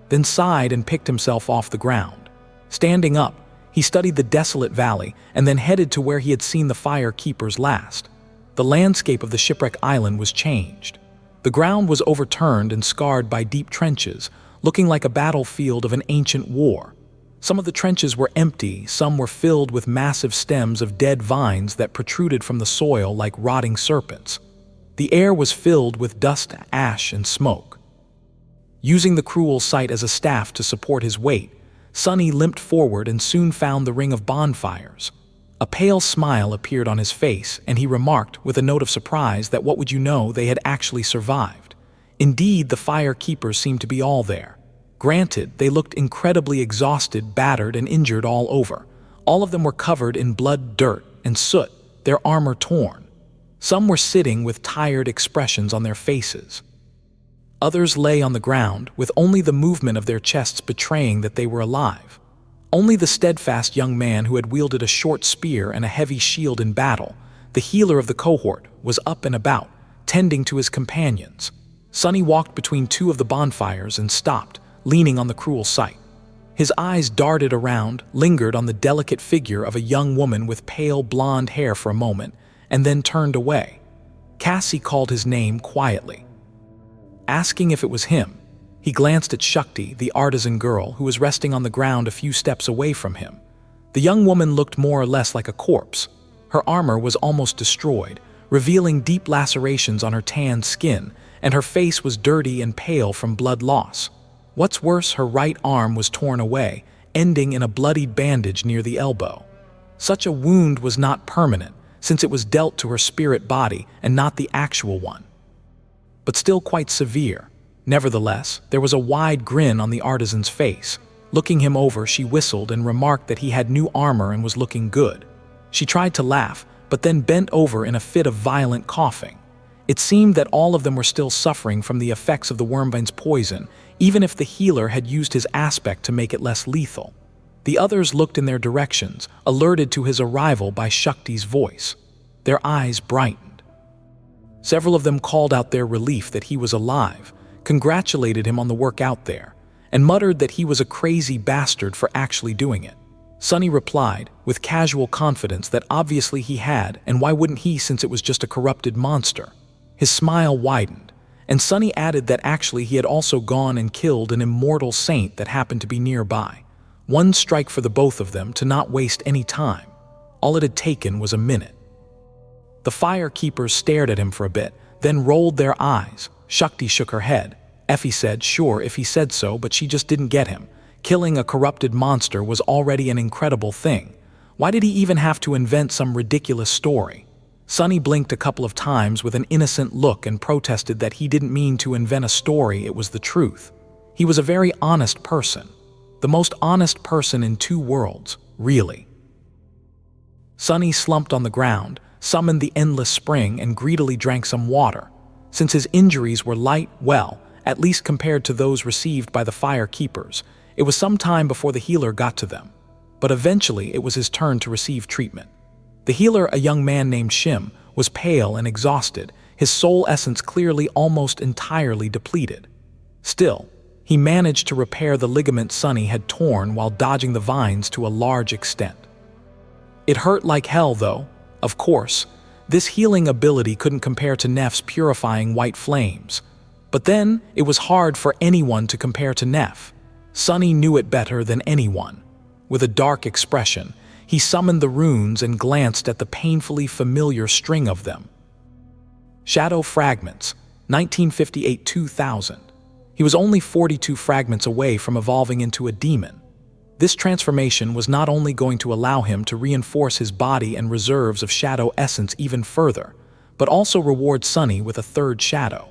then sighed and picked himself off the ground. Standing up, he studied the desolate valley and then headed to where he had seen the fire keepers last. The landscape of the shipwreck island was changed. The ground was overturned and scarred by deep trenches, looking like a battlefield of an ancient war. Some of the trenches were empty, some were filled with massive stems of dead vines that protruded from the soil like rotting serpents. The air was filled with dust, ash, and smoke. Using the cruel sight as a staff to support his weight, Sunny limped forward and soon found the ring of bonfires. A pale smile appeared on his face, and he remarked with a note of surprise that what would you know, they had actually survived. Indeed, the fire keepers seemed to be all there. Granted, they looked incredibly exhausted, battered, and injured all over. All of them were covered in blood, dirt, and soot, their armor torn. Some were sitting with tired expressions on their faces. Others lay on the ground, with only the movement of their chests betraying that they were alive. Only the steadfast young man who had wielded a short spear and a heavy shield in battle, the healer of the cohort, was up and about, tending to his companions. Sunny walked between two of the bonfires and stopped, leaning on the cruel sight. His eyes darted around, lingered on the delicate figure of a young woman with pale blonde hair for a moment, and then turned away. Cassie called his name quietly. Asking if it was him, He glanced at Shakti, the artisan girl, who was resting on the ground a few steps away from him. The young woman looked more or less like a corpse. Her armor was almost destroyed, revealing deep lacerations on her tanned skin, and her face was dirty and pale from blood loss. What's worse, her right arm was torn away, ending in a bloodied bandage near the elbow. Such a wound was not permanent, since it was dealt to her spirit body and not the actual one, but still quite severe. Nevertheless, there was a wide grin on the artisan's face. Looking him over, she whistled and remarked that he had new armor and was looking good. She tried to laugh, but then bent over in a fit of violent coughing. It seemed that all of them were still suffering from the effects of the wormvine's poison, even if the healer had used his aspect to make it less lethal. The others looked in their directions, alerted to his arrival by Shakti's voice. Their eyes brightened. Several of them called out their relief that he was alive, congratulated him on the work out there, and muttered that he was a crazy bastard for actually doing it. Sunny replied, with casual confidence, that obviously he had, and why wouldn't he, since it was just a corrupted monster? His smile widened, and Sunny added that actually he had also gone and killed an immortal saint that happened to be nearby. One strike for the both of them to not waste any time. All it had taken was a minute. The fire keepers stared at him for a bit, then rolled their eyes. Shakti shook her head. Effie said sure if he said so, but she just didn't get him. Killing a corrupted monster was already an incredible thing. Why did he even have to invent some ridiculous story? Sunny blinked a couple of times with an innocent look and protested that he didn't mean to invent a story, it was the truth. He was a very honest person. The most honest person in two worlds, really. Sunny slumped on the ground, summoned the endless spring, and greedily drank some water. Since his injuries were light, well, at least compared to those received by the fire keepers, it was some time before the healer got to them. But eventually it was his turn to receive treatment. The healer, a young man named Shim, was pale and exhausted, his soul essence clearly almost entirely depleted. Still, he managed to repair the ligament Sunny had torn while dodging the vines to a large extent. It hurt like hell, though. Of course, this healing ability couldn't compare to Nef's purifying white flames. But then, it was hard for anyone to compare to Nef. Sunny knew it better than anyone. With a dark expression, he summoned the runes and glanced at the painfully familiar string of them. Shadow Fragments, 1958-2000. He was only 42 fragments away from evolving into a demon. This transformation was not only going to allow him to reinforce his body and reserves of shadow essence even further, but also reward Sunny with a third shadow.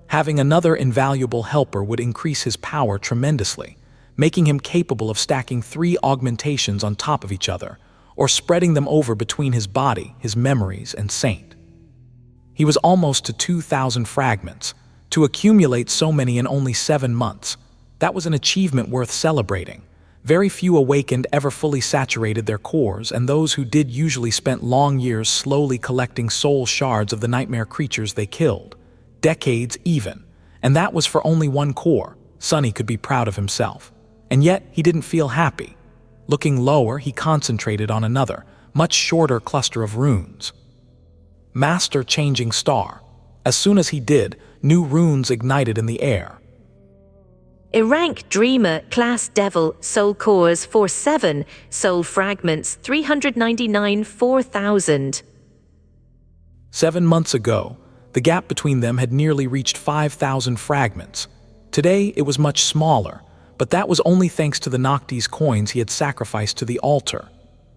Having another invaluable helper would increase his power tremendously, making him capable of stacking 3 augmentations on top of each other, or spreading them over between his body, his memories, and Saint. He was almost to 2,000 fragments. To accumulate so many in only 7 months, that was an achievement worth celebrating. Very few awakened ever fully saturated their cores, and those who did usually spent long years slowly collecting soul shards of the nightmare creatures they killed. Decades even. And that was for only one core. Sunny could be proud of himself. And yet, he didn't feel happy. Looking lower, he concentrated on another, much shorter cluster of runes. Master Changing Star. As soon as he did, new runes ignited in the air. Rank Dreamer, Class Devil, Soul Cores 47, Soul Fragments 399 4000. 7 months ago, the gap between them had nearly reached 5,000 fragments. Today, it was much smaller, but that was only thanks to the Noctis coins he had sacrificed to the altar.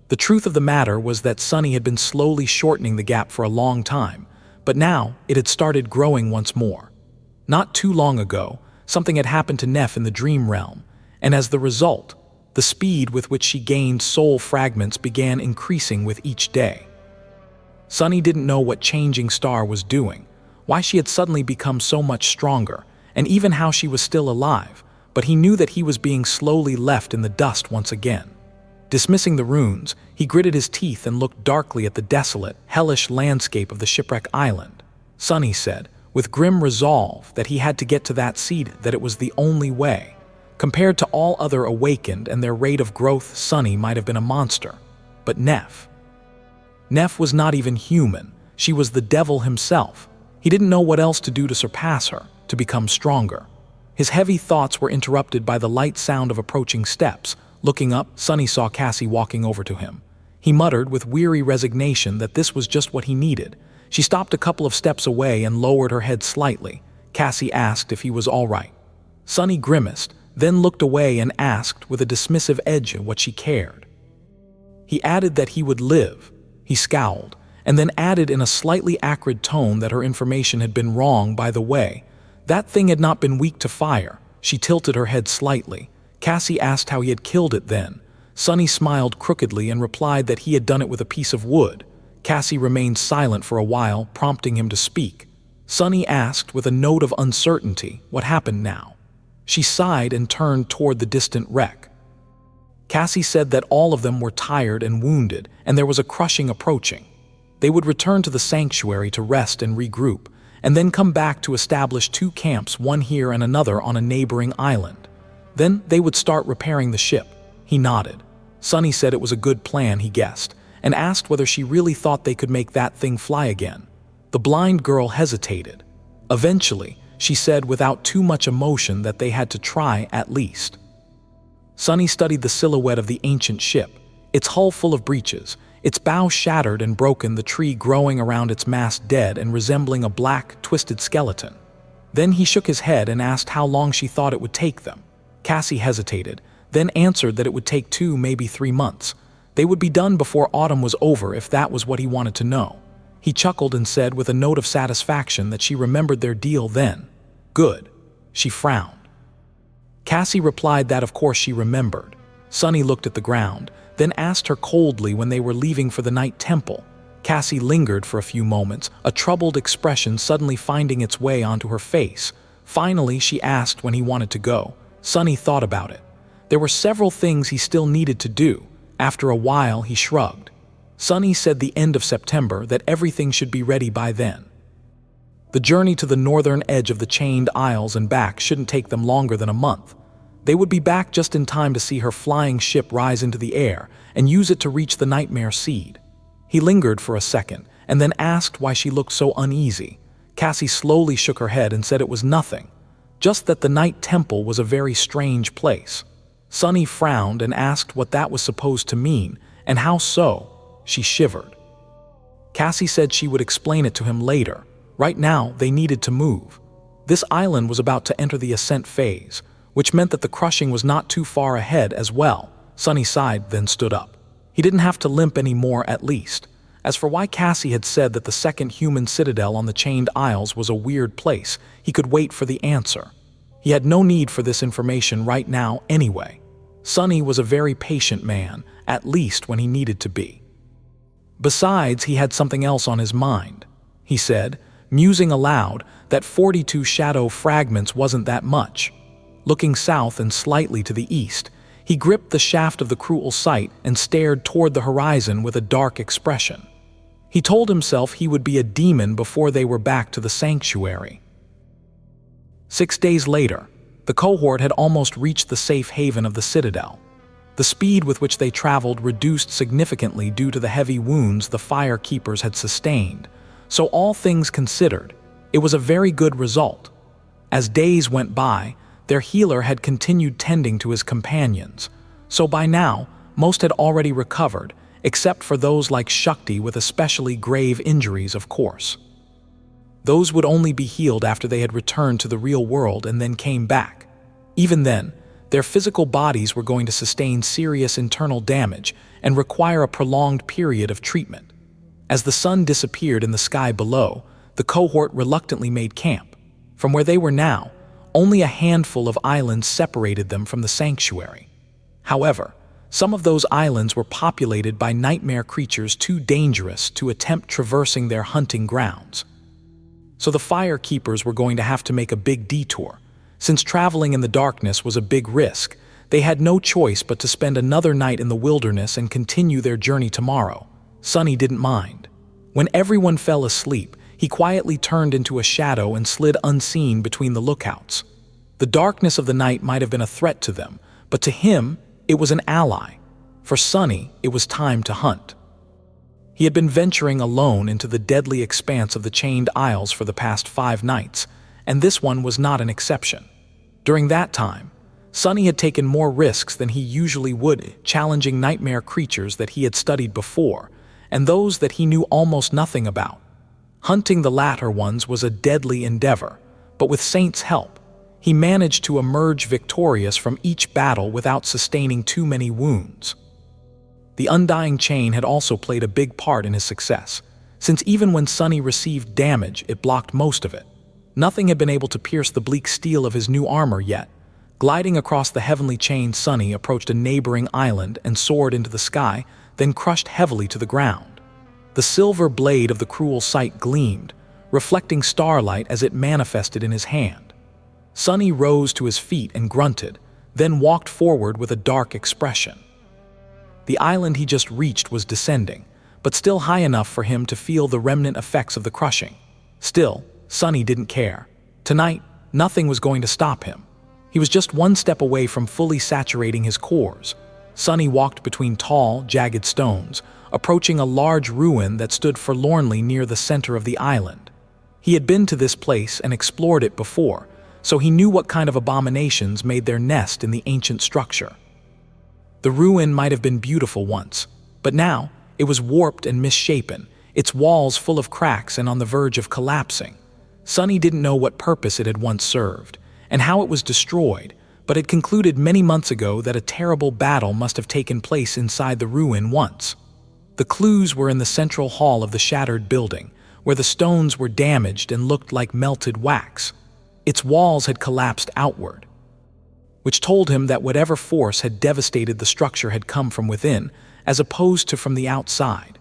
The truth of the matter was that Sunny had been slowly shortening the gap for a long time, but now it had started growing once more. Not too long ago, something had happened to Nef in the dream realm, and as the result, the speed with which she gained soul fragments began increasing with each day. Sunny didn't know what Changing Star was doing, why she had suddenly become so much stronger, and even how she was still alive, but he knew that he was being slowly left in the dust once again. Dismissing the runes, he gritted his teeth and looked darkly at the desolate, hellish landscape of the shipwreck island. Sunny said, with grim resolve, that he had to get to that seed, that it was the only way. Compared to all other awakened and their rate of growth, Sunny might have been a monster. But Nef was not even human. She was the devil himself. He didn't know what else to do to surpass her, to become stronger. His heavy thoughts were interrupted by the light sound of approaching steps. Looking up, Sonny saw Cassie walking over to him. He muttered with weary resignation that this was just what he needed. She stopped a couple of steps away and lowered her head slightly. Cassie asked if he was all right. Sonny grimaced, then looked away and asked with a dismissive edge what she cared. He added that he would live. He scowled, and then added in a slightly acrid tone that her information had been wrong. By the way, that thing had not been weak to fire. She tilted her head slightly. Cassie asked how he had killed it then. Sonny smiled crookedly and replied that he had done it with a piece of wood. Cassie remained silent for a while, prompting him to speak. Sonny asked with a note of uncertainty what happened now. She sighed and turned toward the distant wreck. Cassie said that all of them were tired and wounded, and there was a crushing approaching. They would return to the sanctuary to rest and regroup, and then come back to establish 2 camps, one here and another on a neighboring island. Then they would start repairing the ship. He nodded. Sonny said it was a good plan, he guessed, and asked whether she really thought they could make that thing fly again. The blind girl hesitated. Eventually, she said without too much emotion that they had to try at least. Sonny studied the silhouette of the ancient ship, its hull full of breaches, its bow shattered and broken, the tree growing around its mast dead and resembling a black, twisted skeleton. Then he shook his head and asked how long she thought it would take them. Cassie hesitated, then answered that it would take 2, maybe 3 months. They would be done before autumn was over if that was what he wanted to know. He chuckled and said with a note of satisfaction that she remembered their deal then. Good. She frowned. Cassie replied that of course she remembered. Sonny looked at the ground, then asked her coldly when they were leaving for the night temple. Cassie lingered for a few moments, a troubled expression suddenly finding its way onto her face. Finally, she asked when he wanted to go. Sonny thought about it. There were several things he still needed to do. After a while, he shrugged. Sonny said the end of September, that everything should be ready by then. The journey to the northern edge of the Chained Isles and back shouldn't take them longer than a month. They would be back just in time to see her flying ship rise into the air and use it to reach the Nightmare Seed. He lingered for a second and then asked why she looked so uneasy. Cassie slowly shook her head and said it was nothing, just that the Night Temple was a very strange place. Sonny frowned and asked what that was supposed to mean, and how so. She shivered. Cassie said she would explain it to him later. Right now, they needed to move. This island was about to enter the ascent phase, which meant that the crushing was not too far ahead as well. Sonny sighed, then stood up. He didn't have to limp anymore, at least. As for why Cassie had said that the second human citadel on the Chained Isles was a weird place, he could wait for the answer. He had no need for this information right now anyway. Sonny was a very patient man, at least when he needed to be. Besides, he had something else on his mind. He said, musing aloud, that 42 Shadow Fragments wasn't that much. Looking south and slightly to the east, he gripped the shaft of the cruel sight and stared toward the horizon with a dark expression. He told himself he would be a demon before they were back to the sanctuary. 6 days later, the cohort had almost reached the safe haven of the citadel. The speed with which they traveled reduced significantly due to the heavy wounds the fire keepers had sustained, so all things considered, it was a very good result. As days went by, their healer had continued tending to his companions, so by now, most had already recovered, except for those like Shakti with especially grave injuries, of course. Those would only be healed after they had returned to the real world and then came back. Even then, their physical bodies were going to sustain serious internal damage and require a prolonged period of treatment. As the sun disappeared in the sky below, the cohort reluctantly made camp. From where they were now, only a handful of islands separated them from the sanctuary. However, some of those islands were populated by nightmare creatures too dangerous to attempt traversing their hunting grounds. So the fire keepers were going to have to make a big detour. Since traveling in the darkness was a big risk, they had no choice but to spend another night in the wilderness and continue their journey tomorrow. Sonny didn't mind. When everyone fell asleep, he quietly turned into a shadow and slid unseen between the lookouts. The darkness of the night might have been a threat to them, but to him, it was an ally. For Sonny, it was time to hunt. He had been venturing alone into the deadly expanse of the Chained Isles for the past 5 nights, and this one was not an exception. During that time, Sonny had taken more risks than he usually would, challenging nightmare creatures that he had studied before, and those that he knew almost nothing about. Hunting the latter ones was a deadly endeavor, but with Saint's help, he managed to emerge victorious from each battle without sustaining too many wounds. The undying chain had also played a big part in his success, since even when Sonny received damage, it blocked most of it. Nothing had been able to pierce the bleak steel of his new armor yet. Gliding across the heavenly chain, Sonny approached a neighboring island and soared into the sky, then crushed heavily to the ground. The silver blade of the cruel sight gleamed, reflecting starlight as it manifested in his hand. Sonny rose to his feet and grunted, then walked forward with a dark expression. The island he just reached was descending, but still high enough for him to feel the remnant effects of the crushing. Still, Sonny didn't care. Tonight, nothing was going to stop him. He was just one step away from fully saturating his cores. Sonny walked between tall, jagged stones, approaching a large ruin that stood forlornly near the center of the island. He had been to this place and explored it before, so he knew what kind of abominations made their nest in the ancient structure. The ruin might have been beautiful once, but now it was warped and misshapen, its walls full of cracks and on the verge of collapsing. Sonny didn't know what purpose it had once served, and how it was destroyed, but had concluded many months ago that a terrible battle must have taken place inside the ruin once. The clues were in the central hall of the shattered building, where the stones were damaged and looked like melted wax. Its walls had collapsed outward, which told him that whatever force had devastated the structure had come from within, as opposed to from the outside.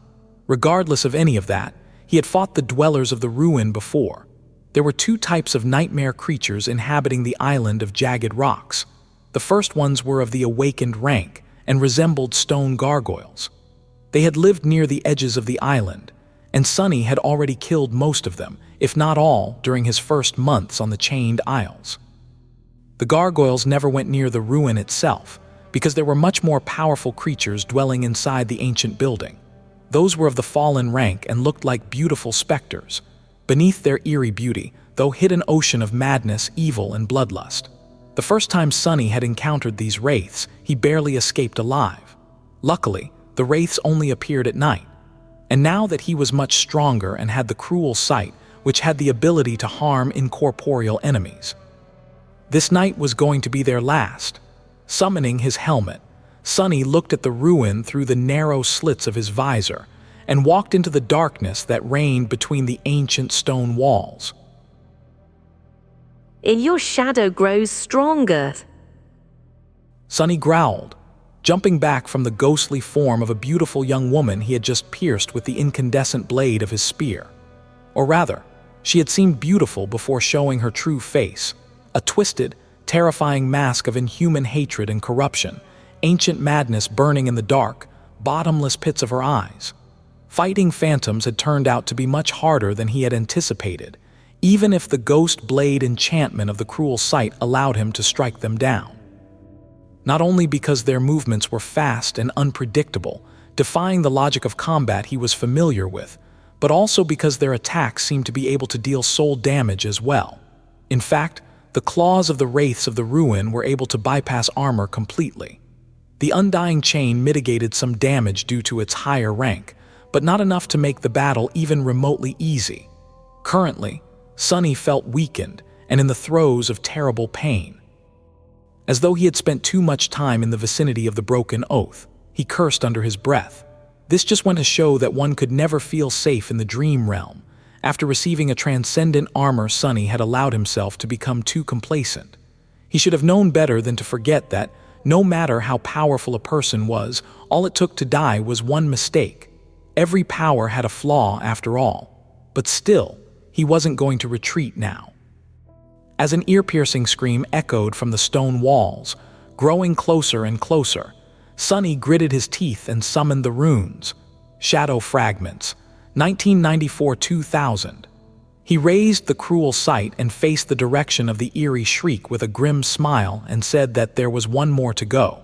Regardless of any of that, he had fought the dwellers of the ruin before. There were two types of nightmare creatures inhabiting the island of jagged rocks. The first ones were of the awakened rank and resembled stone gargoyles. They had lived near the edges of the island, and Sonny had already killed most of them, if not all, during his first months on the Chained Isles. The gargoyles never went near the ruin itself, because there were much more powerful creatures dwelling inside the ancient building. Those were of the fallen rank and looked like beautiful specters. Beneath their eerie beauty, though hid an ocean of madness, evil, and bloodlust. The first time Sonny had encountered these wraiths, he barely escaped alive. Luckily, the wraiths only appeared at night. And now that he was much stronger and had the cruel sight, which had the ability to harm incorporeal enemies, this night was going to be their last. Summoning his helmet, Sonny looked at the ruin through the narrow slits of his visor and walked into the darkness that reigned between the ancient stone walls. Your shadow grows stronger, Sonny growled, jumping back from the ghostly form of a beautiful young woman he had just pierced with the incandescent blade of his spear. Or rather, she had seemed beautiful before showing her true face, a twisted, terrifying mask of inhuman hatred and corruption, ancient madness burning in the dark, bottomless pits of her eyes. Fighting phantoms had turned out to be much harder than he had anticipated, even if the ghost blade enchantment of the cruel sight allowed him to strike them down. Not only because their movements were fast and unpredictable, defying the logic of combat he was familiar with, but also because their attacks seemed to be able to deal soul damage as well. In fact, the claws of the wraiths of the ruin were able to bypass armor completely. The undying chain mitigated some damage due to its higher rank, but not enough to make the battle even remotely easy. Currently, Sonny felt weakened and in the throes of terrible pain. As though he had spent too much time in the vicinity of the broken oath, he cursed under his breath. This just went to show that one could never feel safe in the dream realm. After receiving a transcendent armor, Sonny had allowed himself to become too complacent. He should have known better than to forget that, no matter how powerful a person was, all it took to die was one mistake. Every power had a flaw after all. But still, he wasn't going to retreat now. As an ear-piercing scream echoed from the stone walls, growing closer and closer, Sonny gritted his teeth and summoned the runes. Shadow Fragments, 1994-2000. He raised the cruel sight and faced the direction of the eerie shriek with a grim smile and said that there was one more to go.